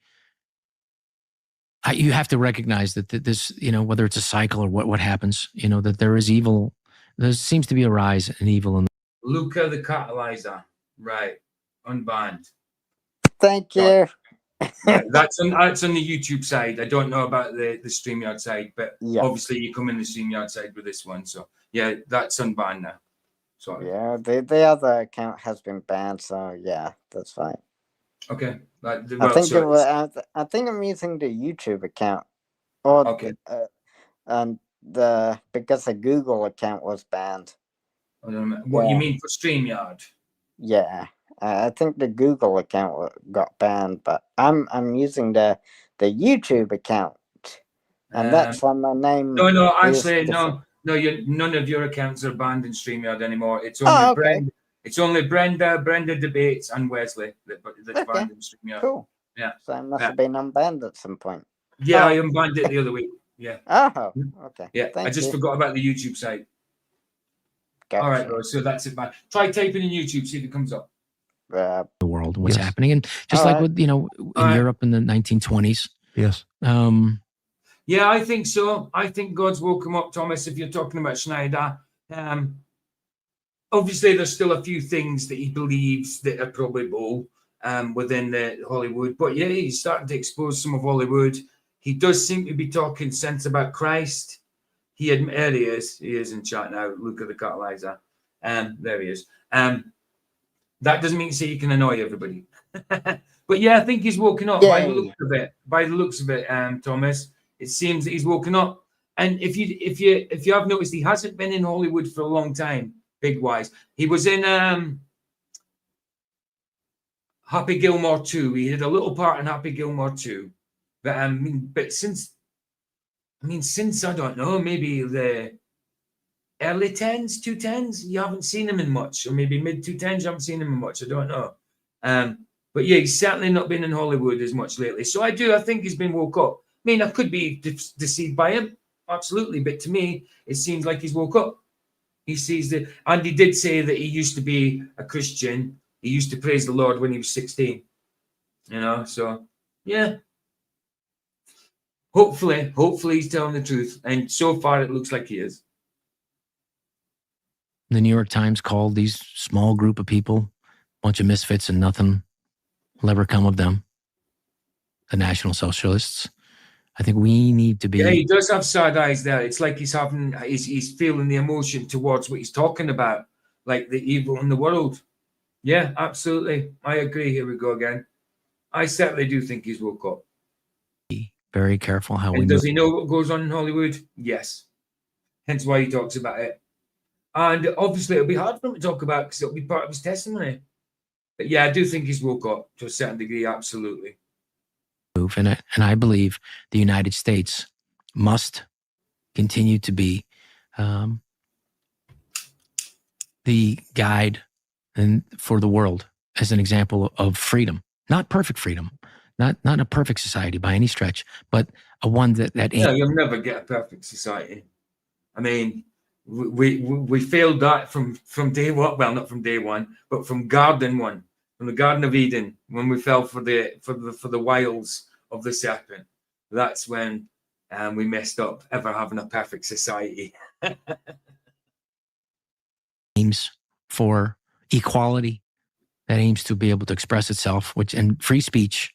E: You have to recognize that this, you know, whether it's a cycle or what happens, you know, that there is evil. There seems to be a rise in evil. In
C: Luca the Catalyzer, right? Unbanned.
L: Thank you.
C: Right. That's on the YouTube side. I don't know about the StreamYard side, but obviously you come in the StreamYard side with this one. So yeah, that's unbanned now. Sorry.
L: Yeah, the other account has been banned, so yeah, that's fine.
C: Okay.
L: I think I'm using the YouTube account, and because the Google account was banned.
C: What you mean for StreamYard?
L: Yeah, I think the Google account got banned, but I'm using the YouTube account, and that's when my name.
C: No, actually, no. None of your accounts are banned in StreamYard anymore. It's only Brenda. It's only Brenda Debates, and Wesley that's banned in StreamYard.
L: Cool.
C: Yeah.
L: So I must have been unbanned at some point.
C: Yeah, I unbanned it the other week. Yeah.
L: Oh, okay.
C: Yeah, I just forgot about the YouTube site. Gotcha. All right, bro. So that's it, man. Try typing in YouTube, see if it comes up.
E: The world, what's happening, and just like with, you know, in Europe in the 1920s.
M: Yes.
C: Yeah, I think so. I think God's woke him up, Thomas. If you're talking about Schneider, obviously there's still a few things that he believes that are probably bull within the Hollywood, but yeah, he's starting to expose some of Hollywood. He does seem to be talking sense about Christ. There he is. He is in chat now. Look at the catalyzer. There he is. That doesn't mean to say you can annoy everybody. But yeah, I think he's woken up by the looks of it. By the looks of it, Thomas, it seems that he's woken up. And if you have noticed, he hasn't been in Hollywood for a long time, big wise. He was in Happy Gilmore 2. He had a little part in Happy Gilmore 2. But since I don't know, maybe the early 10s, 2010s, you haven't seen him in much, or maybe mid 2010s, you haven't seen him in much. I don't know. But yeah, he's certainly not been in Hollywood as much lately. So I think he's been woke up. I mean, I could be deceived by him, absolutely. But to me, it seems like he's woke up. He sees that, and he did say that he used to be a Christian. He used to praise the Lord when he was 16. You know, so yeah. Hopefully he's telling the truth. And so far, it looks like he is.
E: The New York Times called these small group of people a bunch of misfits and nothing will ever come of them. The National Socialists. I think we need to be.
C: Yeah, he does have sad eyes there. It's like he's feeling the emotion towards what he's talking about, like the evil in the world. Yeah, absolutely. I agree. Here we go again. I certainly do think he's woke up.
E: Very careful how
C: and does he know what goes on in Hollywood? Yes. Hence why he talks about it. And obviously it'll be hard for him to talk about because it'll be part of his testimony. But yeah, I do think he's woke up to a certain degree, absolutely.
E: And I believe the United States must continue to be the guide and for the world as an example of freedom. Not perfect freedom. Not a perfect society by any stretch, but a one that
C: yeah, you'll never get a perfect society. I mean, we failed that from day one. Well, not from day one, but from Garden 1, from the Garden of Eden, when we fell for the wiles of the serpent. That's when we messed up ever having a perfect society.
E: Aims for equality, that aims to be able to express itself, and free speech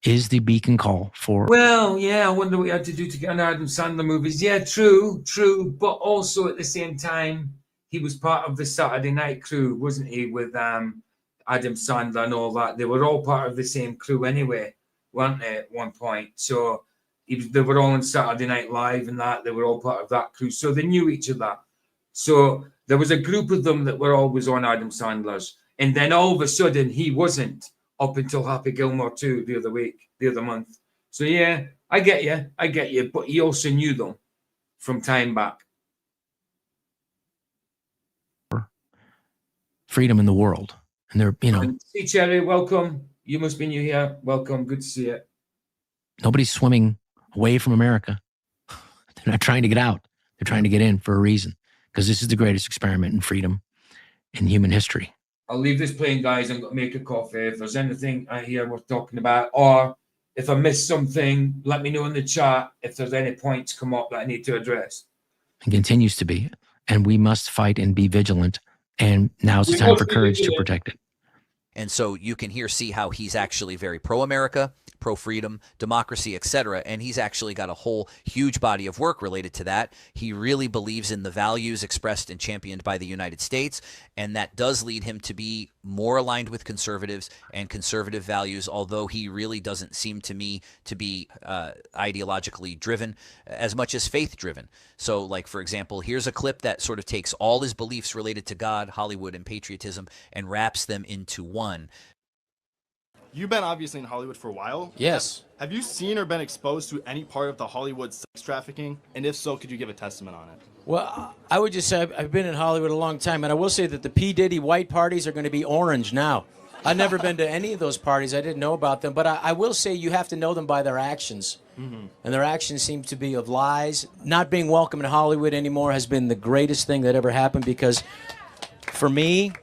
E: is the beacon call for.
C: Well, yeah, I wonder what you had to do to get on Adam Sandler movies. Yeah, true. But also at the same time, he was part of the Saturday Night crew, wasn't he? With Adam Sandler and all that. They were all part of the same crew anyway, weren't they, at one point? So they were all on Saturday Night Live and that. They were all part of that crew. So they knew each other. So there was a group of them that were always on Adam Sandler's. And then all of a sudden, he wasn't. Up until Happy Gilmore 2 the other month. So yeah, I get you. But he also knew them from time back.
E: Freedom in the world. And they're,
C: See, Cherry, welcome. You must be new here. Welcome. Good to see you.
E: Nobody's swimming away from America. They're not trying to get out. They're trying to get in for a reason. Because this is the greatest experiment in freedom in human history.
C: I'll leave this playing, guys. I'm going to make a coffee. If there's anything I hear worth talking about, or if I missed something, let me know in the chat if there's any points come up that I need to address.
E: And continues to be. And we must fight and be vigilant. And now's the time for courage to protect it.
G: And so you can see how he's actually very pro-America, pro-freedom, democracy, etc. And he's actually got a whole huge body of work related to that. He really believes in the values expressed and championed by the United States, and that does lead him to be more aligned with conservatives and conservative values, although he really doesn't seem to me to be ideologically driven as much as faith driven. So, like, for example, here's a clip that sort of takes all his beliefs related to God, Hollywood, and patriotism and wraps them into one.
O: You've been obviously in Hollywood for a while.
P: Yes.
O: Have you seen or been exposed to any part of the Hollywood sex trafficking? And if so, could you give a testament on it?
P: Well, I would just say I've been in Hollywood a long time, and I will say that the P. Diddy white parties are going to be orange now. I've never been to any of those parties. I didn't know about them. But I will say you have to know them by their actions. Mm-hmm. And their actions seem to be of lies. Not being welcome in Hollywood anymore has been the greatest thing that ever happened because, for me,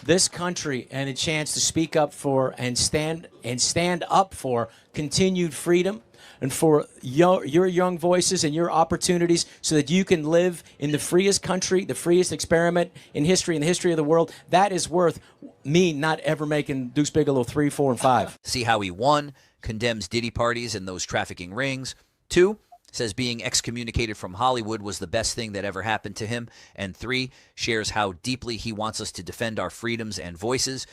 P: this country and a chance to speak up for and stand up for continued freedom and for your young voices and your opportunities so that you can live in the freest country, the freest experiment in history, in the history of the world, that is worth me not ever making Deuce Bigalow 3, 4, and 5.
G: See how he, 1, condemns Diddy parties and those trafficking rings. 2, Says being excommunicated from Hollywood was the best thing that ever happened to him. And 3, shares how deeply he wants us to defend our freedoms and voices.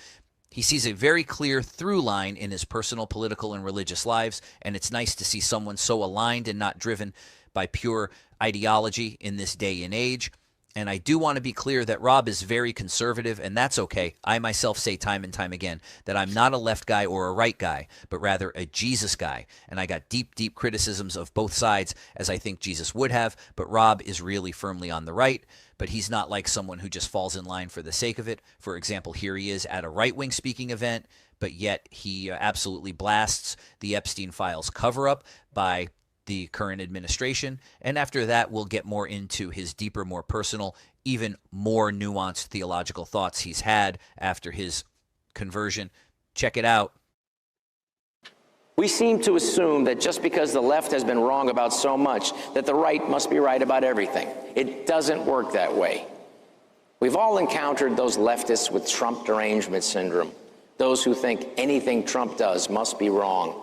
G: He sees a very clear through line in his personal, political, and religious lives, and it's nice to see someone so aligned and not driven by pure ideology in this day and age. And I do want to be clear that Rob is very conservative, and that's okay. I myself say time and time again that I'm not a left guy or a right guy, but rather a Jesus guy. And I got deep, deep criticisms of both sides, as I think Jesus would have, but Rob is really firmly on the right. But he's not like someone who just falls in line for the sake of it. For example, here he is at a right-wing speaking event, but yet he absolutely blasts the Epstein files cover-up by the current administration. And after that, we'll get more into his deeper, more personal, even more nuanced theological thoughts he's had after his conversion. Check it out.
D: We seem to assume that just because the left has been wrong about so much, that the right must be right about everything. It doesn't work that way. We've all encountered those leftists with Trump derangement syndrome, those who think anything Trump does must be wrong.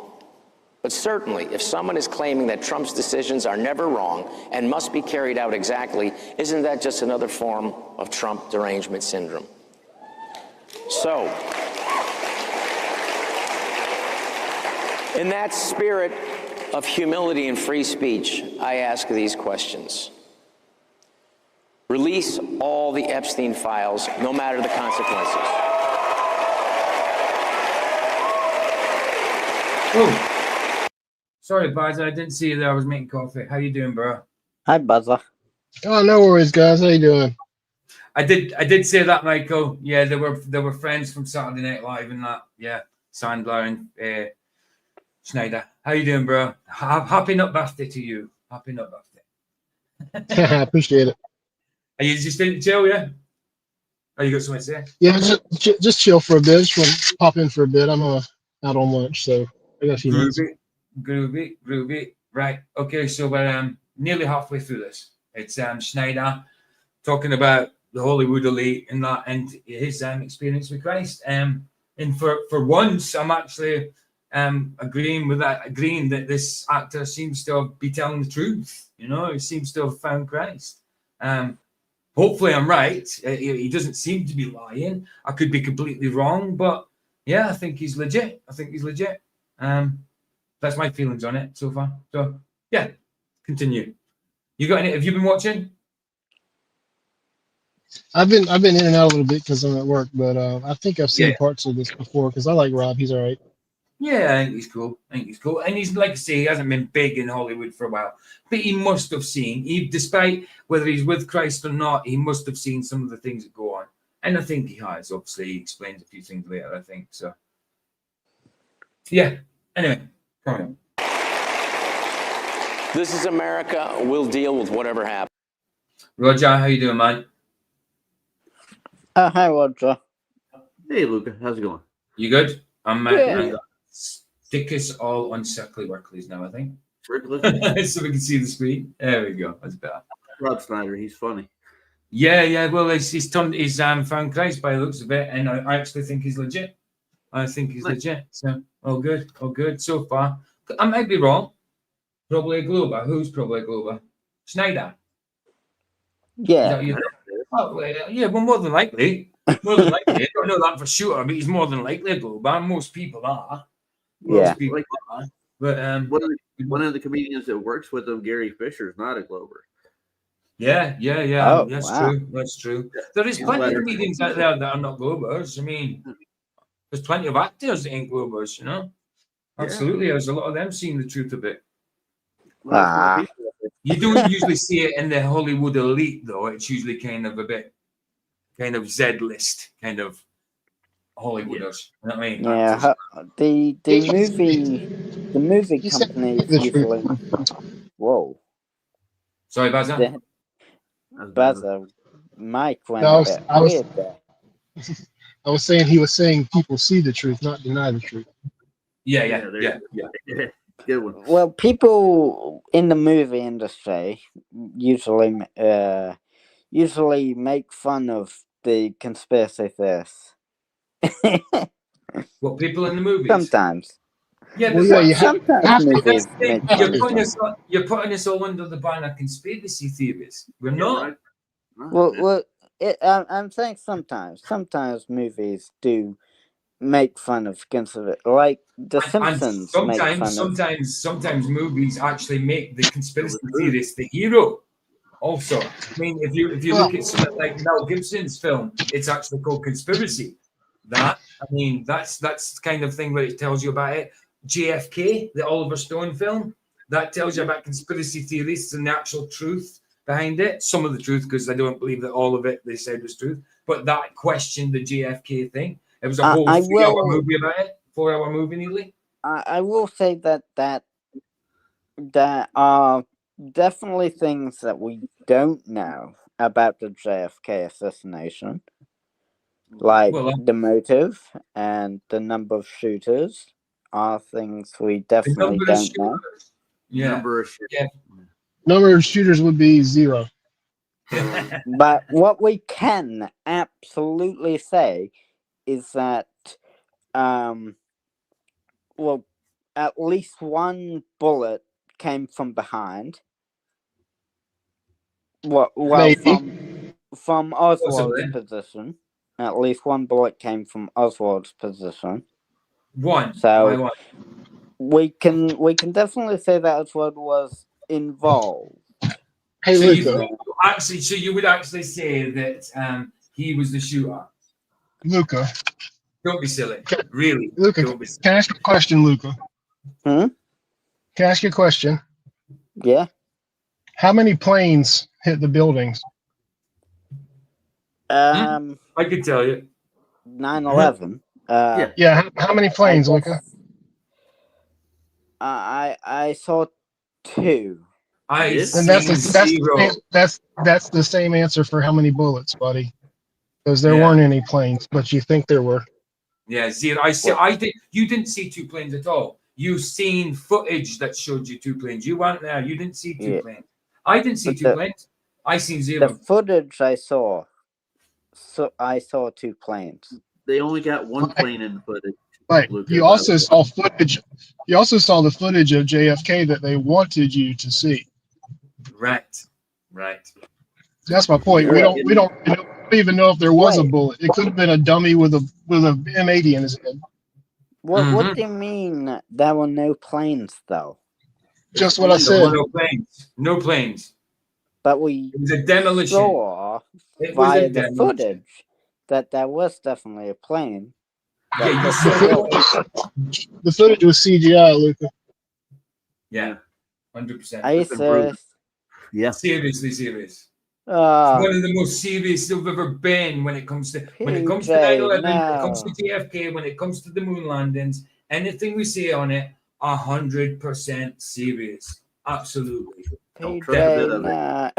D: But certainly, if someone is claiming that Trump's decisions are never wrong and must be carried out exactly, isn't that just another form of Trump derangement syndrome? So, in that spirit of humility and free speech, I ask these questions. Release all the Epstein files, no matter the consequences.
C: Oh. Sorry, Buzzer, I didn't see you there. I was making coffee. How you doing, bro?
L: Hi, Buzzer.
Q: Oh, no worries, guys. How you doing?
C: I did say that, Michael. Yeah, they were friends from Saturday Night Live and that. Yeah, Sandler and Schneider. How you doing, bro? Happy nut birthday to you. Happy nut birthday.
Q: I appreciate it.
C: Are you just in chill, yeah? Oh, you got something to say?
Q: Yeah, just chill for a bit. Just want to pop in for a bit. I'm out on lunch, so I got a few minutes.
C: Groovy. Right. Okay, so we're nearly halfway through this. It's Schneider talking about the Hollywood elite and that, and his experience with Christ. And for once, I'm actually agreeing that this actor seems to be telling the truth. You know, he seems to have found Christ. Hopefully, I'm right. He doesn't seem to be lying. I could be completely wrong, but yeah, I think he's legit. That's my feelings on it so far. So yeah, continue. You got any? Have you been watching?
Q: I've been in and out a little bit because I'm at work, but I think I've seen parts of this before because I like Rob. He's all right.
C: Yeah, I think he's cool. And he's, like I say, he hasn't been big in Hollywood for a while. But he must have seen, despite whether he's with Christ or not, he must have seen some of the things that go on. And I think he has. Obviously, he explains a few things later, I think. So, yeah. Anyway, come on.
D: This is America. We'll deal with whatever happens.
C: Roger, how you doing, man?
L: Hi, Roger.
R: Hey, Luca. How's it going?
C: You good? I'm
L: Yeah.
C: stick us all on Circly Workleys now, I think.
R: Circly?
C: So we can see the screen. There we go. That's better.
R: Rob Schneider, he's funny.
C: Yeah. Well, he's found Christ by the looks of it, and I actually think he's legit. Legit. So all good so far. I might be wrong. Probably a Glober. Who's probably a Glober? Schneider.
L: Yeah.
C: Well, more than likely. I don't know that for sure, but he's more than likely a Glober. Most people are.
L: Yeah.
C: But
R: one of the comedians that works with him, Gary Fisher, is not a Glober.
C: Yeah.
L: Oh,
C: That's true. There is plenty of comedians out there that are not Globers. I mean, there's plenty of actors that ain't Globers, you know? Absolutely. There's a lot of them seeing the truth of it. You don't usually see it in the Hollywood elite, though. It's usually kind of Z-list, kind of Hollywooders. You know what I mean?
L: Yeah, the movie companies usually. Whoa.
C: Sorry, Bazza.
L: Bazza, Mike went a bit weird there.
Q: I was saying he was saying people see the truth, not deny the truth.
C: Yeah.
R: Good one.
L: Well, people in the movie industry usually make fun of the conspiracy theorists.
C: What, people in the movies?
L: Sometimes.
C: Yeah,
Q: Well,
C: but
Q: yeah, you have
L: Sometimes
C: but
L: movies
C: that's the thing.
L: make fun of things.
C: You're putting us all under the ban of conspiracy theories. We're not.
L: Well, I'm saying sometimes. Sometimes movies do make fun of conspiracy, like The
C: And
L: Simpsons make fun of.
C: sometimes movies actually make the conspiracy theorist the hero. Also, I mean, if you look at something like Mel Gibson's film, it's actually called Conspiracy. That's the kind of thing where it tells you about it. JFK, the Oliver Stone film, that tells you about conspiracy theorists and the actual truth behind it. Some of the truth, because I don't believe that all of it they said was truth, but that questioned the JFK thing. It was a whole 3-hour movie about it, 4-hour movie nearly.
L: I will say that are definitely things that we don't know about the JFK assassination, like the motive and the number of shooters are things we definitely don't know.
R: Number of shooters.
Q: Number of shooters would be 0.
L: But what we can absolutely say is that, well, at least one bullet came from behind. Well, from Oswald's position. At least one bullet came from Oswald's position.
C: One.
L: So
C: Why one?
L: we can definitely say that Oswald was involved.
Q: Hey,
C: so
Q: Luca.
C: So you would actually say that he was the shooter?
Q: Luca.
C: Don't be silly. Really.
Q: Luca,
C: Don't be silly.
Q: can I ask you a question, Luca?
L: Hmm?
Q: Can I ask you a question?
L: Yeah.
Q: How many planes hit the buildings?
C: I could tell you.
L: 9/11.
Q: Yeah, how many planes, Luca?
L: I saw 2.
Q: And that's the same answer for how many bullets, buddy. Because there weren't any planes, but you think there were.
C: Yeah, 0. You didn't see 2 planes at all. You seen footage that showed you 2 planes. You weren't there. You didn't see 2 planes. I didn't see 2 planes. I seen 0.
L: The footage I saw. So I saw 2 planes.
R: They only got 1 plane in the footage.
Q: Right.
R: Luca,
Q: You also saw footage. You also saw the footage of JFK that they wanted you to see.
C: Right.
Q: That's my point. We don't even know if there was a bullet. It could have been a dummy with a M80 in his head.
L: What do you mean there were no planes though?
Q: Just what I said.
C: No planes.
L: But it
C: was a demolition.
L: Saw via the footage that there was definitely a plane.
Q: The footage was CGI, Luca.
C: Yeah, 100%.
L: Are you serious?
R: Yeah.
C: Seriously serious. It's one of the most serious I've ever been when it comes to 9/11, when it comes to JFK, when it comes to the moon landings. Anything we say on it, 100% serious. Absolutely.
L: PJ,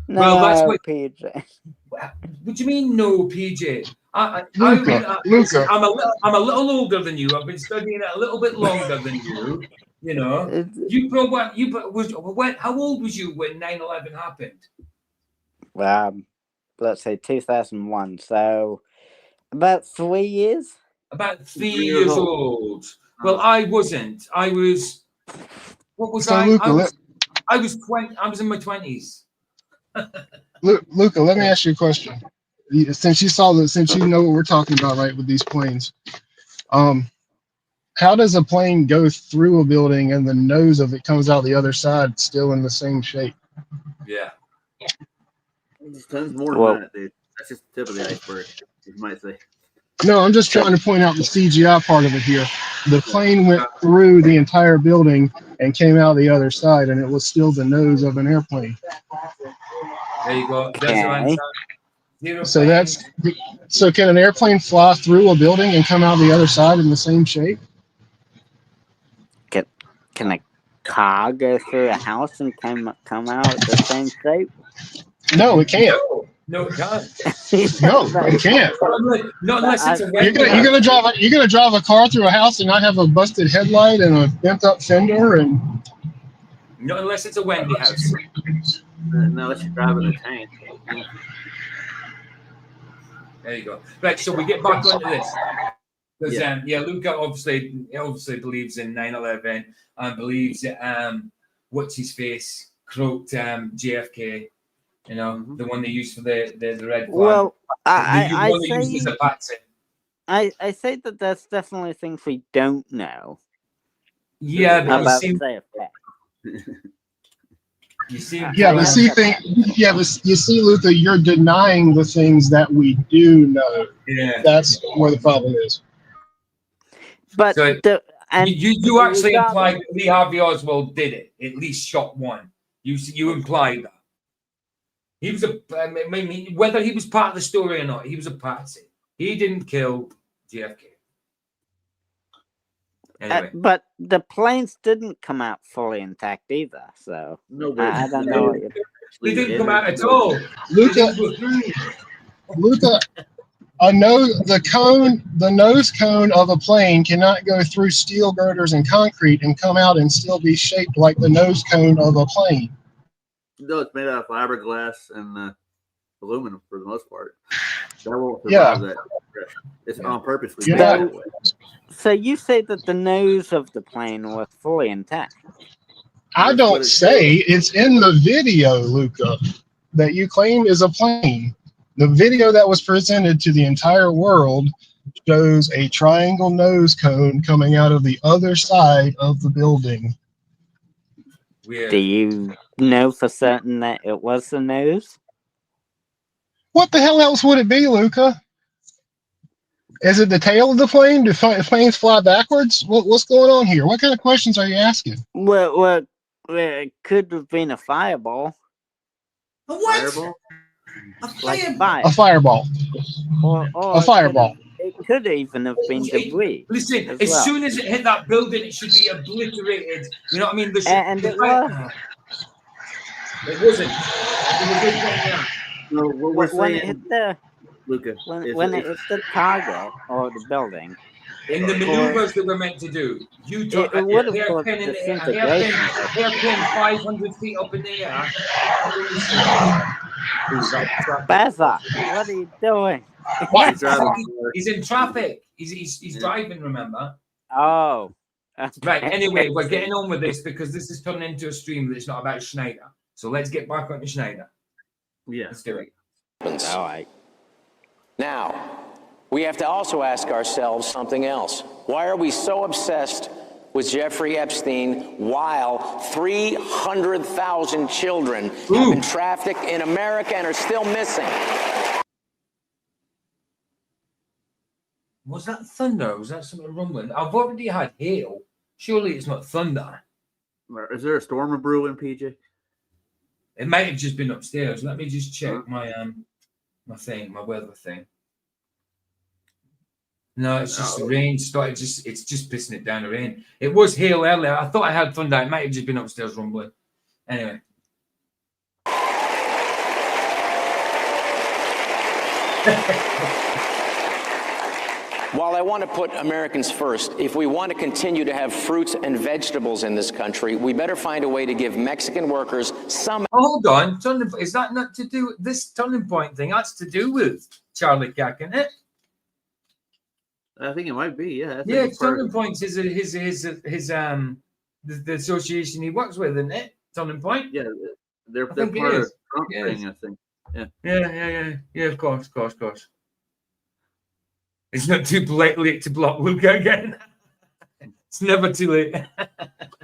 L: no,
C: well, that's what
L: PJ.
C: What do you mean, no, PJ?
Q: Luca.
C: I'm a little older than you. I've been studying it a little bit longer than you. You know, how old was you when 9/11 happened?
L: Let's say 2001. So about 3 years.
C: About 3 years old. Well, I wasn't. I was. What was I?
Q: Luca,
C: I was 20. I was in my 20s.
Q: Luca, let me ask you a question. Since you know what we're talking about, right, with these planes, how does a plane go through a building and the nose of it comes out the other side still in the same shape?
C: Yeah.
R: There's tons more than that, dude. That's just the tip of the iceberg, you might say.
Q: No, I'm just trying to point out the CGI part of it here. The plane went through the entire building and came out the other side, and it was still the nose of an airplane.
C: There you go.
Q: So can an airplane fly through a building and come out the other side in the same shape?
L: Can a car go through a house and come out the same shape?
Q: No, it can't.
C: No, it can't.
Q: No, it can't.
C: Not unless it's a
Q: You're gonna drive a car through a house and not have a busted headlight and a bent up fender and.
C: Not unless it's a Wendy house.
R: No, unless you're driving a tank.
C: There you go. Right, so we get back onto this. Because Luca obviously believes in 9/11 and believes that what's his face croaked JFK. You know, the one they used for the red flag.
L: Well,
C: I
L: I say
C: used as a patsy.
L: I say that there's definitely things we don't know.
C: Yeah, but
L: about
C: you seem,
L: JFK.
C: you seem
Q: Yeah, but see, you see, Luther, you're denying the things that we do know.
C: Yeah,
Q: that's where the problem is.
L: But
C: so you actually
L: regardless-
C: implied that Lee Harvey Oswald did it, at least shot one. You implied that. He was I mean, whether he was part of the story or not, he was a patsy. He didn't kill JFK. Anyway.
L: But the planes didn't come out fully intact either, so
R: No,
L: I don't know. What
C: They didn't come out at all.
Q: Luca, the nose cone of a plane cannot go through steel girders and concrete and come out and still be shaped like the nose cone of a plane.
R: No, it's made out of fiberglass and aluminum for the most part. That won't survive that. It's on purposely made that way.
L: So you say that the nose of the plane was fully intact?
Q: I don't say. It's in the video, Luca, that you claim is a plane. The video that was presented to the entire world shows a triangle nose cone coming out of the other side of the building.
C: Weird.
L: Do you know for certain that it was the nose?
Q: What the hell else would it be, Luca? Is it the tail of the plane? Do planes fly backwards? What's going on here? What kind of questions are you asking?
L: Well, it could have been a fireball.
C: A what?
R: Fireball?
L: A
Q: fireball.
L: Or
Q: a fireball.
L: It could even have been debris.
C: Listen, as soon as it hit that building, it should be obliterated. You know what I mean?
L: And it was.
C: It wasn't. It was just like that.
R: No, what we're
L: When
R: saying,
L: it hit the
R: Luca,
L: when it hit the target or the building,
C: In the maneuvers that we're meant to do, you took a
L: would have
C: hairpin
L: caused
C: in the air, a
L: disintegration.
C: hairpin 500 feet up in the air.
L: Beza, what are you doing?
C: He's in traffic. He's driving, remember?
L: Oh.
C: Right, anyway, we're getting on with this because this is turning into a stream that's not about Schneider. So let's get back on to Schneider.
R: Yeah.
C: Let's do it.
D: All right. Now, we have to also ask ourselves something else. Why are we so obsessed with Jeffrey Epstein while 300,000 children have been trafficked in America and are still missing?
C: Was that thunder? Was that something rumbling? I've already had hail. Surely it's not thunder.
R: Is there a storm brewing, PJ?
C: It might have just been upstairs. Let me just check my my weather thing. No, it's just the rain started. It's just pissing it down the rain. It was hail earlier. I thought I had thunder. It might have just been upstairs rumbling. Anyway.
D: While I want to put Americans first, if we want to continue to have fruits and vegetables in this country, we better find a way to give Mexican workers some.
C: Hold on, is that not to do with this turning point thing? That's to do with Charlie Cack, isn't it?
R: I think it might be. Yeah.
C: Yeah, Turning Points is the association he works with, isn't it? Turning Point.
R: Yeah, they're part of Trump thing, I think. Yeah.
C: Yeah. Of course. It's not too late to block Luca again. It's never too late.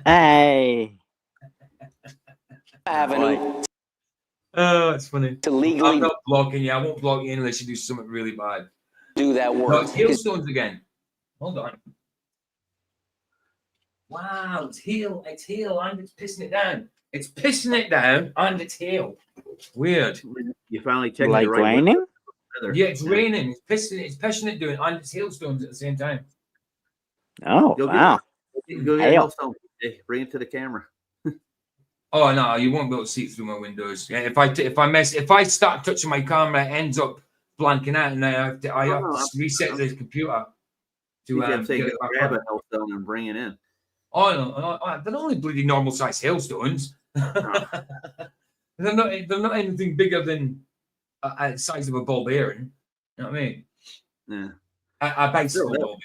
L: Hey.
D: Avenue.
C: Oh, it's funny.
D: To legally.
C: I'm not blocking you. I won't block you unless you do something really bad.
D: Do that work.
C: No, it's hailstones again. Hold on. Wow, it's hail, and it's pissing it down. It's pissing it down, and it's hail. Weird.
R: You finally checked
L: like
R: the right
L: raining?
R: window.
C: Yeah, it's raining. It's pissing it doing, and it's hailstones at the same time.
L: Oh, wow.
R: Go get hailstone. Bring it to the camera.
C: Oh no, you won't be able to see through my windows. Yeah, if I start touching my camera, it ends up blanking out, and I have to reset the computer to
R: grab
C: back
R: a hailstone and bring it in.
C: Oh no, they're only bloody normal size hailstones. They're not anything bigger than a size of a ball bearing. You know what I mean?
R: Yeah.
C: A bicycle ball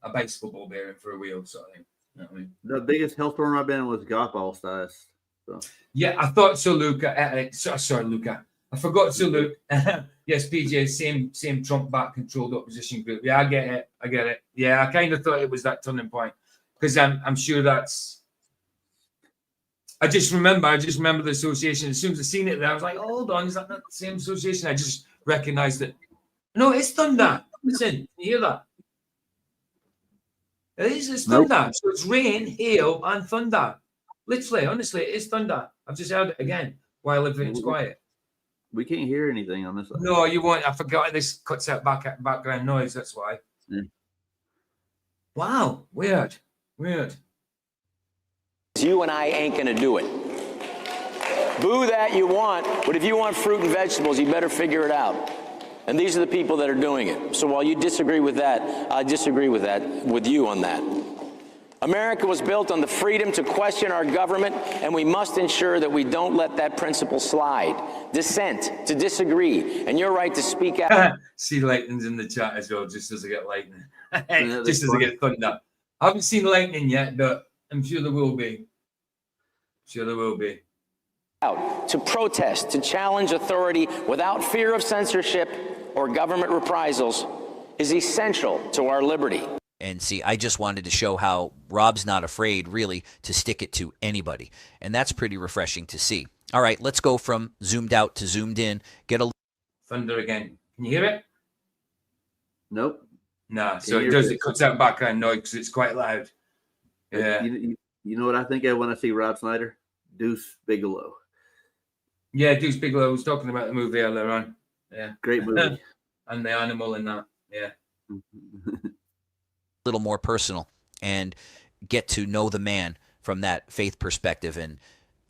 C: a bicycle ball bearing for a wheel sort of thing. You know what I mean?
R: The biggest hailstorm I've been in was golf ball size. So.
C: Yeah, I thought so, Luca. Sorry, Luca. I forgot to look. Yes, PJ, same Trump back controlled opposition group. Yeah, I get it. Yeah, I kind of thought it was that turning point because I'm sure that's. I just remember the association. As soon as I seen it there, I was like, hold on, is that not the same association? I just recognized it. No, it's thunder. Listen, can you hear that? It's thunder. So it's rain, hail, and thunder. Literally, honestly, it is thunder. I've just heard it again while everything's quiet.
R: We can't hear anything on this side.
C: No, you won't. I forgot this cuts out background noise. That's why.
R: Yeah.
C: Wow, weird.
D: You and I ain't gonna do it. Boo that you want, but if you want fruit and vegetables, you better figure it out. And these are the people that are doing it. So while you disagree with that, I disagree with you on that. America was built on the freedom to question our government, and we must ensure that we don't let that principle slide. Dissent, to disagree, and your right to speak out.
C: See lightning's in the chat as well, just as I get lightning. Just as I get thunder. I haven't seen lightning yet, but I'm sure there will be.
D: Out to protest, to challenge authority without fear of censorship or government reprisals is essential to our liberty.
G: And see, I just wanted to show how Rob's not afraid, really, to stick it to anybody. And that's pretty refreshing to see. All right, let's go from zoomed out to zoomed in.
C: Thunder again. Can you hear it?
R: Nope.
C: No, so it cuts out background noise because it's quite loud. Yeah.
R: You know what I think of when I see Rob Schneider? Deuce Bigalow.
C: Yeah, Deuce Bigalow was talking about the movie earlier on. Yeah.
R: Great movie.
C: And the animal in that. Yeah.
G: Little more personal and get to know the man from that faith perspective and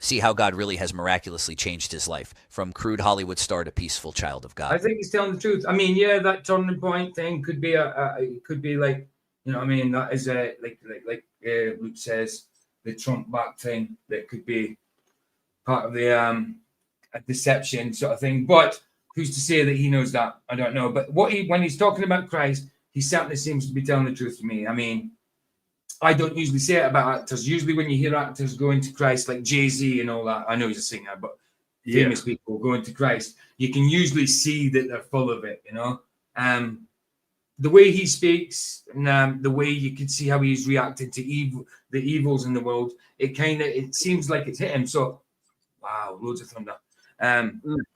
G: see how God really has miraculously changed his life from crude Hollywood star to peaceful child of God.
C: I think he's telling the truth. I mean, yeah, that turning point thing could be it could be like, you know what I mean? That is like Luke says, the Trump back thing that could be part of the a deception sort of thing. But who's to say that he knows that? I don't know. But when he's talking about Christ, he certainly seems to be telling the truth to me. I mean, I don't usually say it about actors. Usually when you hear actors going to Christ, like Jay-Z and all that, I know he's a singer, but famous people going to Christ, you can usually see that they're full of it, you know? The way he speaks and the way you can see how he's reacting to the evils in the world, it seems like it's hit him. So, wow, loads of thunder.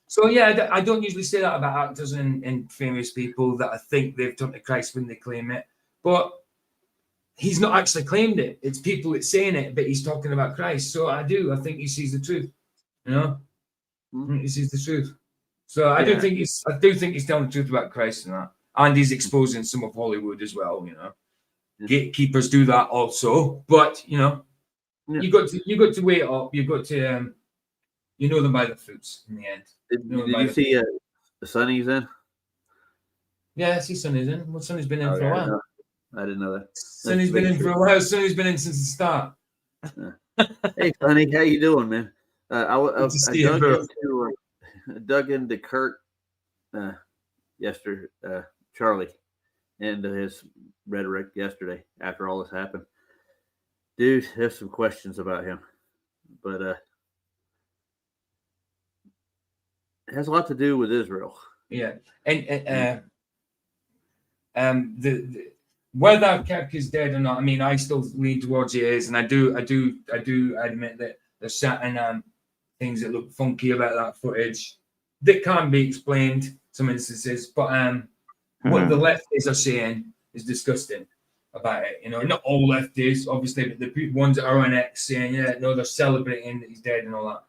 C: So yeah, I don't usually say that about actors and famous people that I think they've turned to Christ when they claim it, but he's not actually claimed it. It's people that's saying it, but he's talking about Christ. So I think he sees the truth. You know, he sees the truth. So I do think he's telling the truth about Christ and that, and he's exposing some of Hollywood as well. You know, gatekeepers do that also, but you know, you got to weigh it up. You got to you know them by the fruits in the end.
R: Did you see Sonny's in?
C: Yeah, I see Sonny's in. Well, Sonny's been in for a while.
R: I didn't know that.
C: Sonny's been in for a while. Sonny's been in since the start.
R: Hey, Sonny, how you doing, man? I dug into Kurt yesterday, Charlie, and his rhetoric yesterday after all this happened. Dude, there's some questions about him, but it has a lot to do with Israel.
C: Yeah, and whether Kirk is dead or not, I mean, I still lean towards he is, and I do admit that there's certain things that look funky about that footage that can be explained some instances, but what the leftists are saying is disgusting about it. You know, not all leftists, obviously, but the ones that are on X saying, yeah, no, they're celebrating that he's dead and all that.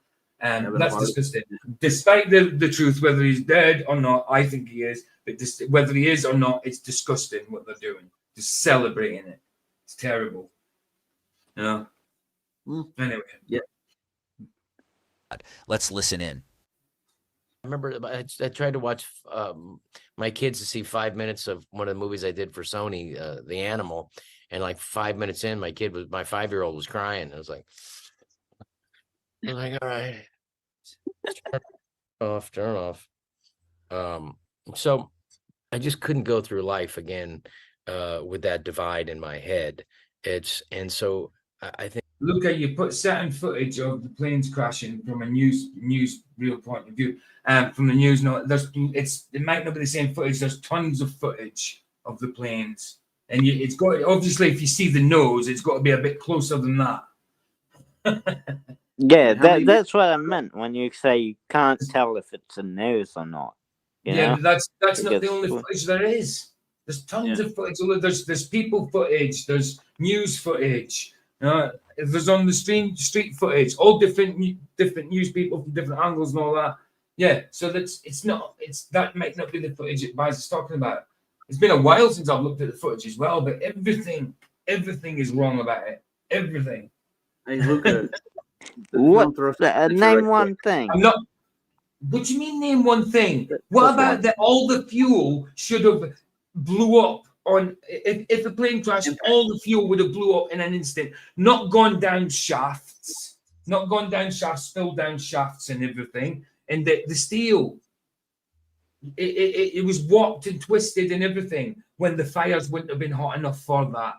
C: That's disgusting. Despite the truth, whether he's dead or not, I think he is. But whether he is or not, it's disgusting what they're doing. Just celebrating it. It's terrible. You know? Anyway.
R: Yeah.
G: Let's listen in.
F: I remember I tried to watch my kids to see 5 minutes of one of the movies I did for Sony, The Animal. And like 5 minutes in, my 5-year-old was crying. I was like, all right. Turn off. So I just couldn't go through life again with that divide in my head. And so I think.
C: Look at you put certain footage of the planes crashing from a news real point of view, from the news. No, it might not be the same footage. There's tons of footage of the planes, and it's got, obviously, if you see the nose, it's got to be a bit closer than that.
L: Yeah, that's what I meant when you say you can't tell if it's a nose or not. You know?
C: But that's not the only footage there is. There's tons of footage. There's people footage. There's news footage. There's on the street footage. All different news people from different angles and all that. Yeah. So that might not be the footage that Baz is talking about. It's been a while since I've looked at the footage as well, but everything is wrong about it. Everything.
R: Hey, Luca.
L: What? Name one thing.
C: I'm not. What do you mean, name one thing? What about that? All the fuel should have blew up on. If the plane crashed, all the fuel would have blew up in an instant. Not gone down shafts. Not gone down shafts. Spilled down shafts and everything. And the steel. It was warped and twisted and everything when the fires wouldn't have been hot enough for that.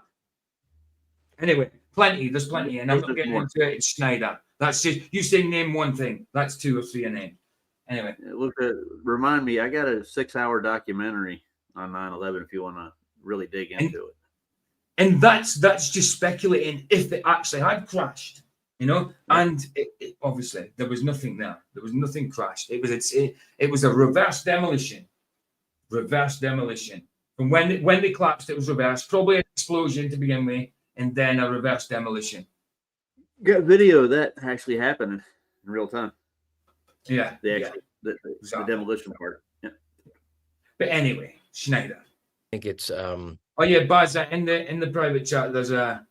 C: Anyway. There's plenty, and I'm not getting into it. It's Schneider. That's just you say name one thing. That's 2 or 3 a name. Anyway,
R: look, remind me. I got a 6-hour documentary on 9/11. If you want to really dig into it,
C: and that's just speculating if it actually had crashed, And obviously there was nothing there. There was nothing crashed. It was a reverse demolition. Reverse demolition. From when they collapsed, it was reversed. Probably an explosion to begin with. And then a reverse demolition.
R: Got video of that actually happening in real time.
C: Yeah.
R: The demolition part. Yeah.
C: But anyway, Schneider.
F: I think it's
C: Oh yeah, Baz, in the private chat there's a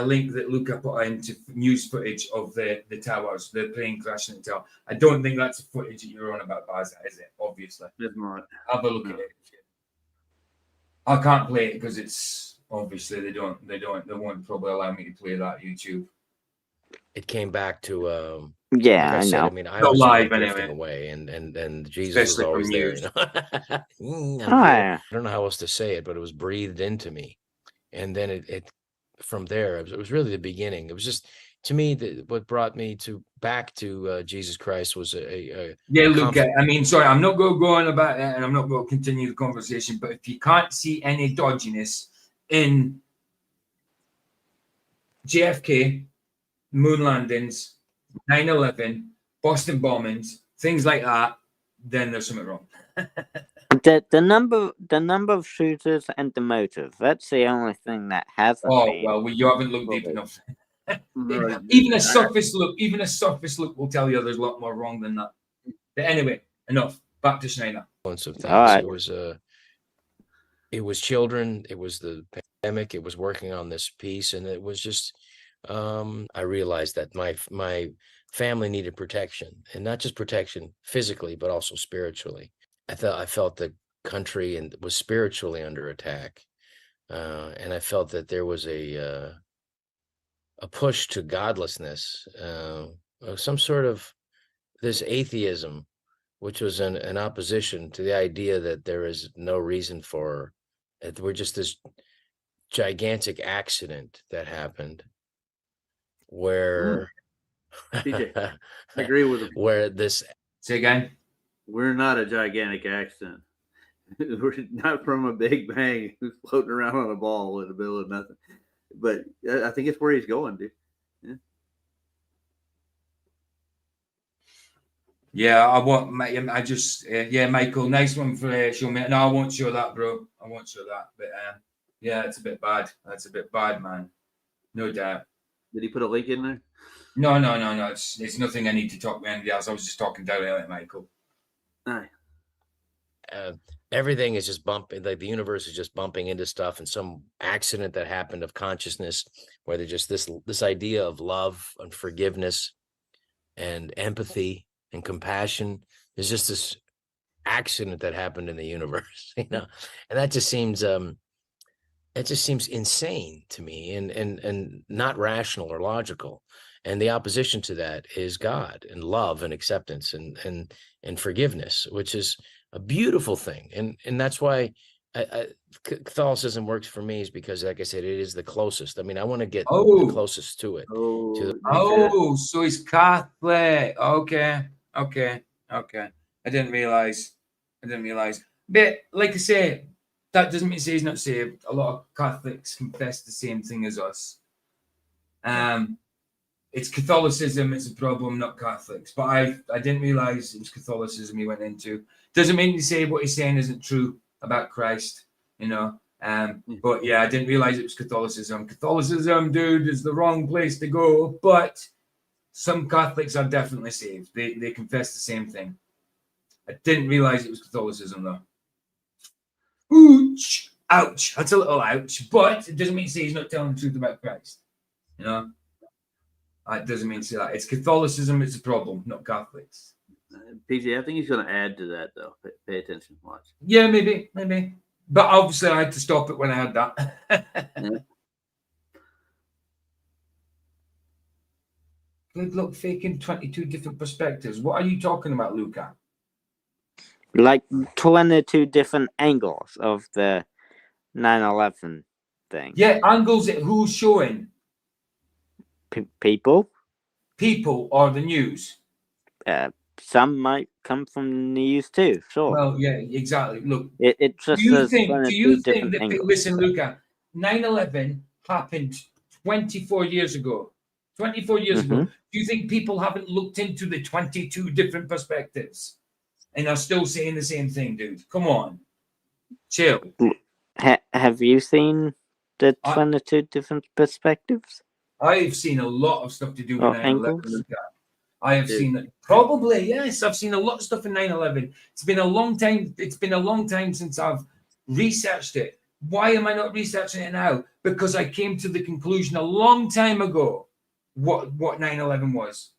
C: link that Luca put into news footage of the towers, the plane crashing in the tower. I don't think that's the footage that you're on about, Baz, is it? Obviously.
R: It's not.
C: Have a look at it. I can't play it because it's obviously they won't probably allow me to play that YouTube.
F: It came back to
L: yeah,
F: like I said,
L: know.
F: I mean, I
C: Not
F: was
C: live
F: drifting
C: anyway.
F: away, and Jesus was always there. I don't know how else to say it, but it was breathed into me, and then it from there it was really the beginning. It was just to me what brought me back to Jesus Christ was
C: Luca. I mean, sorry, I'm not going to go on about it, and I'm not going to continue the conversation. But if you can't see any dodginess in JFK, moon landings, 9/11, Boston bombings, things like that, then there's something wrong.
L: The number of shooters and the motive. That's the only thing that hasn't been.
C: Well, you haven't looked deep enough. Even a surface look will tell you there's a lot more wrong than that. But anyway, enough. Back to Schneider.
F: It was children, it was the pandemic, it was working on this piece, and it was just I realized that my family needed protection, and not just protection physically, but also spiritually. I felt the country was spiritually under attack, and I felt that there was a push to godlessness, some sort of this atheism, which was an opposition to the idea that there is no reason for it. We're just this gigantic accident that happened where
R: TJ, I agree with him.
F: Where this
C: say again,
R: we're not a gigantic accident. We're not from a big bang who's floating around on a ball in the middle of nothing. But I think it's where he's going, dude.
C: Yeah, I want. Michael, nice one for showing me. No, I won't show that, bro. I won't show that. But yeah, it's a bit bad. That's a bit bad, man. No doubt.
R: Did he put a link in there?
C: No. It's nothing I need to talk with anybody else. I was just talking directly to Michael.
R: Aye.
F: Everything is just bumping, like the universe is just bumping into stuff, and some accident that happened of consciousness, where there's just this idea of love and forgiveness and empathy and compassion. There's just this accident that happened in the universe, and that just seems insane to me, and not rational or logical. And the opposition to that is God and love and acceptance and forgiveness, which is a beautiful thing. And that's why Catholicism works for me is because, like I said, it is the closest. I mean, I want to get the
C: Oh,
F: closest to it.
C: oh, so he's Catholic. Okay, okay, okay. I didn't realize. But like I say, that doesn't mean to say he's not saved. A lot of Catholics confess the same thing as us. It's Catholicism. It's a problem, not Catholics. But I didn't realize it was Catholicism he went into. Doesn't mean to say what he's saying isn't true about Christ, you know. But yeah, I didn't realize it was Catholicism. Catholicism, dude, is the wrong place to go. But some Catholics are definitely saved. They confess the same thing. I didn't realize it was Catholicism though. Ouch! Ouch! That's a little ouch. But it doesn't mean to say he's not telling the truth about Christ. You know. It doesn't mean to say that. It's Catholicism. It's a problem, not Catholics.
R: PJ, I think he's going to add to that though. Pay attention. Watch.
C: Yeah, maybe. But obviously, I had to stop it when I had that. Good luck faking 22 different perspectives. What are you talking about, Luca?
L: Like 22 different angles of the 9/11 thing.
C: Yeah, angles. Who's showing?
L: People.
C: People or the news?
L: Some might come from the news too. Sure.
C: Well, yeah, exactly. Look,
L: it just says 22 different angles.
C: Listen, Luca, 9/11 happened 24 years ago. 24 years ago. Do you think people haven't looked into the 22 different perspectives and are still saying the same thing, dude? Come on. Chill.
L: Have you seen the 22 different perspectives?
C: I've seen a lot of stuff to do with 9/11.
L: Angles?
C: I have seen it. Probably, yes. I've seen a lot of stuff in 9/11. It's been a long time. It's been a long time since I've researched it. Why am I not researching it now? Because I came to the conclusion a long time ago what 9/11 was.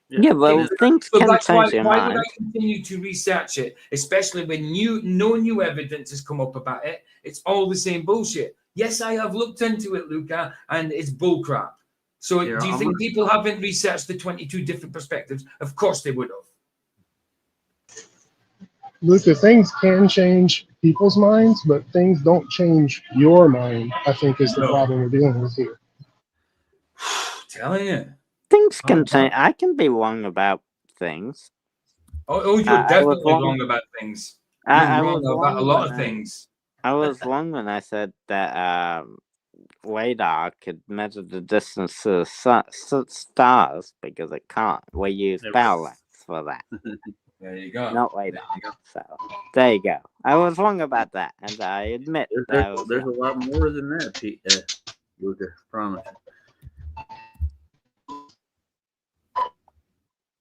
L: Yeah, well, things
C: So
L: can
C: that's
L: change your
C: why
L: mind.
C: would I continue to research it, especially when no new evidence has come up about it? It's all the same bullshit. Yes, I have looked into it, Luca, and it's bullcrap. So do you think people haven't researched the 22 different perspectives? Of course they would have.
Q: Luca, things can change people's minds, but things don't change your mind, I think is the problem we're dealing with here.
C: Telling you.
L: Things can change. I can be wrong about things.
C: Oh, you're definitely wrong about things. You're wrong about a lot of things.
L: I was wrong when I said that radar could measure the distance to stars because it can't. We use parallax for that.
C: There you go.
L: Not radar. So there you go. I was wrong about that, and I admit
R: there's a lot more than that, Pete. Luca, promise.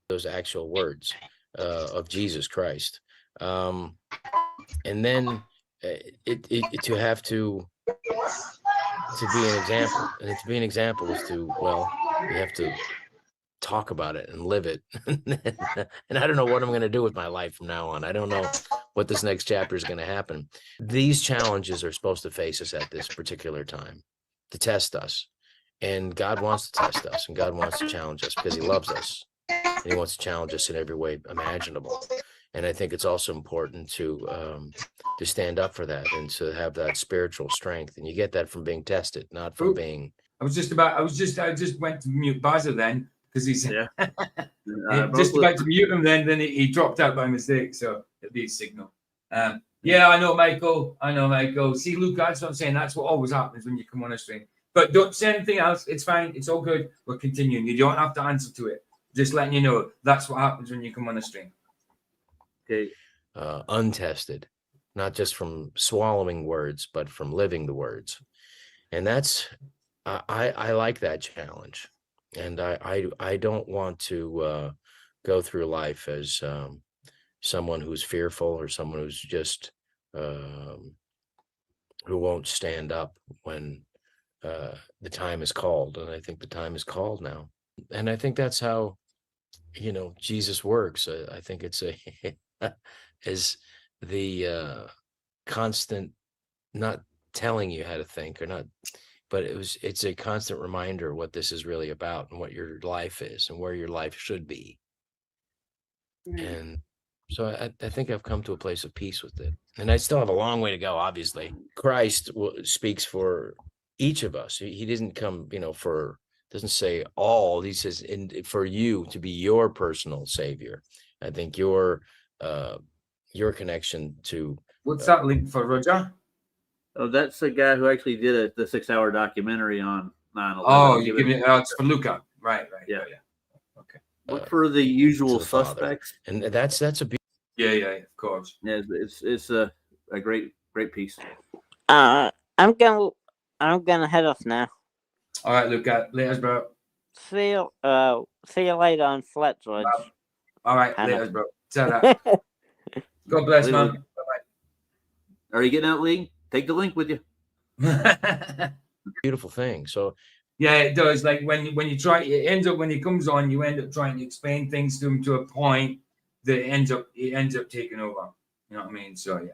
F: Those actual words of Jesus Christ, and then to have to be an example, and to be an example is to, well, you have to talk about it and live it. And I don't know what I'm going to do with my life from now on. I don't know what this next chapter is going to happen. These challenges are supposed to face us at this particular time to test us, and God wants to test us, and God wants to challenge us because he loves us. And he wants to challenge us in every way imaginable. And I think it's also important to stand up for that and to have that spiritual strength. And you get that from being tested, not from being.
C: I just went to mute Baza then because he's just about to mute him. Then he dropped out by mistake. So it'll be a signal. Yeah, I know, Michael. See, Luke, that's what I'm saying. That's what always happens when you come on a stream. But don't say anything else. It's fine. It's all good. We're continuing. You don't have to answer to it. Just letting you know that's what happens when you come on a stream.
R: Okay.
F: Untested, not just from swallowing words, but from living the words. And that's, I like that challenge. And I don't want to go through life as someone who's fearful or someone who's just, who won't stand up when the time is called. And I think the time is called now. And I think that's how, Jesus works. I think it's is the constant, not telling you how to think or not, but it's a constant reminder what this is really about and what your life is and where your life should be. And
E: So I think I've come to a place of peace with it. And I still have a long way to go, obviously. Christ speaks for each of us. He didn't come, doesn't say all. He says for you to be your personal savior. I think your connection to...
C: What's that link for, Roger?
R: Oh, that's the guy who actually did the 6-hour documentary on 9/11.
C: Oh, you're giving it out for Luca. Right.
R: Yeah.
C: Okay.
R: Look for the usual
E: to the Father.
R: suspects.
E: And that's a
C: Yeah, of course.
R: Yeah, it's a great piece.
L: I'm gonna head off now.
C: All right, Luca. Later, bro.
L: See you later on Fletcher.
C: All right, later, bro. Ta-da. God bless, man. Bye-bye.
R: Are you getting out, Lee? Take the link with you.
E: beautiful thing. So
C: yeah, it does. Like when you try, it ends up when he comes on, you end up trying to explain things to him to a point that it ends up taking over. You know what I mean? So yeah.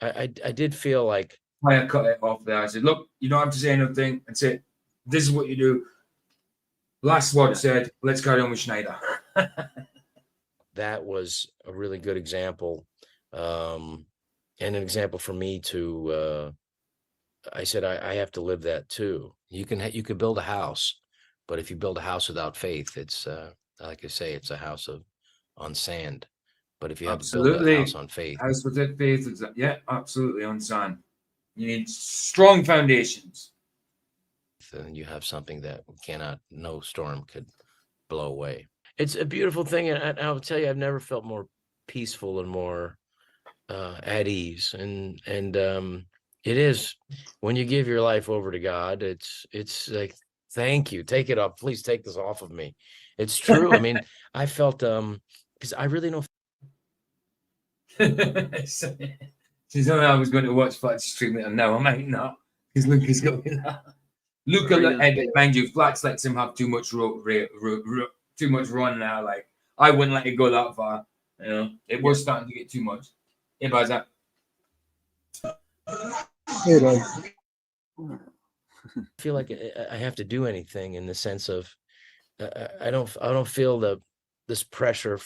E: I did feel like
C: I cut it off there. I said, look, you don't have to say anything. That's it. This is what you do. Last word said, let's carry on with Schneider.
E: that was a really good example. And an example for me to, I said, I have to live that too. You can build a house, but if you build a house without faith, it's, like I say, it's a house on sand. But if you have to build a house on faith.
C: House without faith, yeah, absolutely on sand. You need strong foundations.
E: Then you have something that no storm could blow away. It's a beautiful thing. And I'll tell you, I've never felt more peaceful and more at ease. And it is when you give your life over to God, it's like, thank you, take it off. Please take this off of me. It's true. I mean, I felt, because I really don't.
C: She's not. I was going to watch Flat stream it, and now I might not because Luca's got me that. Luca, mind you, Flats lets him have too much too much run now. Like I wouldn't let it go that far. You know, it was starting to get too much. Hey, Bazza.
Q: Hey, bud.
E: I feel like I have to do anything in the sense of I don't feel this pressure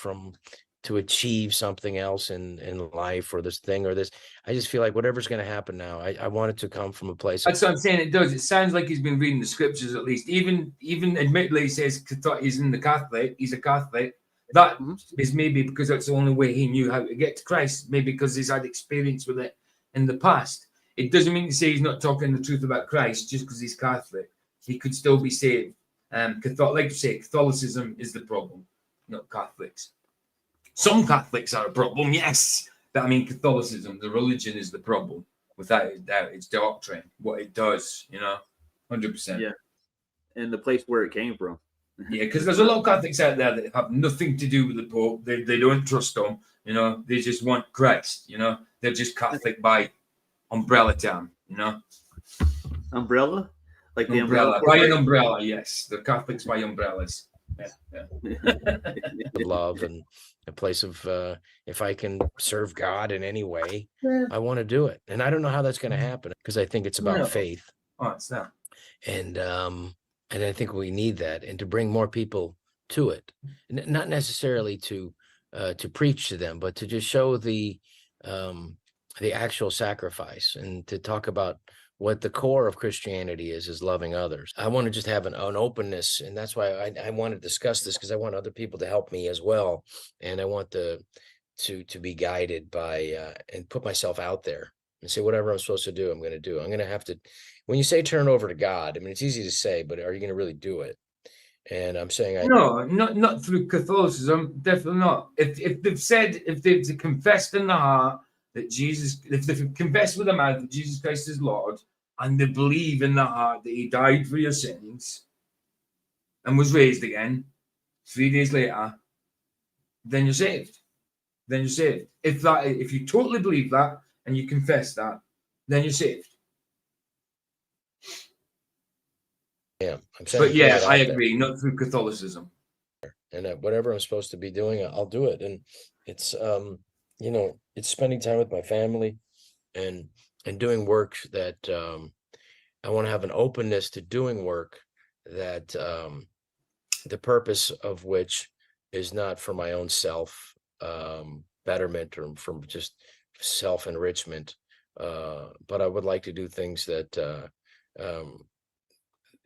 E: to achieve something else in life or this thing or this. I just feel like whatever's going to happen now, I want it to come from a place.
C: That's what I'm saying. It does. It sounds like he's been reading the scriptures at least. Even admittedly, he says he's in the Catholic. He's a Catholic. That is maybe because that's the only way he knew how to get to Christ. Maybe because he's had experience with it in the past. It doesn't mean to say he's not talking the truth about Christ just because he's Catholic. He could still be saved. Like you say, Catholicism is the problem, not Catholics. Some Catholics are a problem, yes. But I mean, Catholicism, the religion, is the problem. Without a doubt, it's doctrine, what it does, 100%.
R: Yeah, and the place where it came from.
C: Yeah, because there's a lot of Catholics out there that have nothing to do with the Pope. They don't trust him, They just want Christ, They're just Catholic by umbrella term,
R: Umbrella? Like the
C: umbrella. By an umbrella, yes. The Catholics by umbrellas. Yeah.
E: Love and a place of if I can serve God in any way, I want to do it. And I don't know how that's going to happen because I think it's about faith.
C: Oh, it's not.
E: And I think we need that, and to bring more people to it, not necessarily to preach to them, but to just show the actual sacrifice and to talk about what the core of Christianity is loving others. I want to just have an openness, and that's why I want to discuss this, because I want other people to help me as well, and I want to be guided by and put myself out there and say whatever I'm supposed to do, I'm going to do. I'm going to have to. When you say turn over to God, I mean it's easy to say, but are you going to really do it? And I'm saying
C: no, not through Catholicism, definitely not. If they've confessed in the heart that if they've confessed with the mouth that Jesus Christ is Lord, and they believe in the heart that he died for your sins and was raised again 3 days later, then you're saved. Then you're saved. If you totally believe that and you confess that, then you're saved.
E: Yeah,
C: but yeah, I agree. Not through Catholicism.
E: And whatever I'm supposed to be doing, I'll do it. And it's it's spending time with my family and doing work that I want to have an openness to doing work that the purpose of which is not for my own self
F: betterment or from just self-enrichment. But I would like to do things that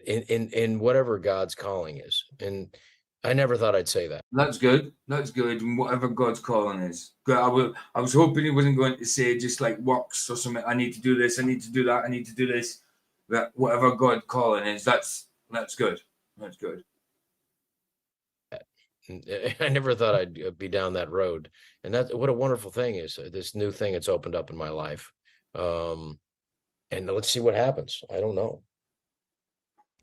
F: in whatever God's calling is. And I never thought I'd say that.
C: That's good. That's good. And whatever God's calling is. Good. I was hoping he wasn't going to say just like works or something. I need to do this. I need to do that. I need to do this. That whatever God calling is, that's good. That's good.
F: I never thought I'd be down that road. And that's what a wonderful thing is, this new thing that's opened up in my life. And let's see what happens. I don't know.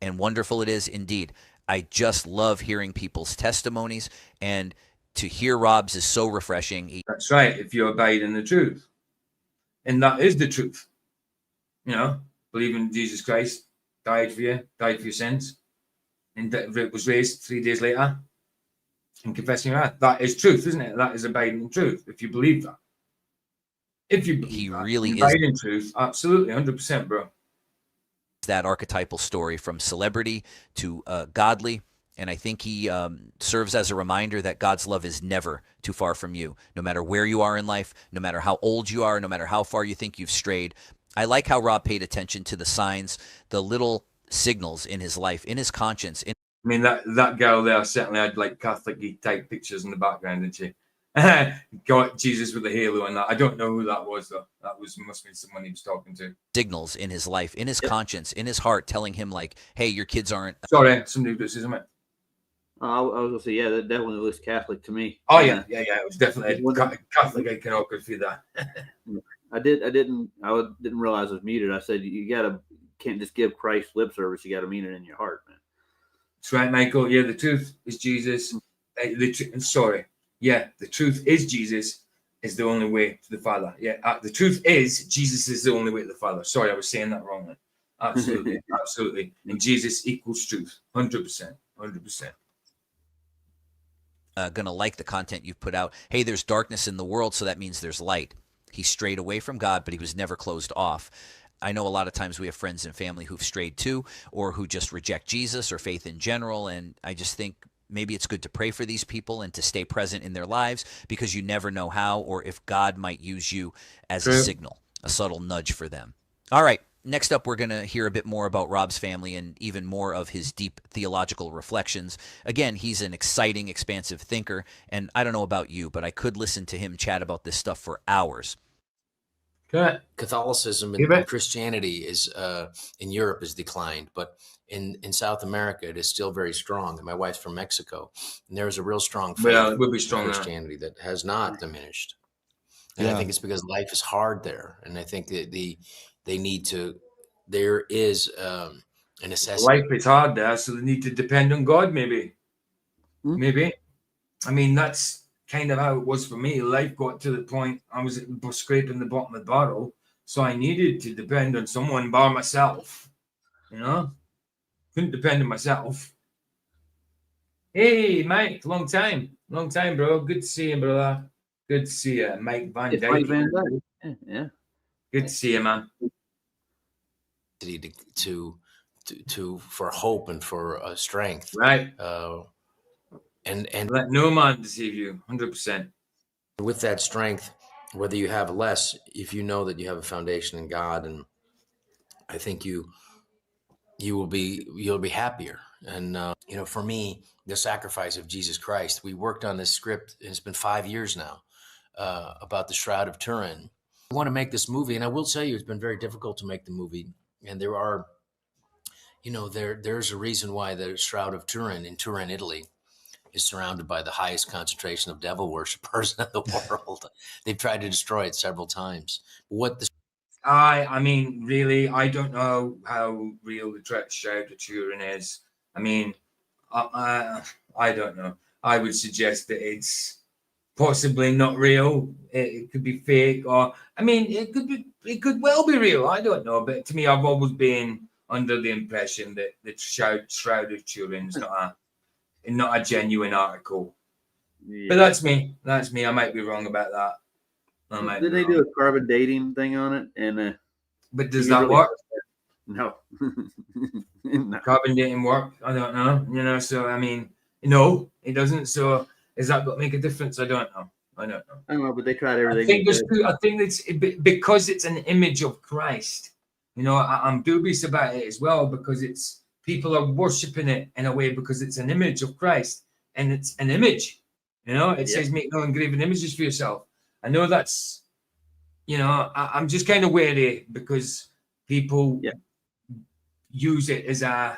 G: And wonderful it is indeed. I just love hearing people's testimonies, and to hear Rob's is so refreshing.
C: That's right. If you abide in the truth, and that is the truth, you know, believe in Jesus Christ, died for your sins, and was raised 3 days later, and confessing your wrath. That is truth, isn't it? That is abiding in truth. If you believe that,
G: He really is
C: abiding in truth, absolutely, 100%, bro.
G: That archetypal story from celebrity to godly. And I think he serves as a reminder that God's love is never too far from you, no matter where you are in life, no matter how old you are, no matter how far you think you've strayed. I like how Rob paid attention to the signs, the little signals in his life, in his conscience.
C: I mean, that girl there certainly had like Catholic type pictures in the background, didn't she? Got Jesus with a halo and that. I don't know who that was though. Must be someone he was talking to.
G: Signals in his life, in his conscience, in his heart, telling him like, "Hey, your kids aren't."
C: Sorry, somebody was saying something.
R: I was gonna say, yeah, that definitely looks Catholic to me.
C: Oh yeah. It was definitely Catholic iconography there.
R: I didn't realize it was muted. I said can't just give Christ lip service. You got to mean it in your heart, man.
C: That's right, Michael. Yeah, the truth is Jesus. The truth is Jesus is the only way to the Father. Yeah, the truth is Jesus is the only way to the Father. Sorry, I was saying that wrongly. Absolutely, absolutely. And Jesus equals truth, 100%, 100%.
G: Gonna like the content you've put out. Hey, there's darkness in the world, so that means there's light. He strayed away from God, but he was never closed off. I know a lot of times we have friends and family who've strayed too, or who just reject Jesus or faith in general. And I just think maybe it's good to pray for these people and to stay present in their lives, because you never know how or if God might use you as a signal, a subtle nudge for them. All right. Next up, we're going to hear a bit more about Rob's family and even more of his deep theological reflections. Again, he's an exciting, expansive thinker, and I don't know about you, but I could listen to him chat about this stuff for hours.
F: Catholicism and Christianity is in Europe has declined, but in South America it is still very strong. And my wife's from Mexico, and there is a real strong faith
C: it would be strong
F: in Christianity that has not diminished. And I think it's because life is hard there, and I think that they need to. There is a necessity.
C: Life is hard there, so they need to depend on God. Maybe. I mean, that's kind of how it was for me. Life got to the point I was scraping the bottom of the barrel, so I needed to depend on someone by myself. You know, couldn't depend on myself. Hey, Mike, long time, bro. Good to see you, brother. Good to see you, Mike Van Dyke.
R: Mike Van Dyke. Yeah.
C: Good to see you, man.
F: To for hope and for strength,
C: right?
F: And
C: let no man deceive you, 100%.
F: With that strength, whether you have less, if you know that you have a foundation in God, and I think you'll be happier. And for me, the sacrifice of Jesus Christ. We worked on this script. It's been 5 years now about the Shroud of Turin. I want to make this movie, and I will tell you, it's been very difficult to make the movie. And there are, there's a reason why the Shroud of Turin in Turin, Italy, is surrounded by the highest concentration of devil worshippers in the world. They've tried to destroy it several times.
C: I mean, really, I don't know how real the Shroud of Turin is. I mean, I don't know. I would suggest that it's possibly not real. It could be fake, or I mean, it could well be real. I don't know, but to me, I've always been under the impression that the Shroud of Turin is not a genuine article. Yeah. But that's me. I might be wrong about that.
R: Did they do a carbon dating thing on it? And
C: but does that work?
R: No.
C: No. Carbon dating work? I don't know. So I mean, no, it doesn't. So is that going to make a difference? I don't know. I don't know.
R: I don't know, but they tried
C: I
R: everything.
C: think
R: they
C: there's
R: could.
C: two. I think it's because it's an image of Christ. You know, I'm dubious about it as well because it's people are worshiping it in a way because it's an image of Christ and it's an image. You know, it says make no engraven images for yourself. I know that's, you know, I'm just kind of wary because people use it as a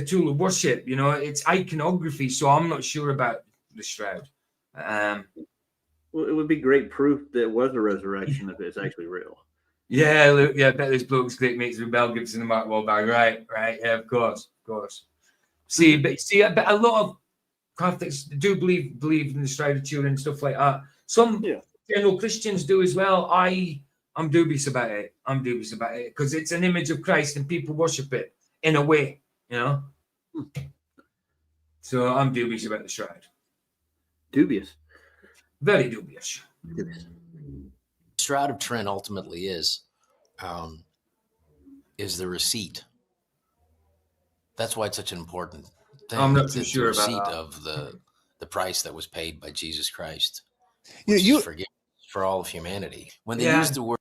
C: tool of worship. You know, it's iconography, so I'm not sure about the shroud.
R: Well, it would be great proof that it was a resurrection if it's actually real.
C: Yeah, look, yeah, I bet this bloke's great mates with Mel Gibson and Mark Wahlberg. Right, yeah, of course. See, but a lot of Catholics do believe in the shroud of Turin and stuff like that. Some general Christians do as well. I'm dubious about it. Because it's an image of Christ and people worship it in a way, you know. So I'm dubious about the shroud.
R: Dubious.
C: Very dubious.
F: Shroud of Turin ultimately is the receipt. That's why it's such an important thing.
C: I'm not too
F: the
C: sure about
F: receipt
C: that.
F: of the price that was paid by Jesus Christ,
S: Yeah,
F: which is forgiveness for all of humanity. When they use the word,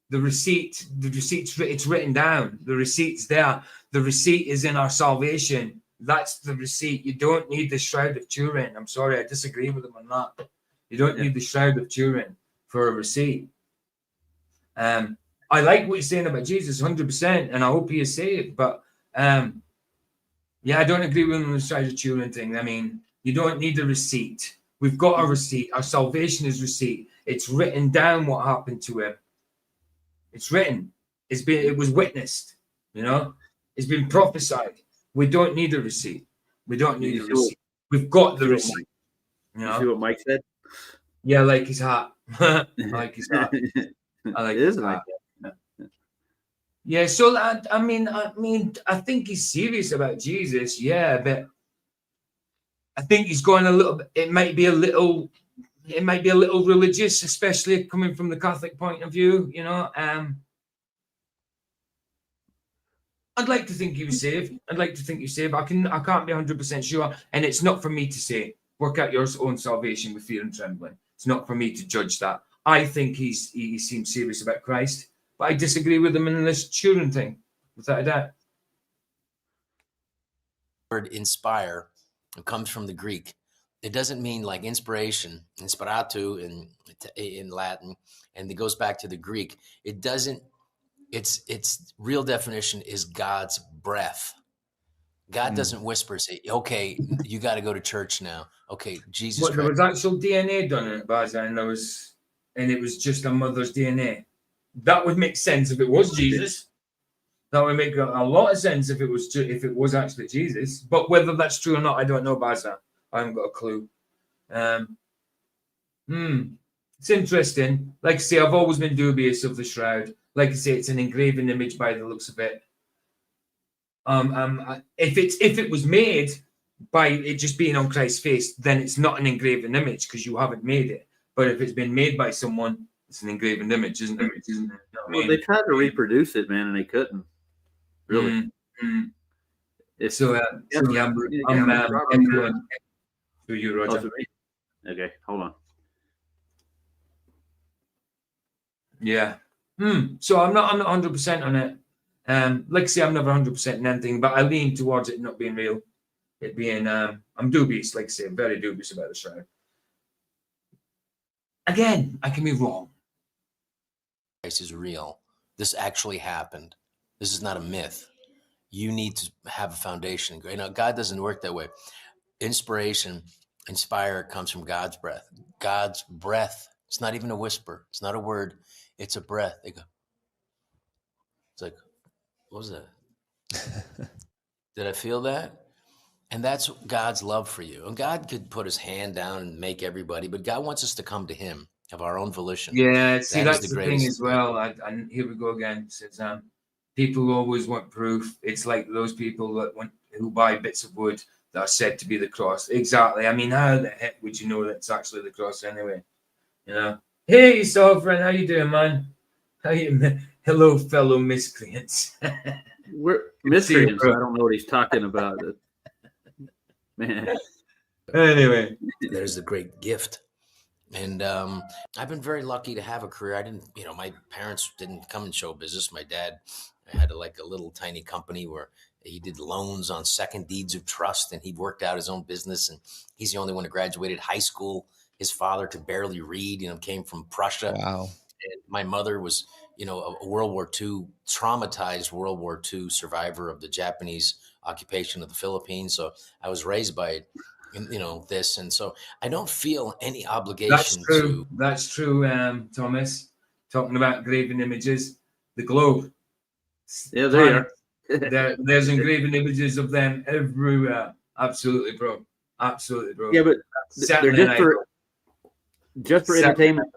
C: the receipt, it's written down. The receipt's there. The receipt is in our salvation. That's the receipt. You don't need the shroud of Turin. I'm sorry, I disagree with them on that. You don't need the shroud of Turin for a receipt. I like what you're saying about Jesus 100%, and I hope he is saved. But I don't agree with him on the shroud of Turin thing. I mean, you don't need a receipt. We've got a receipt. Our salvation is receipt. It's written down what happened to him. It's written. It was witnessed. You know, it's been prophesied. We don't need a receipt. We don't need a receipt. We've got the receipt.
R: You see what Mike said?
C: Yeah, I like his hat. I like his hat. I like his hat. Yeah, so I mean, I think he's serious about Jesus. Yeah, but I think he's going a little bit. It might be a little religious, especially coming from the Catholic point of view. You know, I'd like to think he was saved. I can't be 100% sure, and it's not for me to say. Work out your own salvation with fear and trembling. It's not for me to judge that. I think he seems serious about Christ, but I disagree with him in this Turin thing, without a doubt.
F: word inspire, it comes from the Greek. It doesn't mean like inspiration, inspiratu in Latin, and it goes back to the Greek. It doesn't. Its real definition is God's breath. God doesn't whisper, say, "Okay, you got to go to church now." Okay, Jesus.
C: But there was actual DNA done in it, Baza, and it was just a mother's DNA. That would make sense if it was Jesus. That would make a lot of sense if it was actually Jesus. But whether that's true or not, I don't know, Baza. I haven't got a clue. It's interesting. Like I say, I've always been dubious of the shroud. Like I say, it's an engraven image by the looks of it. If it was made by it just being on Christ's face, then it's not an engraven image because you haven't made it. But if it's been made by someone, it's an engraven image, isn't it?
R: Well, they tried to reproduce it, man, and they couldn't. Really.
C: So I'm to you, Roger.
R: Okay, hold on.
C: Yeah. So I'm not 100% on it. Like I say, I'm never 100% in anything, but I lean towards it not being real. It being, I'm dubious, like I say, I'm very dubious about the shroud. Again, I can be wrong.
F: Christ is real. This actually happened. This is not a myth. You need to have a foundation. You know, God doesn't work that way. Inspire comes from God's breath. God's breath. It's not even a whisper. It's not a word. It's a breath. They go. It's like, what was that? Did I feel that? And that's God's love for you. And God could put his hand down and make everybody, but God wants us to come to him of our own volition.
C: Yeah, see,
F: that's
C: the thing as well. And here we go again. It says, people always want proof. It's like those people who buy bits of wood that are said to be the cross. Exactly. I mean, how the heck would you know that's actually the cross anyway? You know? Hey, Sovereign, how you doing, man? Hello, fellow miscreants.
R: We're miscreants. I don't know what he's talking about. Man.
C: Anyway,
F: that is the great gift. And I've been very lucky to have a career. I didn't, my parents didn't come in show business. My dad had a little tiny company where he did loans on second deeds of trust, and he worked out his own business. And he's the only one who graduated high school. His father could barely read, came from Prussia.
S: Wow.
F: And my mother was, a World War II, traumatized World War II survivor of the Japanese occupation of the Philippines. So I was raised by this. And so I don't feel any obligation to.
C: That's true, Thomas. Talking about graven images, the globe.
R: Yeah, there are.
C: There's engraving images of them everywhere. Absolutely, bro. Absolutely, bro.
R: Yeah, but they're just for entertainment,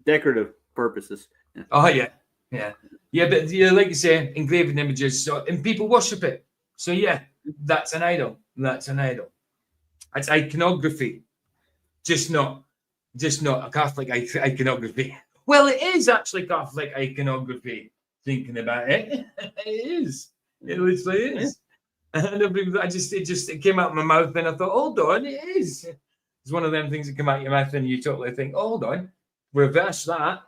R: decorative purposes.
C: Oh yeah. But like you say, engraving images. So and people worship it. So yeah, that's an idol. That's an idol. It's iconography, just not a Catholic iconography. Well, it is actually Catholic iconography. Thinking about it, it is. It literally is. And it came out of my mouth, and I thought, hold on, it is. It's one of them things that come out of your mouth, and you totally think, hold on, reverse that.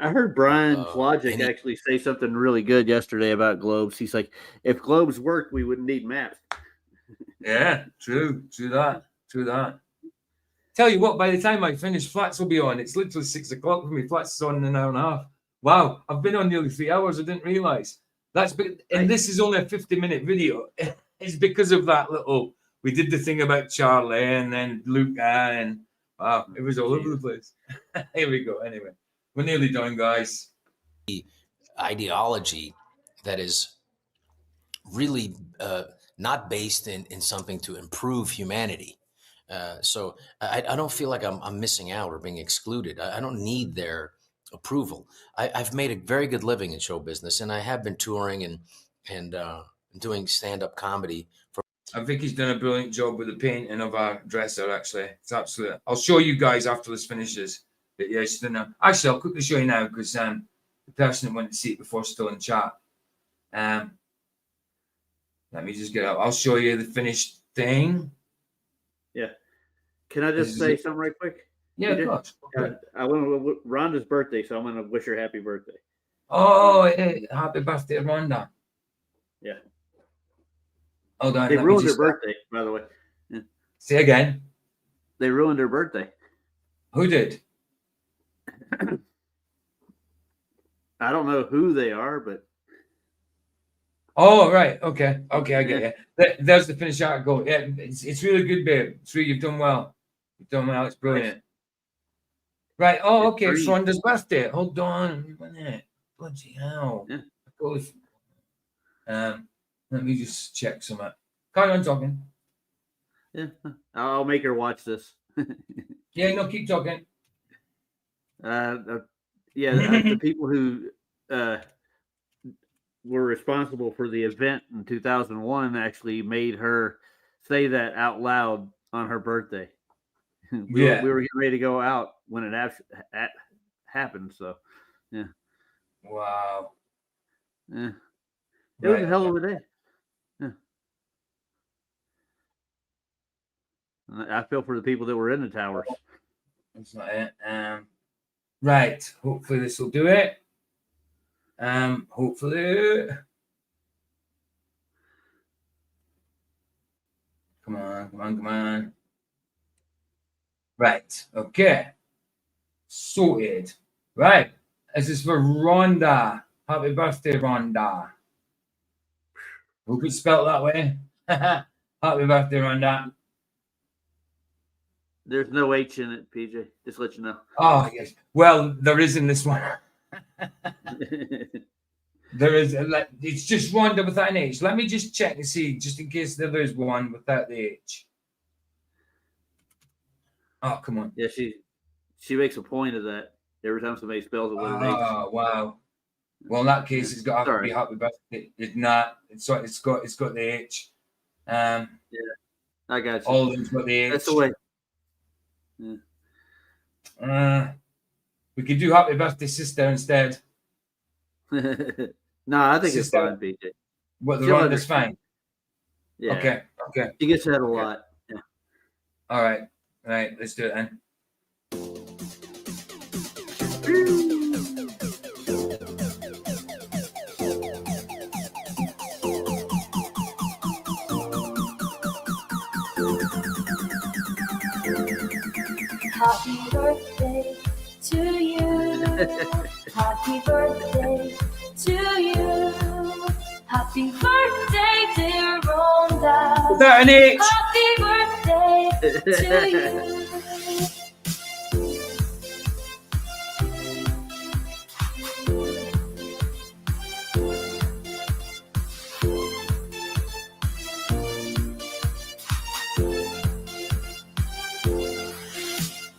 R: I heard Brian's Logic actually say something really good yesterday about globes. He's like, if globes worked, we wouldn't need maps.
C: Yeah, true that. Tell you what, by the time I finish, Flats will be on. It's literally 6 o'clock for me. Flats is on in an hour and a half. Wow, I've been on nearly 3 hours. I didn't realize. And this is only a 50-minute video. It's because of that little. We did the thing about Charlie and then Luca, and wow, it was all over the place. Here we go. Anyway, we're nearly done, guys.
F: The ideology that is really not based in something to improve humanity. So I don't feel like I'm missing out or being excluded. I don't need their approval. I've made a very good living in show business, and I have been touring and doing stand-up comedy.
C: I think he's done a brilliant job with the painting of our dresser, actually. It's absolutely. I'll show you guys after this finishes. But yeah, she's done a, actually, I'll quickly show you now because the person that wanted to see it before is still in chat. Let me just get up. I'll show you the finished thing.
R: Yeah. Can I just say something right quick?
C: Yeah, of course.
R: I want to Rhonda's birthday, so I'm going to wish her happy birthday.
C: Oh, hey, happy birthday, Rhonda.
R: Yeah.
C: Hold on.
R: They ruined her birthday, by the way. Yeah.
C: Say again.
R: They ruined her birthday.
C: Who did?
R: I don't know who they are, but.
C: Oh, right. Okay, I get you. There's the finished article. Yeah, it's really good, babe. It's really, you've done well. You've done well. It's brilliant. Right. Oh, okay. It's Rhonda's birthday. Hold on. Bloody hell. Yeah. Let me just check some up. Carry on talking.
R: Yeah. I'll make her watch this.
C: Yeah, no, keep talking.
R: The people who were responsible for the event in 2001 actually made her say that out loud on her birthday. We were getting ready to go out when it happened. So, yeah.
C: Wow.
R: Yeah. It was a hell of a day. Yeah. I feel for the people that were in the towers.
C: That's not it. Right. Hopefully this will do it. Hopefully. Come on. Right. Okay. Sorted. Right. This is for Rhonda. Happy birthday, Rhonda. Hope it's spelled that way. Happy birthday, Rhonda.
R: There's no H in it, PJ. Just let you know.
C: Oh, yes. Well, there is in this one. There is. It's just Rhonda without an H. Let me just check and see, just in case there is one without the H. Oh, come on.
R: Yeah, she makes a point of that every time somebody spells it with an H.
C: Oh, wow. Well, in that case, it's got to be happy birthday. It's not. It's got the H.
R: Yeah, I got you.
C: All of them's got the H.
R: That's the way.
C: Yeah. We could do happy birthday, sister, instead.
R: No, I think it's fine, PJ.
C: What, the Rhonda's fine?
R: Yeah.
C: Okay. Okay.
R: She gets that a lot. Yeah.
C: All right. Let's do it then.
S: Happy birthday to you. Happy birthday to you. Happy birthday, dear Rhonda.
C: Is that an H?
S: Happy birthday to you.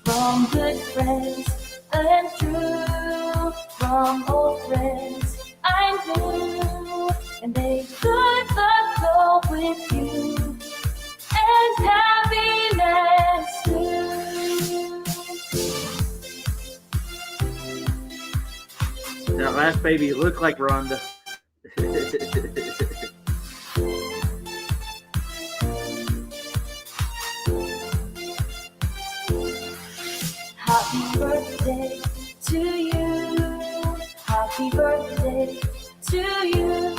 S: From good friends and true, from old friends I knew, and they could not go with you, and happiness too.
R: That last baby looked like Rhonda.
S: Happy birthday to you. Happy birthday to you.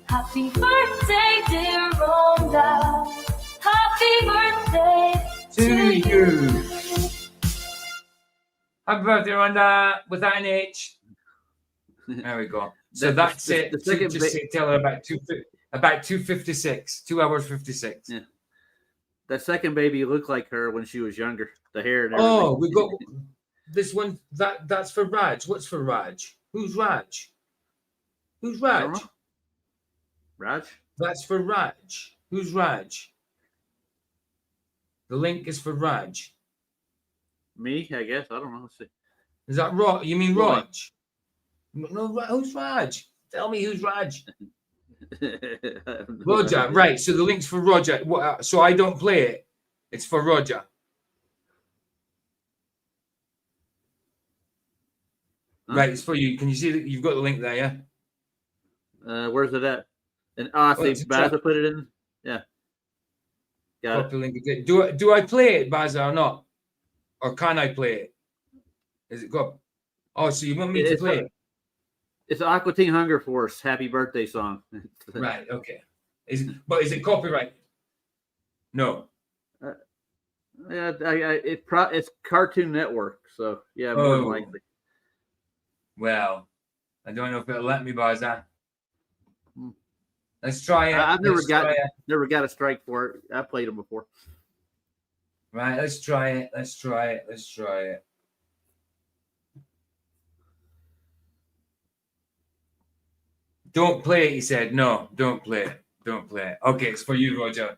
S: Happy birthday, dear Rhonda. Happy birthday
C: To you. Happy birthday, Rhonda. Was that an H? There we go. So that's it.
R: The second
C: Tell her about 2:56. 2 hours 56.
R: Yeah. That second baby looked like her when she was younger. The hair and everything.
C: Oh, we got this one. That's for Raj. What's for Raj? Who's Raj? Who's Raj?
R: Raj?
C: That's for Raj. Who's Raj? The link is for Raj.
R: Me, I guess. I don't know. Let's see.
C: Is that Raj? You mean Raj? No, who's Raj? Tell me who's Raj. Roger, right. So the link's for Roger. So I don't play it. It's for Roger. Right, it's for you. Can you see that you've got the link there? Yeah.
R: Where's it at? And see, Baza put it in. Yeah. Got
C: it. Link. Do I play it, Baza, or not? Or can I play it? Is it got? Oh, so you want me to play it?
R: It's Aqua Teen Hunger Force Happy Birthday song.
C: Right. Okay. Is it copyright? No.
R: Yeah, it's Cartoon Network, so yeah, more than likely.
C: Well, I don't know if it'll let me, Baza. Let's try it.
R: I've never got a strike for it. I played them before.
C: Right. Let's try it. Let's try it. Don't play it, he said. No, don't play it. Don't play it. Okay, it's for you, Roger.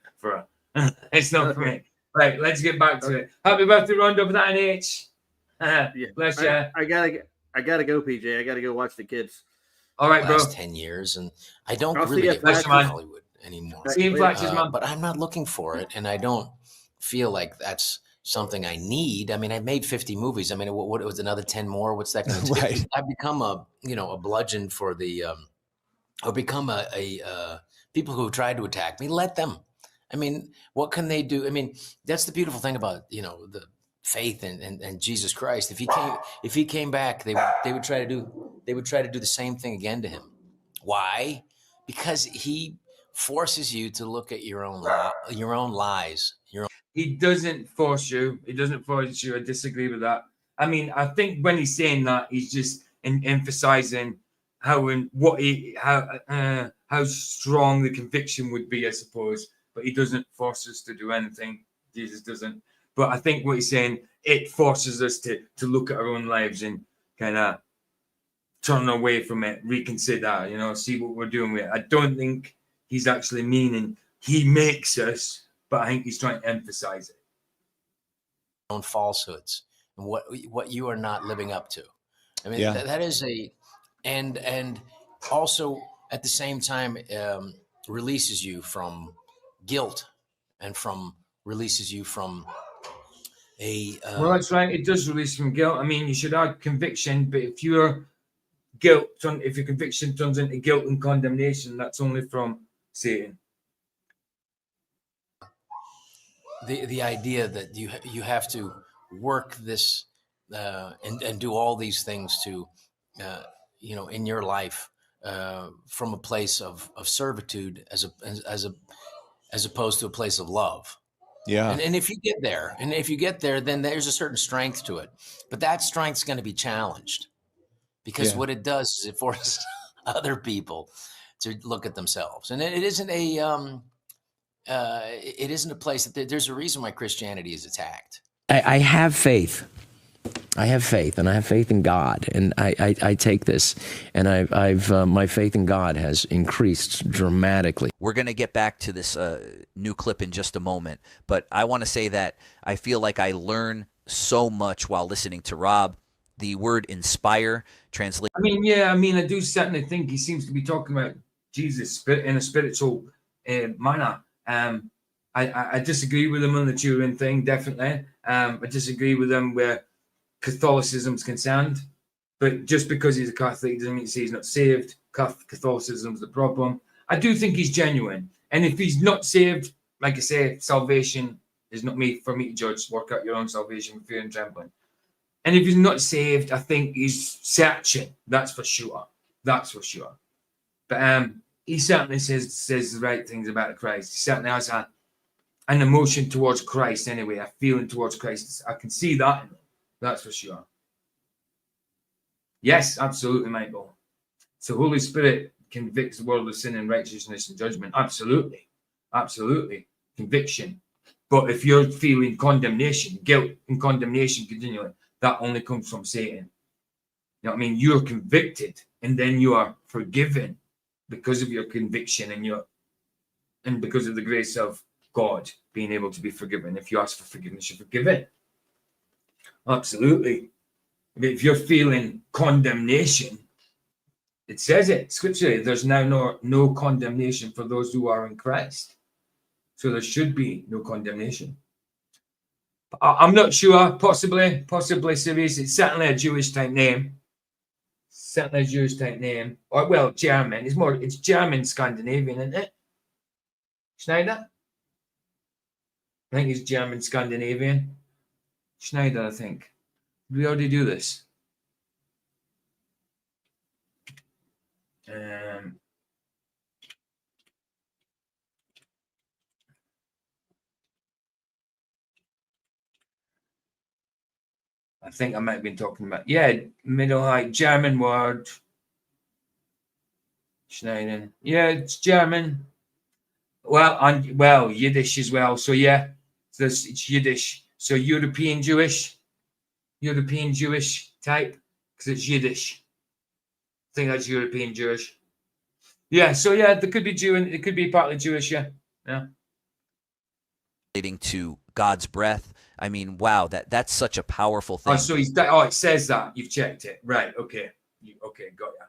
C: It's not for me. Right, let's get back to it. Happy birthday, Rhonda, with that an H. Bless you.
R: I gotta go, PJ. I gotta go watch the kids.
C: All right, bro.
F: Last 10 years, and I don't
R: I'll
F: really
R: see you
F: get back
R: at
F: to
R: Flash.
F: Hollywood anymore.
C: See you in Flashes, man.
F: But I'm not looking for it, and I don't feel like that's something I need. I mean, I made 50 movies. I mean, what was another 10 more? What's that going to do?
A: Right.
F: I've become a bludgeon for the, or become a people who have tried to attack me. Let them. I mean, what can they do? I mean, that's the beautiful thing about, the faith and Jesus Christ. If he came back, they would try to do the same thing again to him. Why? Because he forces you to look at your own lies.
C: He doesn't force you. He doesn't force you. I disagree with that. I mean, I think when he's saying that, he's just emphasizing how strong the conviction would be, I suppose. But he doesn't force us to do anything. Jesus doesn't. But I think what he's saying, it forces us to look at our own lives and kind of turn away from it, reconsider, see what we're doing with it. I don't think he's actually meaning he makes us, but I think he's trying to emphasize it.
F: Own falsehoods and what you are not living up to. I mean, that is and also at the same time releases you from guilt and releases you from
C: well, that's right. It does release from guilt. I mean, you should have conviction, but if your conviction turns into guilt and condemnation, that's only from Satan.
E: the idea that you have to work this and do all these things to in your life from a place of servitude as opposed to a place of love.
H: Yeah.
E: And if you get there, then there's a certain strength to it. But that strength's going to be challenged because
H: Yeah.
E: what it does is it forces other people to look at themselves. And it isn't it isn't a place that there's a reason why Christianity is attacked.
F: I have faith. I have faith, and I have faith in God, and I take this, and I've my faith in God has increased dramatically.
G: We're going to get back to this new clip in just a moment, but I want to say that I feel like I learn so much while listening to Rob. The word inspire translates.
C: I do certainly think he seems to be talking about Jesus in a spiritual manner. I disagree with him on the Turin thing, definitely. I disagree with him where Catholicism's concerned, but just because he's a Catholic doesn't mean to say he's not saved. Catholicism's the problem. I do think he's genuine, and if he's not saved, like I say, salvation is not for me to judge. Work out your own salvation with fear and trembling. And if he's not saved, I think he's searching. That's for sure. That's for sure. But he certainly says the right things about Christ. He certainly has an emotion towards Christ anyway, a feeling towards Christ. I can see that in him. That's for sure. Yes, absolutely, Michael. So Holy Spirit convicts the world of sin and righteousness and judgment. Absolutely. Absolutely. Conviction. But if you're feeling condemnation, guilt and condemnation continually, that only comes from Satan. You know what I mean? You're convicted and then you are forgiven because of your conviction and because of the grace of God being able to be forgiven. If you ask for forgiveness, you're forgiven. Absolutely. If you're feeling condemnation, it says it scripturally, there's now no condemnation for those who are in Christ. So there should be no condemnation. I'm not sure, possibly serious. It's certainly a Jewish type name. Certainly a Jewish type name. Or, well, German. It's German Scandinavian, isn't it? Schneider? I think it's German Scandinavian. Schneider, I think. Did we already do this? I think I might have been talking about, middle height, German word. Schneider. Yeah, it's German. Well, Yiddish as well. So yeah, it's Yiddish. So European Jewish type, because it's Yiddish. I think that's European Jewish. Yeah, so yeah, there could be Jew and it could be partly Jewish, yeah.
G: Relating to God's breath. I mean, wow, that's such a powerful thing.
C: Oh, so it says that. You've checked it. Right, okay. Okay, got ya.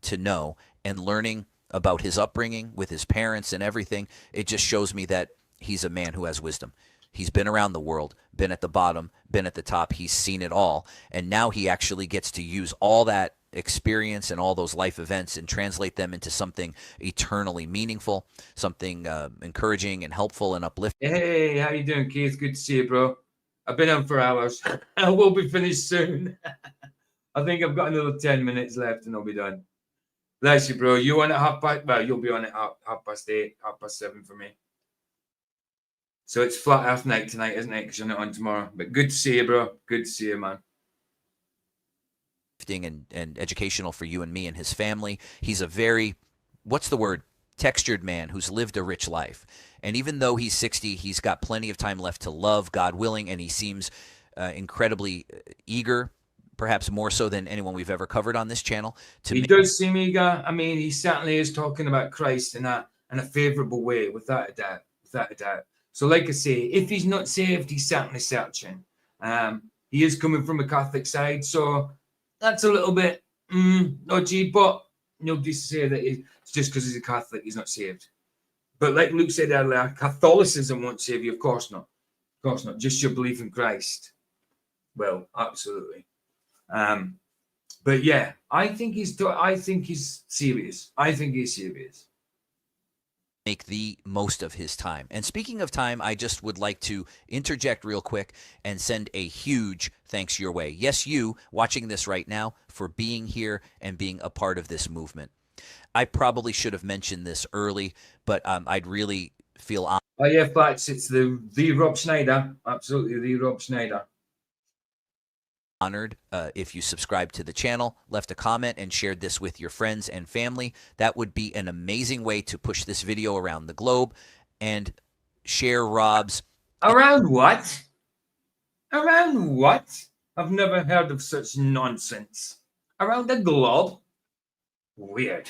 G: To know and learning about his upbringing with his parents and everything, it just shows me that he's a man who has wisdom. He's been around the world, been at the bottom, been at the top. He's seen it all. And now he actually gets to use all that experience and all those life events and translate them into something eternally meaningful, something encouraging and helpful and uplifting.
C: Hey, how you doing, Keith? Good to see you, bro. I've been on for hours. I will be finished soon. I think I've got another 10 minutes left and I'll be done. Bless you, bro. You on at 8:30? Well, you'll be on at 8:30, 7:30 for me. So it's flat earth night tonight, isn't it? Because you're not on tomorrow. But good to see you, bro. Good to see you, man.
G: And educational for you and me and his family. He's a very, what's the word? Textured man who's lived a rich life. And even though he's 60, he's got plenty of time left to love, God willing, and he seems incredibly eager, perhaps more so than anyone we've ever covered on this channel.
C: He does seem eager. I mean, he certainly is talking about Christ in a favorable way, without a doubt. Without a doubt. So like I say, if he's not saved, he's certainly searching. He is coming from a Catholic side, so that's a little bit dodgy, but nobody's to say that it's just because he's a Catholic, he's not saved. But like Luke said earlier, Catholicism won't save you. Of course not. Of course not. Just your belief in Christ. Well, absolutely. But yeah, I think he's serious. I think he's serious.
G: make the most of his time. And speaking of time, I just would like to interject real quick and send a huge thanks your way. Yes, you watching this right now, for being here and being a part of this movement. I probably should have mentioned this early, but I'd really feel honored.
C: Oh yeah, facts. It's the Rob Schneider. Absolutely, the Rob Schneider.
G: Honored if you subscribed to the channel, left a comment, and shared this with your friends and family. That would be an amazing way to push this video around the globe and share Rob's.
C: Around what? Around what? I've never heard of such nonsense. Around the globe? Weird.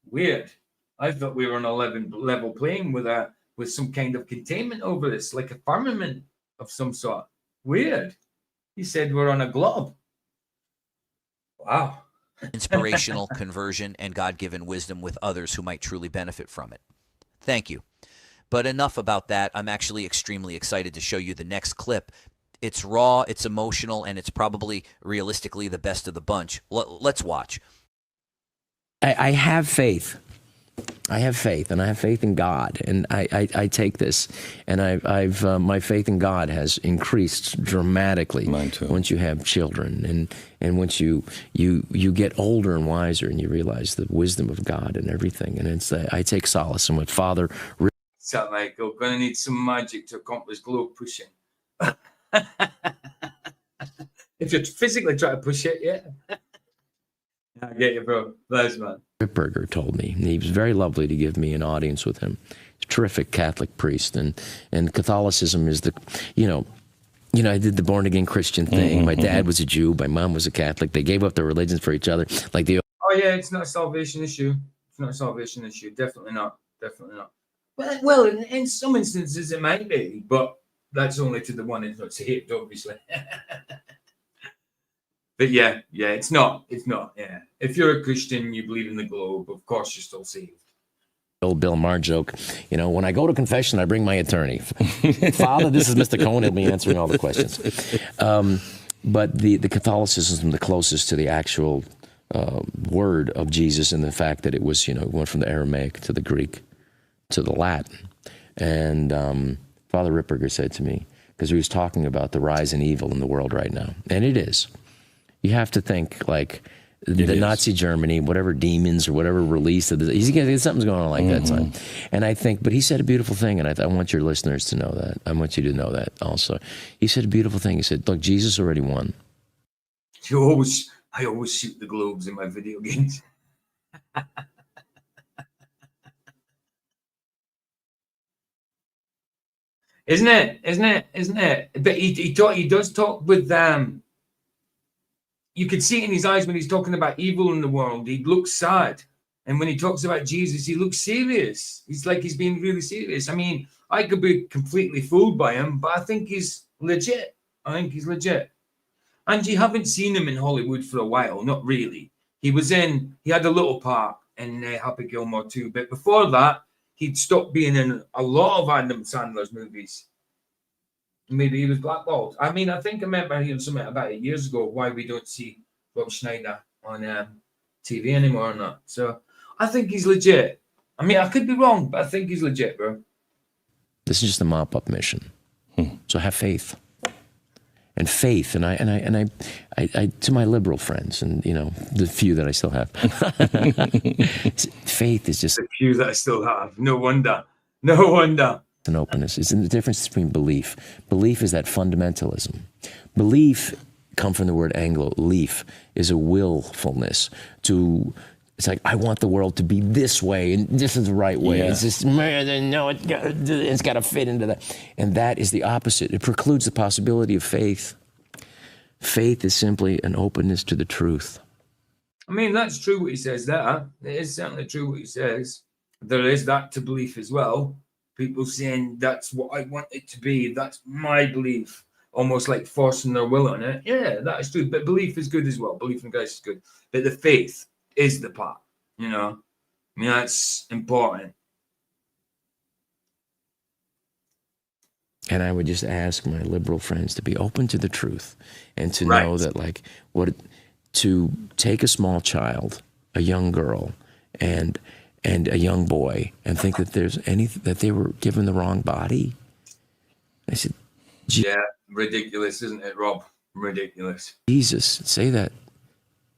C: Weird. I thought we were on a level playing with some kind of containment over this, like a firmament of some sort. Weird. He said we're on a globe. Wow.
G: Inspirational conversion and God-given wisdom with others who might truly benefit from it. Thank you. But enough about that. I'm actually extremely excited to show you the next clip. It's raw, it's emotional, and it's probably realistically the best of the bunch. Let's watch.
F: I have faith. I have faith, and I have faith in God, and I take this, and I've my faith in God has increased dramatically. Mine too. Once you have children, and once you get older and wiser, and you realize the wisdom of God and everything, and it's I take solace in what Father.
C: So like, we're gonna need some magic to accomplish globe pushing. If you're physically trying to push it, yeah. I get you, bro. Thanks, man.
F: Ripperger told me. He was very lovely to give me an audience with him. He's a terrific Catholic priest, and Catholicism is the, you know, I did the born again Christian thing. My dad was a Jew. My mom was a Catholic. They gave up their religions for each other. Like the.
C: Oh yeah, it's not a salvation issue. It's not a salvation issue. Definitely not. Definitely not. Well, in some instances it might be, but that's only to the one that's not saved, obviously. But yeah, it's not, yeah. If you're a Christian, you believe in the globe, of course you're still saved.
F: Old Bill Maher joke, you know, when I go to confession, I bring my attorney. Father, this is Mr. Cohen, he'll be answering all the questions. But the Catholicism is the closest to the actual word of Jesus, and the fact that it was, you know, it went from the Aramaic to the Greek to the Latin. And Father Ripperger said to me, because he was talking about the rise in evil in the world right now, and it is. You have to think like the Nazi Germany, whatever demons or whatever release of this, something's going on like that time. And I think, but he said a beautiful thing, and I want your listeners to know that. I want you to know that also. He said a beautiful thing. He said, look, Jesus already won.
C: I always shoot the globes in my video games. Isn't it? But he does talk with you could see it in his eyes when he's talking about evil in the world. He looks sad. And when he talks about Jesus, he looks serious. He's like he's being really serious. I mean, I could be completely fooled by him, but I think he's legit. And you haven't seen him in Hollywood for a while, not really. He had a little part in Happy Gilmore 2, but before that, he'd stopped being in a lot of Adam Sandler's movies. Maybe he was blackballed. I mean, I think I remember hearing something about it years ago, why we don't see Rob Schneider on TV anymore or not. So I think he's legit. I mean, I could be wrong, but I think he's legit, bro.
F: This is just a mop-up mission. So have faith. And faith, and I to my liberal friends, and you know, the few that I still have. Faith is just
C: the few that I still have. No wonder.
F: An openness. It's the difference between belief. Belief is that fundamentalism. Belief come from the word Anglo. Leaf is a willfulness to. It's like, I want the world to be this way, and this is the right way. Yeah. It's just, no, it's got to fit into that. And that is the opposite. It precludes the possibility of faith. Faith is simply an openness to the truth.
C: I mean, that's true what he says there. It is certainly true what he says. There is that to belief as well. People saying, that's what I want it to be. That's my belief. Almost like forcing their will on it. Yeah, that is true. But belief is good as well. Belief in Christ is good. But the faith is the part, you know. I mean, that's important.
F: And I would just ask my liberal friends to be open to the truth and to know that, like, to take a small child, a young girl, and and a young boy and think that that they were given the wrong body? I said,
C: Yeah, ridiculous, isn't it, Rob? Ridiculous.
F: Jesus, say that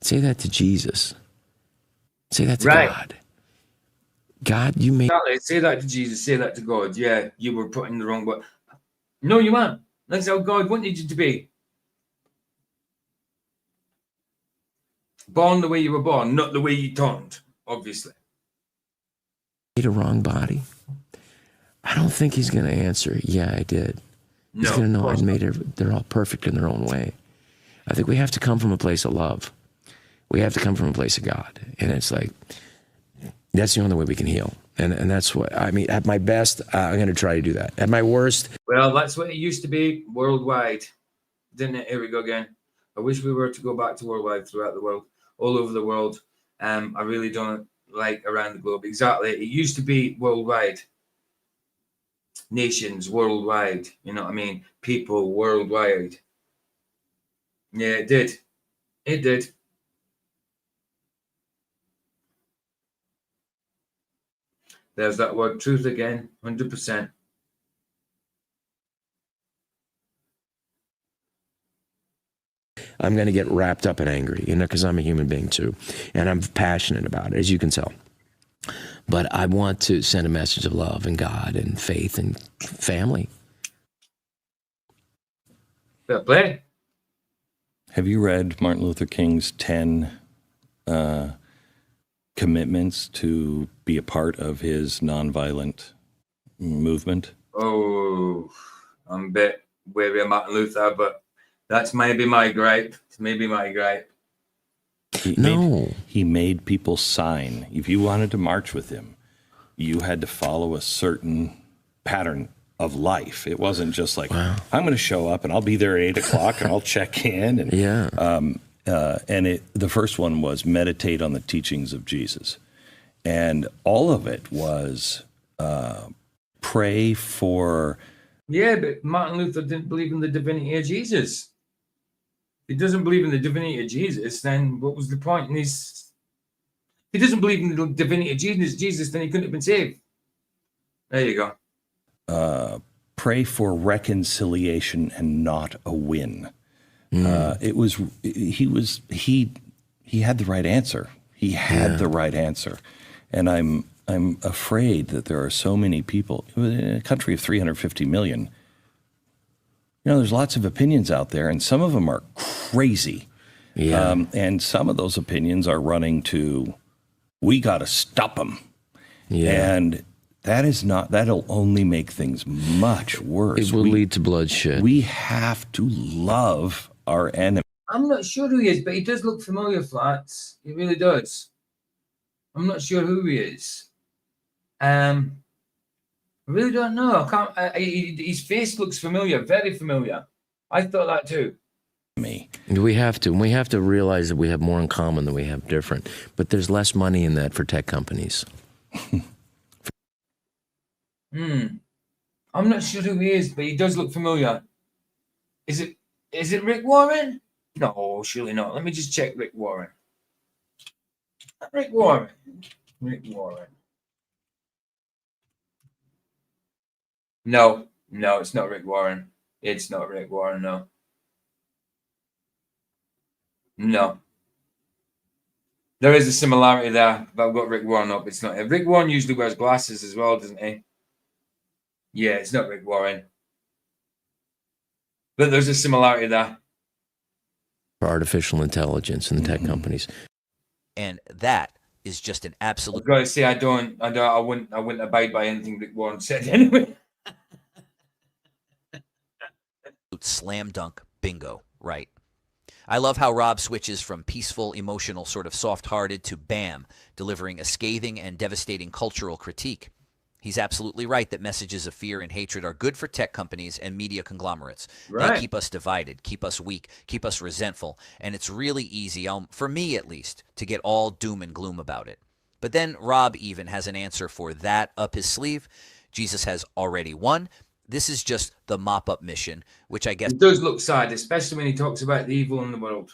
F: to Jesus. Say that to
C: Right.
F: God. God, you made.
C: Exactly. Say that to Jesus. Say that to God. Yeah, you were put in the wrong. But no, you weren't. That's how God wanted you to be. Born the way you were born, not the way you turned. Obviously.
F: Made a wrong body. I don't think he's going to answer, yeah, I did. He's
C: No,
F: going to know
C: of
F: I
C: course
F: made it. They're all perfect in their own way. I think we have to come from a place of love. We have to come from a place of God. And it's like, that's the only way we can heal. And that's what, I mean, at my best, I'm going to try to do that. At my worst.
C: Well, that's what it used to be worldwide, didn't it? Here we go again. I wish we were to go back to worldwide, throughout the world, all over the world. I really don't like around the globe. Exactly. It used to be worldwide. Nations worldwide. You know what I mean? People worldwide. Yeah, it did. It did. There's that word truth again, 100%.
F: I'm going to get wrapped up and angry, because I'm a human being too. And I'm passionate about it, as you can tell. But I want to send a message of love and God and faith and family.
C: Fair play.
T: Have you read Martin Luther King's 10 commitments to be a part of his nonviolent movement?
C: Oh, I'm a bit wary of Martin Luther, but that's maybe my gripe. It's maybe my gripe.
T: He made people sign. If you wanted to march with him, you had to follow a certain pattern of life. It wasn't just like, I'm going to show up and I'll be there at 8 o'clock and I'll check in. And, the first one was meditate on the teachings of Jesus. And all of it was pray for.
C: Yeah, but Martin Luther didn't believe in the divinity of Jesus. If he doesn't believe in the divinity of Jesus, then what was the point? And if he doesn't believe in the divinity of Jesus, then he couldn't have been saved. There you go.
T: Pray for reconciliation and not a win. He had the right answer. He had the right answer. And I'm afraid that there are so many people in a country of 350 million. There's lots of opinions out there, and some of them are crazy. Yeah. And some of those opinions are running to, we got to stop them. Yeah. And that'll only make things much worse.
F: It will lead to bloodshed.
T: We have to love our enemy.
C: I'm not sure who he is, but he does look familiar, Flats. He really does. I'm not sure who he is. I really don't know. I can't. His face looks familiar, very familiar. I thought that too.
F: We have to realize that we have more in common than we have different. But there's less money in that for tech companies.
C: I'm not sure who he is, but he does look familiar. Is it Rick Warren? No, surely not. Let me just check Rick Warren. Rick Warren. No, it's not Rick Warren. It's not Rick Warren, no. No. There is a similarity there, but I've got Rick Warren up. It's not. Rick Warren usually wears glasses as well, doesn't he? Yeah, it's not Rick Warren. But there's a similarity there.
F: For artificial intelligence in the tech companies.
G: And that is just an absolute.
C: I've got to say, I wouldn't abide by anything Rick Warren said anyway.
G: Slam dunk bingo, right? I love how Rob switches from peaceful, emotional, sort of soft-hearted to bam, delivering a scathing and devastating cultural critique. He's absolutely right that messages of fear and hatred are good for tech companies and media conglomerates.
C: Right.
G: They keep us divided, keep us weak, keep us resentful, and it's really easy, for me at least, to get all doom and gloom about it. But then Rob even has an answer for that up his sleeve. Jesus has already won. This is just the mop-up mission, which I guess...
C: It does look sad, especially when he talks about the evil in the world.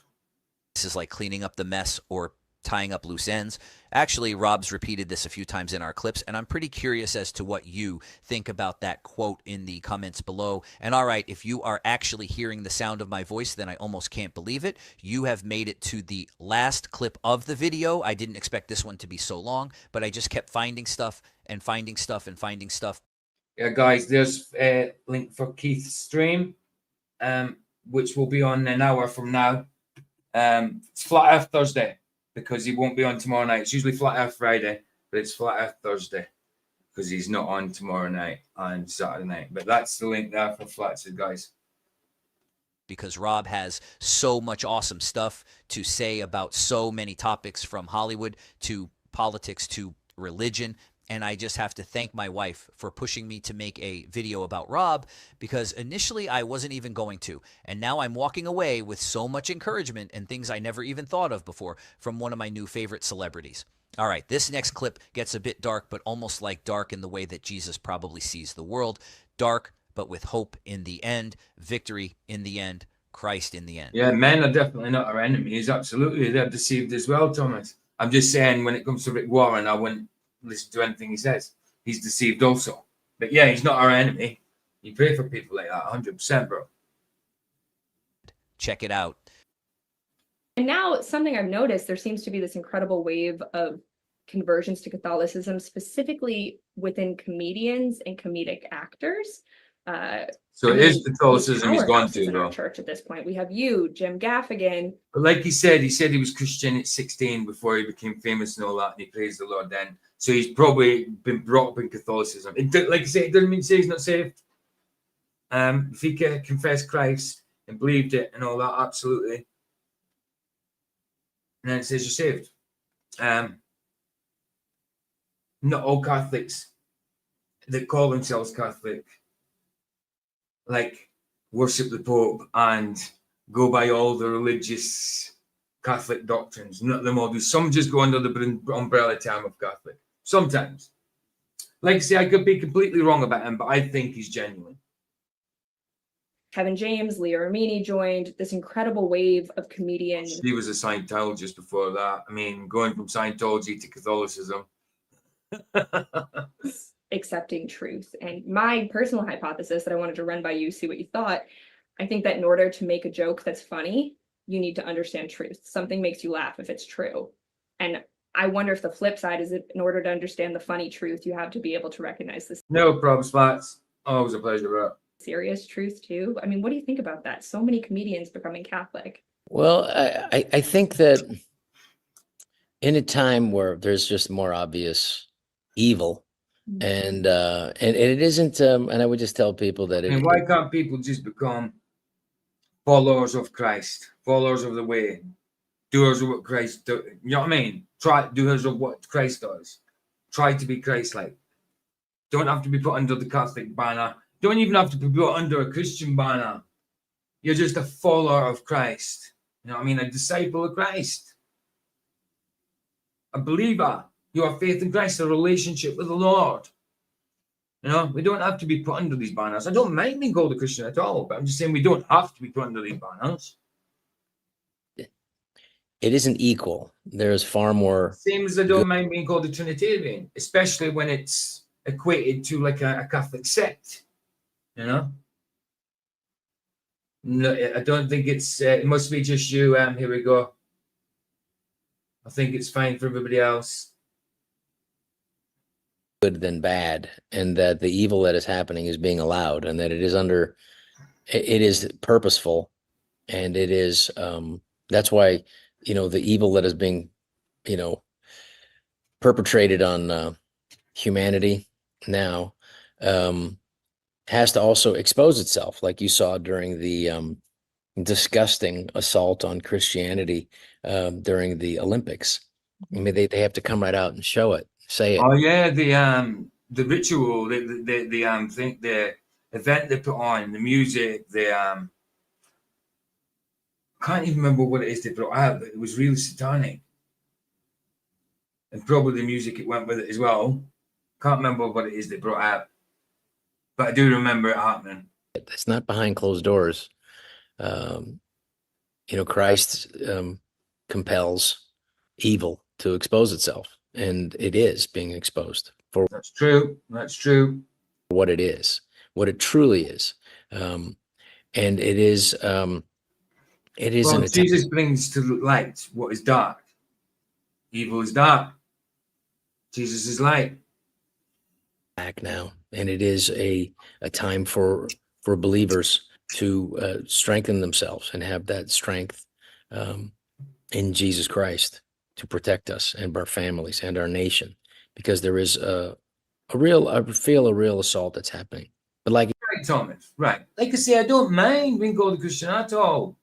G: This is like cleaning up the mess or tying up loose ends. Actually, Rob's repeated this a few times in our clips, and I'm pretty curious as to what you think about that quote in the comments below. And all right, if you are actually hearing the sound of my voice, then I almost can't believe it. You have made it to the last clip of the video. I didn't expect this one to be so long, but I just kept finding stuff and finding stuff and finding stuff.
C: Yeah, guys, there's a link for Keith's stream, which will be on an hour from now. It's Flat Earth Thursday, because he won't be on tomorrow night. It's usually Flat Earth Friday, but it's Flat Earth Thursday because he's not on tomorrow night and Saturday night. But that's the link there for Flats, guys.
G: Because Rob has so much awesome stuff to say about so many topics, from Hollywood to politics to religion. And I just have to thank my wife for pushing me to make a video about Rob, because initially I wasn't even going to. And now I'm walking away with so much encouragement and things I never even thought of before from one of my new favorite celebrities. All right, this next clip gets a bit dark, but almost like dark in the way that Jesus probably sees the world. Dark, but with hope in the end, victory in the end, Christ in the end.
C: Yeah, men are definitely not our enemies. Absolutely. They're deceived as well, Thomas. I'm just saying, when it comes to Rick Warren, I wouldn't listen to anything he says. He's deceived also. But yeah, he's not our enemy. You pray for people like that, 100%, bro.
G: Check it out.
U: And now, something I've noticed, there seems to be this incredible wave of conversions to Catholicism, specifically within comedians and comedic actors.
C: So it is Catholicism he's gone to,
U: in our
C: though.
U: church at this point. We have you, Jim Gaffigan.
C: But like he said he was Christian at 16 before he became famous and all that, and he praised the Lord then. So he's probably been brought up in Catholicism. Like I say, it doesn't mean to say he's not saved. If he confessed Christ and believed it and all that, absolutely. And then it says you're saved. Not all Catholics that call themselves Catholic like worship the Pope and go by all the religious Catholic doctrines. Not them all do. Some just go under the umbrella term of Catholic. Sometimes. Like I say, I could be completely wrong about him, but I think he's genuine.
U: Kevin James, Leah Remini joined this incredible wave of comedians.
C: He was a Scientologist before that. I mean, going from Scientology to Catholicism.
U: Accepting truth. And my personal hypothesis that I wanted to run by you, see what you thought. I think that in order to make a joke that's funny, you need to understand truth. Something makes you laugh if it's true. And I wonder if the flip side is, in order to understand the funny truth, you have to be able to recognize this.
C: No problem, Spats. Always a pleasure, bro.
U: Serious truth too. I mean, what do you think about that? So many comedians becoming Catholic.
F: Well, I think that in a time where there's just more obvious evil, and it isn't, and I would just tell people that
C: And why can't people just become followers of Christ, followers of the way, doers of what Christ does? You know what I mean? Doers of what Christ does. Try to be Christ-like. Don't have to be put under the Catholic banner. Don't even have to be put under a Christian banner. You're just a follower of Christ. You know what I mean? A disciple of Christ. A believer. You have faith in Christ, a relationship with the Lord. You know, we don't have to be put under these banners. I don't mind being called a Christian at all, but I'm just saying we don't have to be put under these banners.
F: it isn't equal. There's far more.
C: Same as I don't mind being called a Trinitarian, especially when it's equated to like a Catholic sect. You know? No, I don't think it's, it must be just you. Here we go. I think it's fine for everybody else.
F: Good than bad, and that the evil that is happening is being allowed, and that it is under, it is purposeful, and it is, that's why, you know, the evil that is being, you know, perpetrated on humanity now has to also expose itself, like you saw during the disgusting assault on Christianity during the Olympics. I mean, they have to come right out and show it, say it.
C: Oh yeah, the ritual, the event they put on, the music, can't even remember what it is they brought out, but it was really satanic. And probably the music it went with it as well. Can't remember what it is they brought out. But I do remember it happening.
F: It's not behind closed doors. You know, Christ compels,
E: evil to expose itself, and it is being exposed for
C: That's true. That's true.
E: what it is, what it truly is, and it is an
C: Well,
E: attempt.
C: Jesus brings to light what is dark. Evil is dark. Jesus is light.
E: Back now, and it is a time for believers to strengthen themselves and have that strength in Jesus Christ to protect us and our families and our nation, because there is I feel a real assault that's happening. But like
C: Right, Thomas, right. Like I say, I don't mind being called a Christian at all,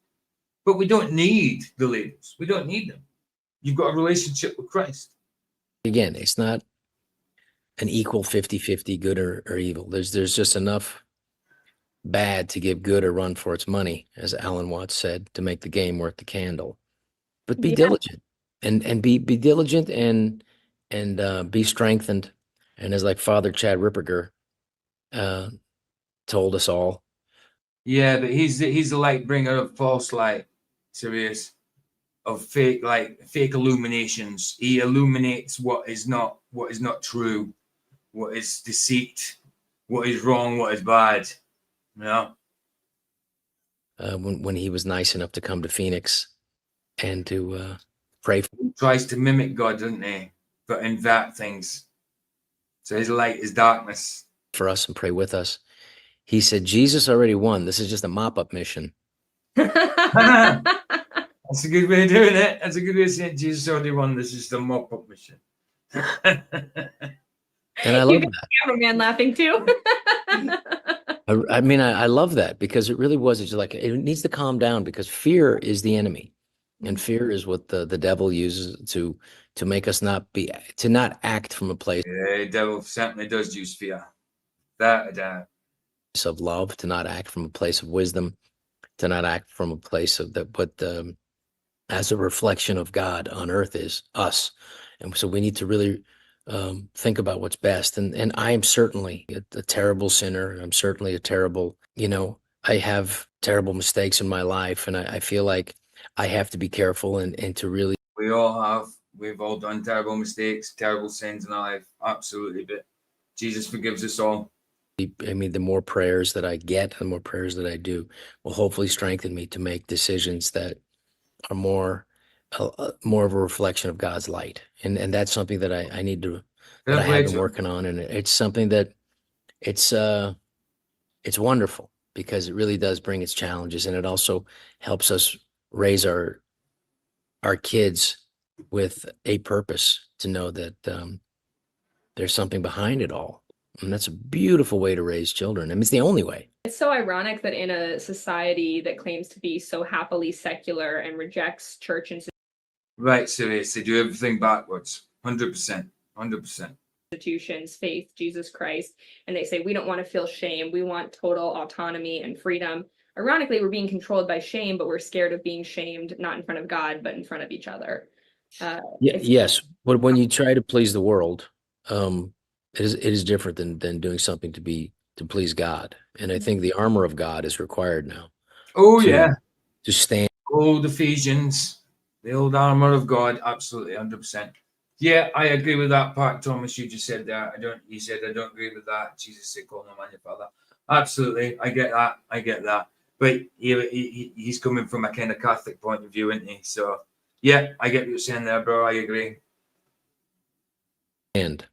C: but we don't need the labels. We don't need them. You've got a relationship with Christ.
E: Again, it's not an equal 50-50 good or evil. There's just enough bad to give good a run for its money, as Alan Watts said, to make the game worth the candle. But be diligent and be diligent and be strengthened. And as like Father Chad Ripperger told us all.
C: Yeah, but he's the light bringer of false light. Serious. Of fake illuminations. He illuminates what is not true, what is deceit, what is wrong, what is bad. You know?
E: When he was nice enough to come to Phoenix and to pray for.
C: He tries to mimic God, doesn't he? But invert things. So his light is darkness.
E: For us and pray with us. He said, Jesus already won. This is just a mop-up mission.
C: That's a good way of doing it. That's a good way of saying Jesus already won. This is the mop-up mission.
E: And I love that.
U: Cameraman laughing too.
E: I mean, I love that, because it really was. It's like, it needs to calm down, because fear is the enemy, and fear is what the devil uses to make us not act from a place.
C: Yeah, the devil certainly does use fear. That
E: of love, to not act from a place of wisdom, to not act from a place of that, but as a reflection of God on earth is us. And so we need to really think about what's best. And I am certainly a terrible sinner. I'm certainly a terrible, I have terrible mistakes in my life. And I feel like I have to be careful and to really.
C: We all have. We've all done terrible mistakes, terrible sins in our life. Absolutely. But Jesus forgives us all.
E: I mean, the more prayers that I get, the more prayers that I do will hopefully strengthen me to make decisions that are more of a reflection of God's light. And that's something that I need to, that I have been working on. And it's something that it's wonderful, because it really does bring its challenges. And it also helps us raise our kids with a purpose, to know that there's something behind it all. And that's a beautiful way to raise children. I mean, it's the only way.
U: It's so ironic that in a society that claims to be so happily secular and rejects church
C: Right, serious. They do everything backwards. 100%. 100%.
U: institutions, faith, Jesus Christ, and they say, we don't want to feel shame. We want total autonomy and freedom. Ironically, we're being controlled by shame, but we're scared of being shamed, not in front of God, but in front of each other.
E: Yes. But when you try to please the world, it is different than doing something to please God. And I think the armor of God is required now.
C: Oh, yeah.
E: To stand.
C: Old Ephesians, the old armor of God. Absolutely, 100%. Yeah, I agree with that part, Thomas. You just said that. You said I don't agree with that. Jesus said, call no man your father. Absolutely. I get that. But he's coming from a kind of Catholic point of view, isn't he? So, yeah, I get what you're saying there, bro. I agree.
E: And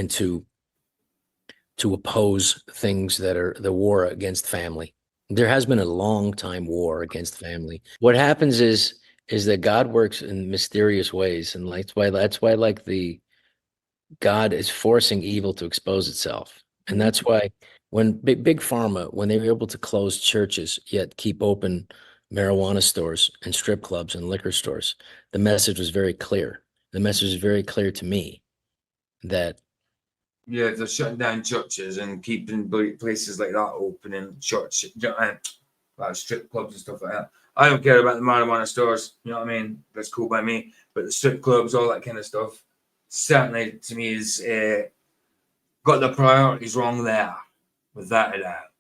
E: to oppose things that are the war against family. There has been a long time war against family. What happens is that God works in mysterious ways, and that's why like the God is forcing evil to expose itself. And that's why when big pharma, when they were able to close churches yet keep open marijuana stores and strip clubs and liquor stores, the message was very clear. The message is very clear to me that
C: yeah, they're shutting down churches and keeping places like that open, and church, like strip clubs and stuff like that. I don't care about the marijuana stores, you know what I mean? That's cool by me. But the strip clubs, all that kind of stuff, certainly to me is got the priorities wrong there, without a doubt.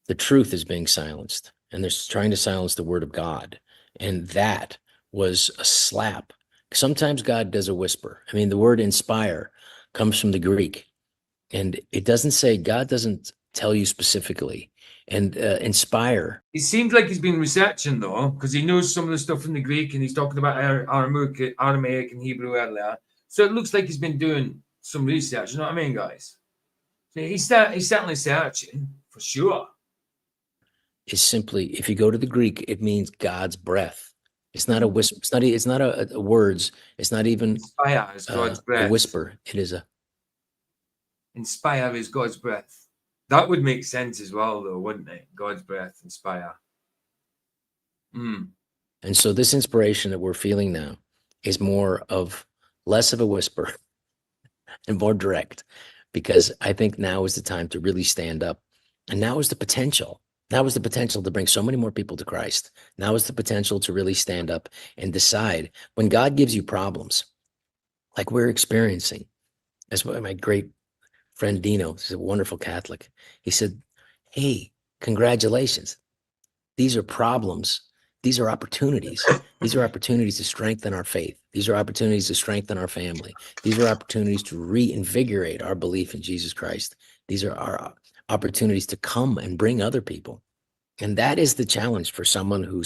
E: the truth is being silenced, and they're trying to silence the word of God. And that was a slap. Sometimes God does a whisper. I mean, the word inspire comes from the Greek, and it doesn't say, God doesn't tell you specifically. And inspire.
C: It seems like he's been researching though, because he knows some of the stuff in the Greek, and he's talking about Aramaic and Hebrew earlier. So it looks like he's been doing some research. You know what I mean, guys? So he's certainly searching for sure.
E: Is simply, if you go to the Greek, it means God's breath. It's not a whisper. It's not a words. It's not even
C: Inspire is God's
E: a
C: breath.
E: whisper. It is a
C: Inspire is God's breath. That would make sense as well, though, wouldn't it? God's breath, inspire.
E: And so this inspiration that we're feeling now is less of a whisper and more direct, because I think now is the time to really stand up. And now is the potential. Now is the potential to bring so many more people to Christ. Now is the potential to really stand up and decide. When God gives you problems, like we're experiencing, as my great friend Dino, he's a wonderful Catholic. He said, hey, congratulations. These are problems. These are opportunities. These are opportunities to strengthen our faith. These are opportunities to strengthen our family. These are opportunities to reinvigorate our belief in Jesus Christ. These are our opportunities to come and bring other people. And that is the challenge for someone who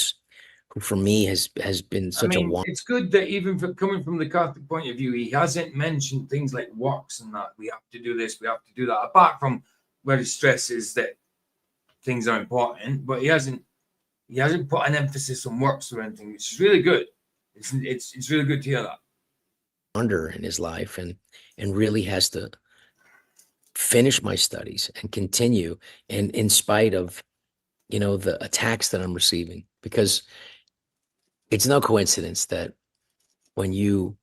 E: for me has been such a
C: it's good that even coming from the Catholic point of view, he hasn't mentioned things like works and that we have to do this, we have to do that, apart from where he stresses that things are important, but he hasn't put an emphasis on works or anything, which is really good. It's really good to hear that.
E: Wonder in his life and really has to finish my studies and continue, and in spite of the attacks that I'm receiving, because it's no coincidence that when you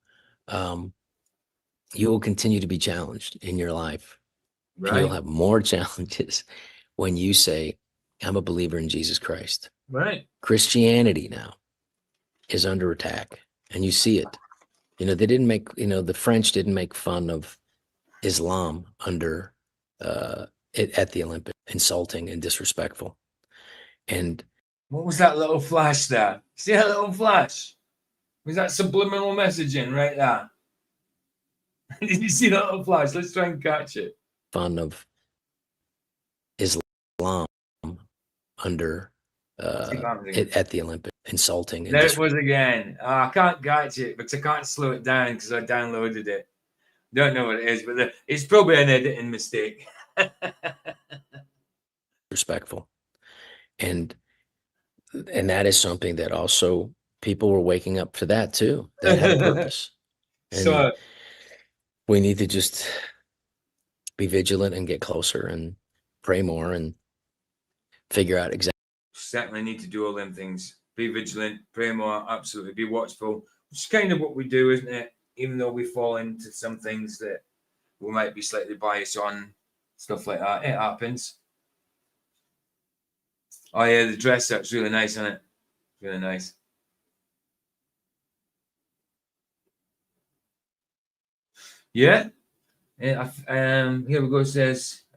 E: will continue to be challenged in your life,
C: right?
E: And you'll have more challenges when you say, I'm a believer in Jesus Christ.
C: Right.
E: Christianity now is under attack, and you see it. They didn't make, the French didn't make fun of Islam under at the Olympics, insulting and disrespectful. And
C: what was that little flash there? See that little flash? Was that subliminal messaging right there? Did you see that little flash? Let's try and catch it.
E: Fun of Islam under at the Olympics, insulting. And
C: there it was again. I can't catch it, but I can't slow it down because I downloaded it. Don't know what it is, but it's probably an editing mistake.
E: Respectful. And that is something that also people were waking up for that too. That had a purpose. And so we need to just be vigilant and get closer and pray more and figure out exactly.
C: Certainly need to do all them things. Be vigilant, pray more, absolutely. Be watchful, which is kind of what we do, isn't it? Even though we fall into some things that we might be slightly biased on, stuff like that. It happens. Oh yeah, the dress up's really nice, isn't it? Really nice. Yeah. Here we go.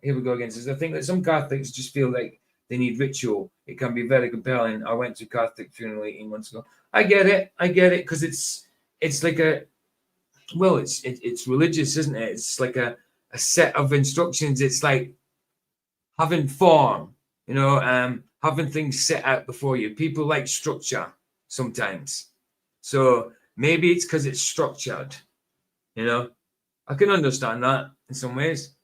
C: Here we go again. Says, I think that some Catholics just feel like they need ritual. It can be very compelling. I went to a Catholic funeral 18 months ago. I get it, because it's like it's religious, isn't it? It's like a set of instructions. It's like having form, having things set out before you. People like structure sometimes. So maybe it's because it's structured, I can understand that in some ways.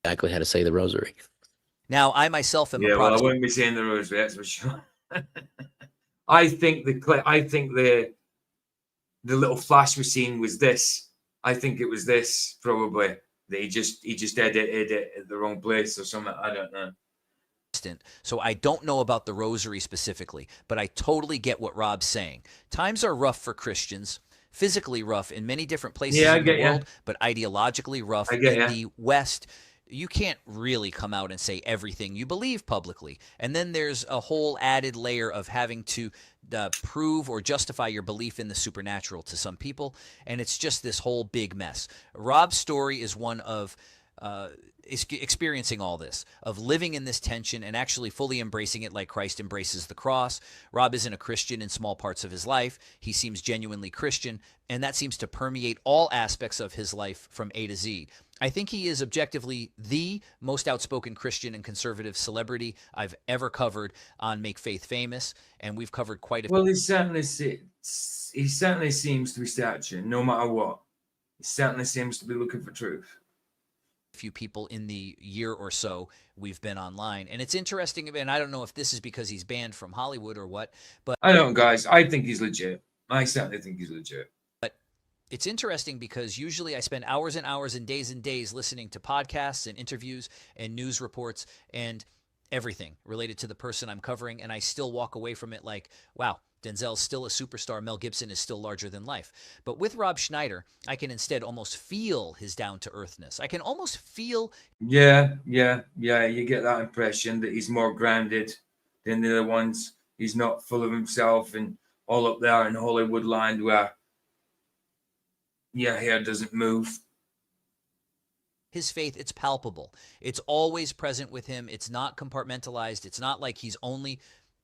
E: Exactly how to say the rosary.
G: Now, I myself am a
C: Well, I
G: Protestant.
C: wouldn't be saying the rosary, that's for sure. I think the little flash we're seeing was this. I think it was this, probably. That he just edited it at the wrong place or something. I don't know.
G: So I don't know about the rosary specifically, but I totally get what Rob's saying. Times are rough for Christians, physically rough in many different places in the world, but ideologically rough in the West. You can't really come out and say everything you believe publicly. And then there's a whole added layer of having to prove or justify your belief in the supernatural to some people. And it's just this whole big mess. Rob's story is one of experiencing all this, of living in this tension and actually fully embracing it like Christ embraces the cross. Rob isn't a Christian in small parts of his life. He seems genuinely Christian, and that seems to permeate all aspects of his life from A to Z. I think he is objectively the most outspoken Christian and conservative celebrity I've ever covered on Make Faith Famous, and we've covered quite a
C: Well, he certainly seems to be searching, no matter what. He certainly seems to be looking for truth.
G: few people in the year or so we've been online. And it's interesting, and I don't know if this is because he's banned from Hollywood or what, but
C: I don't, guys. I think he's legit. I certainly think he's legit.
G: But it's interesting because usually I spend hours and hours and days listening to podcasts and interviews and news reports and everything related to the person I'm covering, and I still walk away from it like, wow, Denzel's still a superstar. Mel Gibson is still larger than life. But with Rob Schneider, I can instead almost feel his down-to-earthness. I can almost feel...
C: Yeah. You get that impression that he's more grounded than the other ones. He's not full of himself and all up there in Hollywood land where your hair doesn't move.
G: His faith, it's palpable. It's always present with him. It's not compartmentalized. It's not like he's only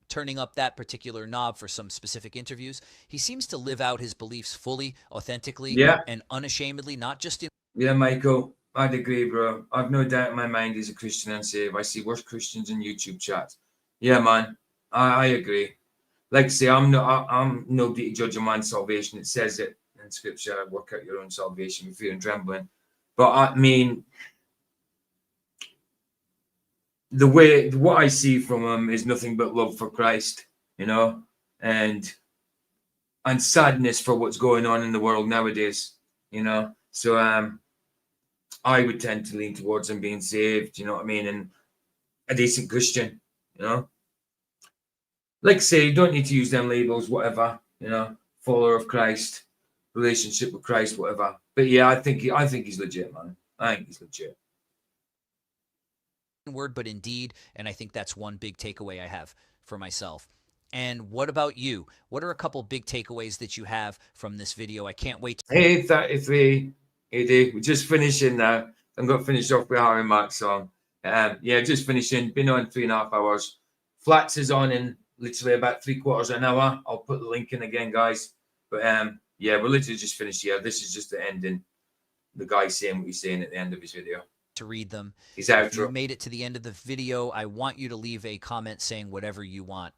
G: turning up that particular knob for some specific interviews. He seems to live out his beliefs fully, authentically, and unashamedly, not just in...
C: Yeah, Michael, I'd agree, bro. I've no doubt in my mind he's a Christian and saved. I see worse Christians in YouTube chat. Yeah, man, I agree. Like I say, I'm nobody to judge a man's salvation. It says it in Scripture, work out your own salvation with fear and trembling. But I mean, what I see from him is nothing but love for Christ, you know, and sadness for what's going on in the world nowadays, you know. So I would tend to lean towards him being saved, you know what I mean, and a decent Christian, you know. Like I say, you don't need to use them labels, whatever, you know, follower of Christ, relationship with Christ, whatever. But yeah, I think he's legit, man. I think he's legit.
G: Word, but indeed, and I think that's one big takeaway I have for myself. And what about you? What are a couple big takeaways that you have from this video? I can't wait to...
C: Hey, 33, AD, we're just finishing now. I'm going to finish off with Harry Mark's song. Yeah, just finishing. Been on 3.5 hours. Flats is on in literally about 3/4 of an hour. I'll put the link in again, guys. But yeah, we're literally just finished here. This is just the ending. The guy saying what he's saying at the end of his video.
G: To read them.
C: He's outro.
G: If you made it to the end of the video, I want you to leave a comment saying whatever you want.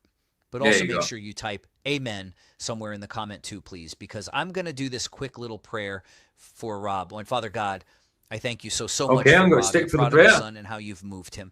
G: But
C: There
G: also
C: you
G: make
C: go.
G: sure you type amen somewhere in the comment too, please, because I'm going to do this quick little prayer for Rob. And Father God, I thank you so much
C: Okay,
G: for
C: I'm gonna
G: Rob,
C: stick
G: your
C: for the
G: prodigal
C: prayer.
G: son, and how you've moved him.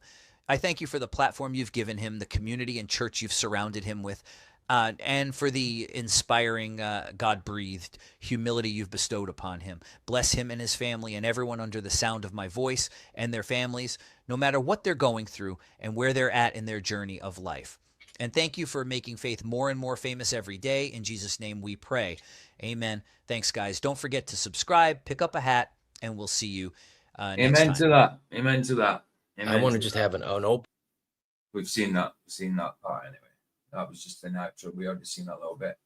G: I thank you for the platform you've given him, the community and church you've surrounded him with, and for the inspiring, God-breathed humility you've bestowed upon him. Bless him and his family and everyone under the sound of my voice and their families, no matter what they're going through and where they're at in their journey of life. And thank you for making faith more and more famous every day. In Jesus' name we pray. Amen. Thanks, guys. Don't forget to subscribe, pick up a hat, and we'll see you next
C: Amen
G: time.
C: to that. Amen to that. Amen
F: I want to
C: to
F: just
C: that.
F: have an open.
C: We've seen that. We've seen that part anyway. That was just an outro. We already seen that a little bit.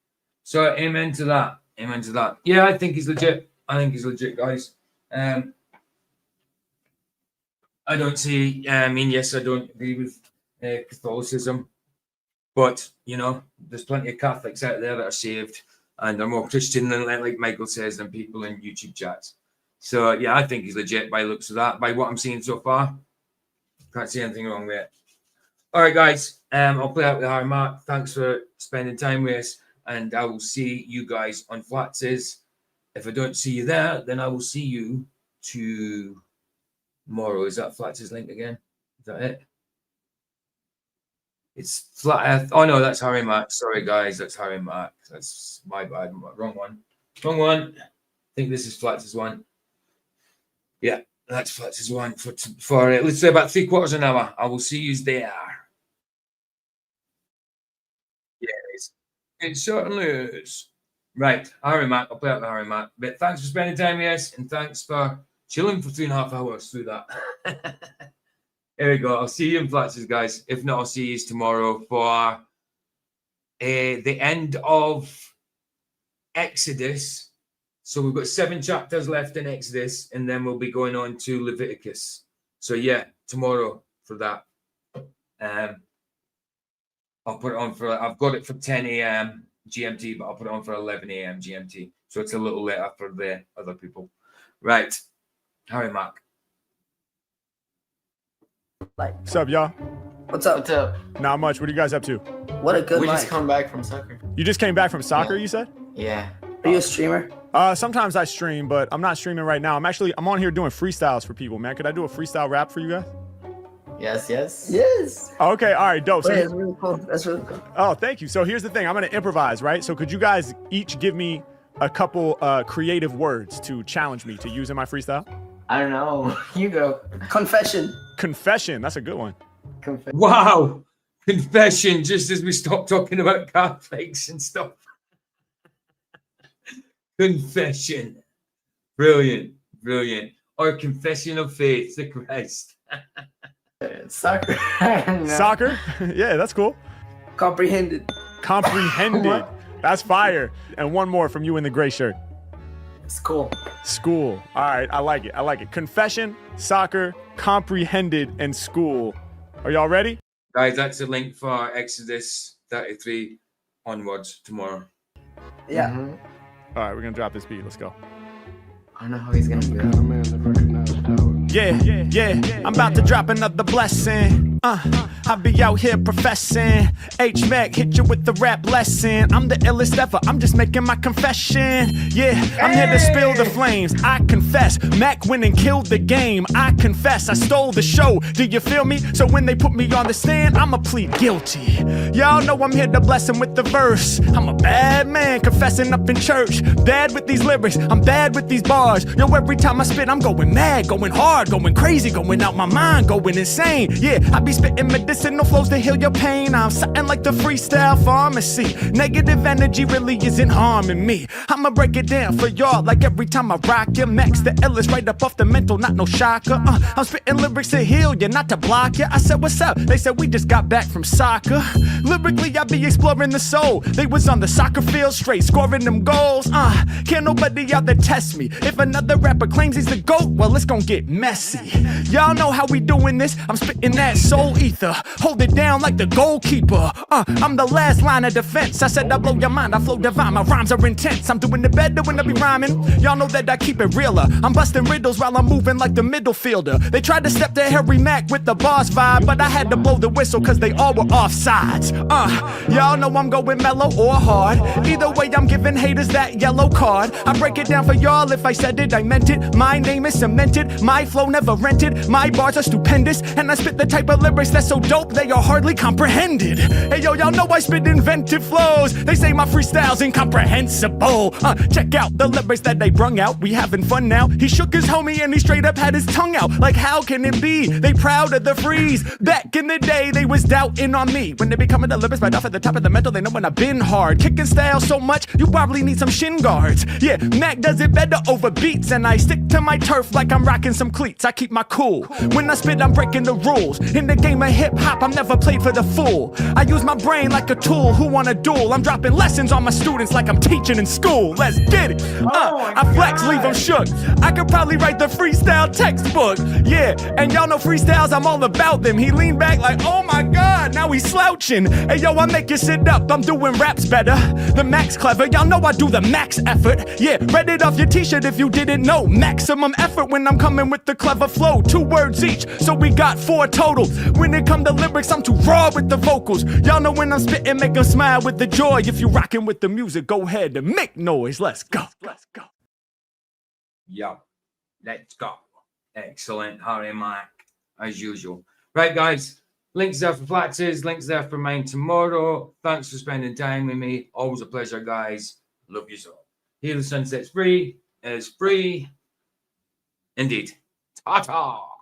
C: So amen to that. Amen to that. Yeah, I think he's legit. I think he's legit, guys. I don't see. I mean, yes, I don't agree with Catholicism, but you know, there's plenty of Catholics out there that are saved and are more Christian than, like Michael says, than people in YouTube chats. So yeah, I think he's legit by the looks of that. By what I'm seeing so far, can't see anything wrong with it. All right, guys. I'll play out with Harry Mark. Thanks for spending time with us, and I will see you guys on Flatses. If I don't see you there, then I will see you tomorrow. Is that Flatses link again? Is that it? It's Flat Earth. Oh no, that's Harry Mark. Sorry, guys, that's Harry Mark. That's my bad. Wrong one. Wrong one. I think this is Flatses one. Yeah, that's Flatses one for let's say about 3/4 of an hour. I will see you there. Yes, it certainly is. Right, Harry Mack. I'll play out with Harry Mack. But thanks for spending time with us, and thanks for chilling for 3.5 hours through that. Here we go. I'll see you in Flatses, guys. If not, I'll see you tomorrow for the end of Exodus So we've got 7 chapters left in Exodus, and then we'll be going on to Leviticus. So yeah, tomorrow for that. I'll put it on for, I've got it for 10 a.m. GMT, but I'll put it on for 11 a.m. GMT. So it's a little later for the other people. Right. Harry Mack.
B: What's up, y'all?
V: What's up? What's up?
B: Not much. What are you guys up to?
V: What a good We just come back from soccer.
B: You just came back from soccer, you said?
V: Yeah. Are you a streamer?
B: Sometimes I stream, but I'm not streaming right now. I'm on here doing freestyles for people, man. Could I do a freestyle rap for you guys?
V: Yes, yes. Yes.
B: Okay, all right, dope.
V: Wait, that's really cool. That's really cool.
B: Oh, thank you. So here's the thing. I'm going to improvise, right? So could you guys each give me a couple creative words to challenge me to use in my freestyle?
V: I don't know. You go. Confession.
B: Confession. That's a good one.
V: Confession.
C: Wow. Confession, just as we stop talking about Catholics and stuff. Confession. Brilliant. Brilliant. Or confession of faith to Christ.
V: Soccer.
B: Soccer? Yeah, that's cool.
V: Comprehended.
B: Comprehended. That's fire. And one more from you in the gray shirt.
V: School.
B: School. All right, I like it. I like it. Confession, soccer, comprehended, and school. Are y'all ready?
C: Guys, that's the link for Exodus 33 onwards tomorrow.
V: Yeah.
B: All right, we're going to drop this beat. Let's go.
V: I don't know how he's going to do it.
B: Yeah. I'm about to drop another blessing. I'll be out here professing. H-Mac hit you with the rap lesson. I'm the illest ever. I'm just making my confession. Yeah, I'm here to spill the flames. I confess, Mac went and killed the game. I confess, I stole the show. Do you feel me? So when they put me on the stand, I'ma plead guilty. Y'all know I'm here to bless him with the verse. I'm a bad man confessing up in church. Bad with these lyrics. I'm bad with these bars. Yo, every time I spit, I'm going mad, going hard, going crazy, going out my mind, going insane. Yeah, I be spitting medicinal flows to heal your pain. I'm something like the freestyle pharmacy. Negative energy really isn't harming me. I'ma break it down for y'all like every time I rock your Max. The illest right up off the mental, not no shocker. I'm spitting lyrics to heal you, not to block you. I said, what's up? They said, we just got back from soccer. Lyrically, I be exploring the soul. They was on the soccer field straight, scoring them goals. Can't nobody out there test me. If another rapper claims he's the GOAT, well, it's gonna get messy. Y'all know how we doing this. I'm spitting that soul ether. Hold it down like the goalkeeper. I'm the last line of defense. I said I blow your mind, I flow divine. My rhymes are intense. I'm doing it better when I be rhyming. Y'all know that I keep it realer. I'm busting riddles while I'm moving like the middle fielder. They tried to step to Harry Mack with the boss vibe, but I had to blow the whistle cause they all were offsides. Y'all know I'm going mellow or hard. Either way, I'm giving haters that yellow card. I break it down for y'all. If I said it, I meant it. My name is cemented. My flow never rented. My bars are stupendous. And I spit the type of lyrics that's so dope they are hardly comprehended. Hey yo, y'all know I spit inventive flows. They say my freestyle's incomprehensible. Check out the lyrics that they brung out. We having fun now. He shook his homie and he straight up had his tongue out. Like how can it be? They proud of the freeze. Back in the day they was doubting on me. When they be coming to lyrics right off at the top of the mental, they know when I've been hard. Kicking style so much you probably need some shin guards. Yeah, Mac does it better over beats, and I stick to my turf like I'm rocking some cleats. I keep my cool. When I spit, I'm breaking the rules. In the game of hip-hop, I'm never played for the fool. I use my brain like a tool. Who wanna duel? I'm dropping lessons on my students like I'm teaching in school. Let's get it. I flex, leave them shook. I could probably write the freestyle textbook. Yeah, and y'all know freestyles, I'm all about them. He leaned back like, oh my God, now he's slouching. Hey yo, I make you sit up. I'm doing raps better. The Mac's clever. Y'all know I do the max effort. Yeah, read it off your t-shirt if you didn't know. Maximum effort when I'm coming with the clever flow. 2 words each, so we got 4 total. When it come to lyrics, I'm too raw with the vocals. Y'all know when I'm spitting, make them smile with the joy. If you rocking with the music, go ahead and make noise. Let's go. Let's go.
C: Yo, let's go. Excellent, Harry Mack, as usual. Right, guys, links there for Flax's, links there for mine tomorrow. Thanks for spending time with me. Always a pleasure, guys. Love you so. Here the Sunset's free. Is free. Indeed. Ta-ta.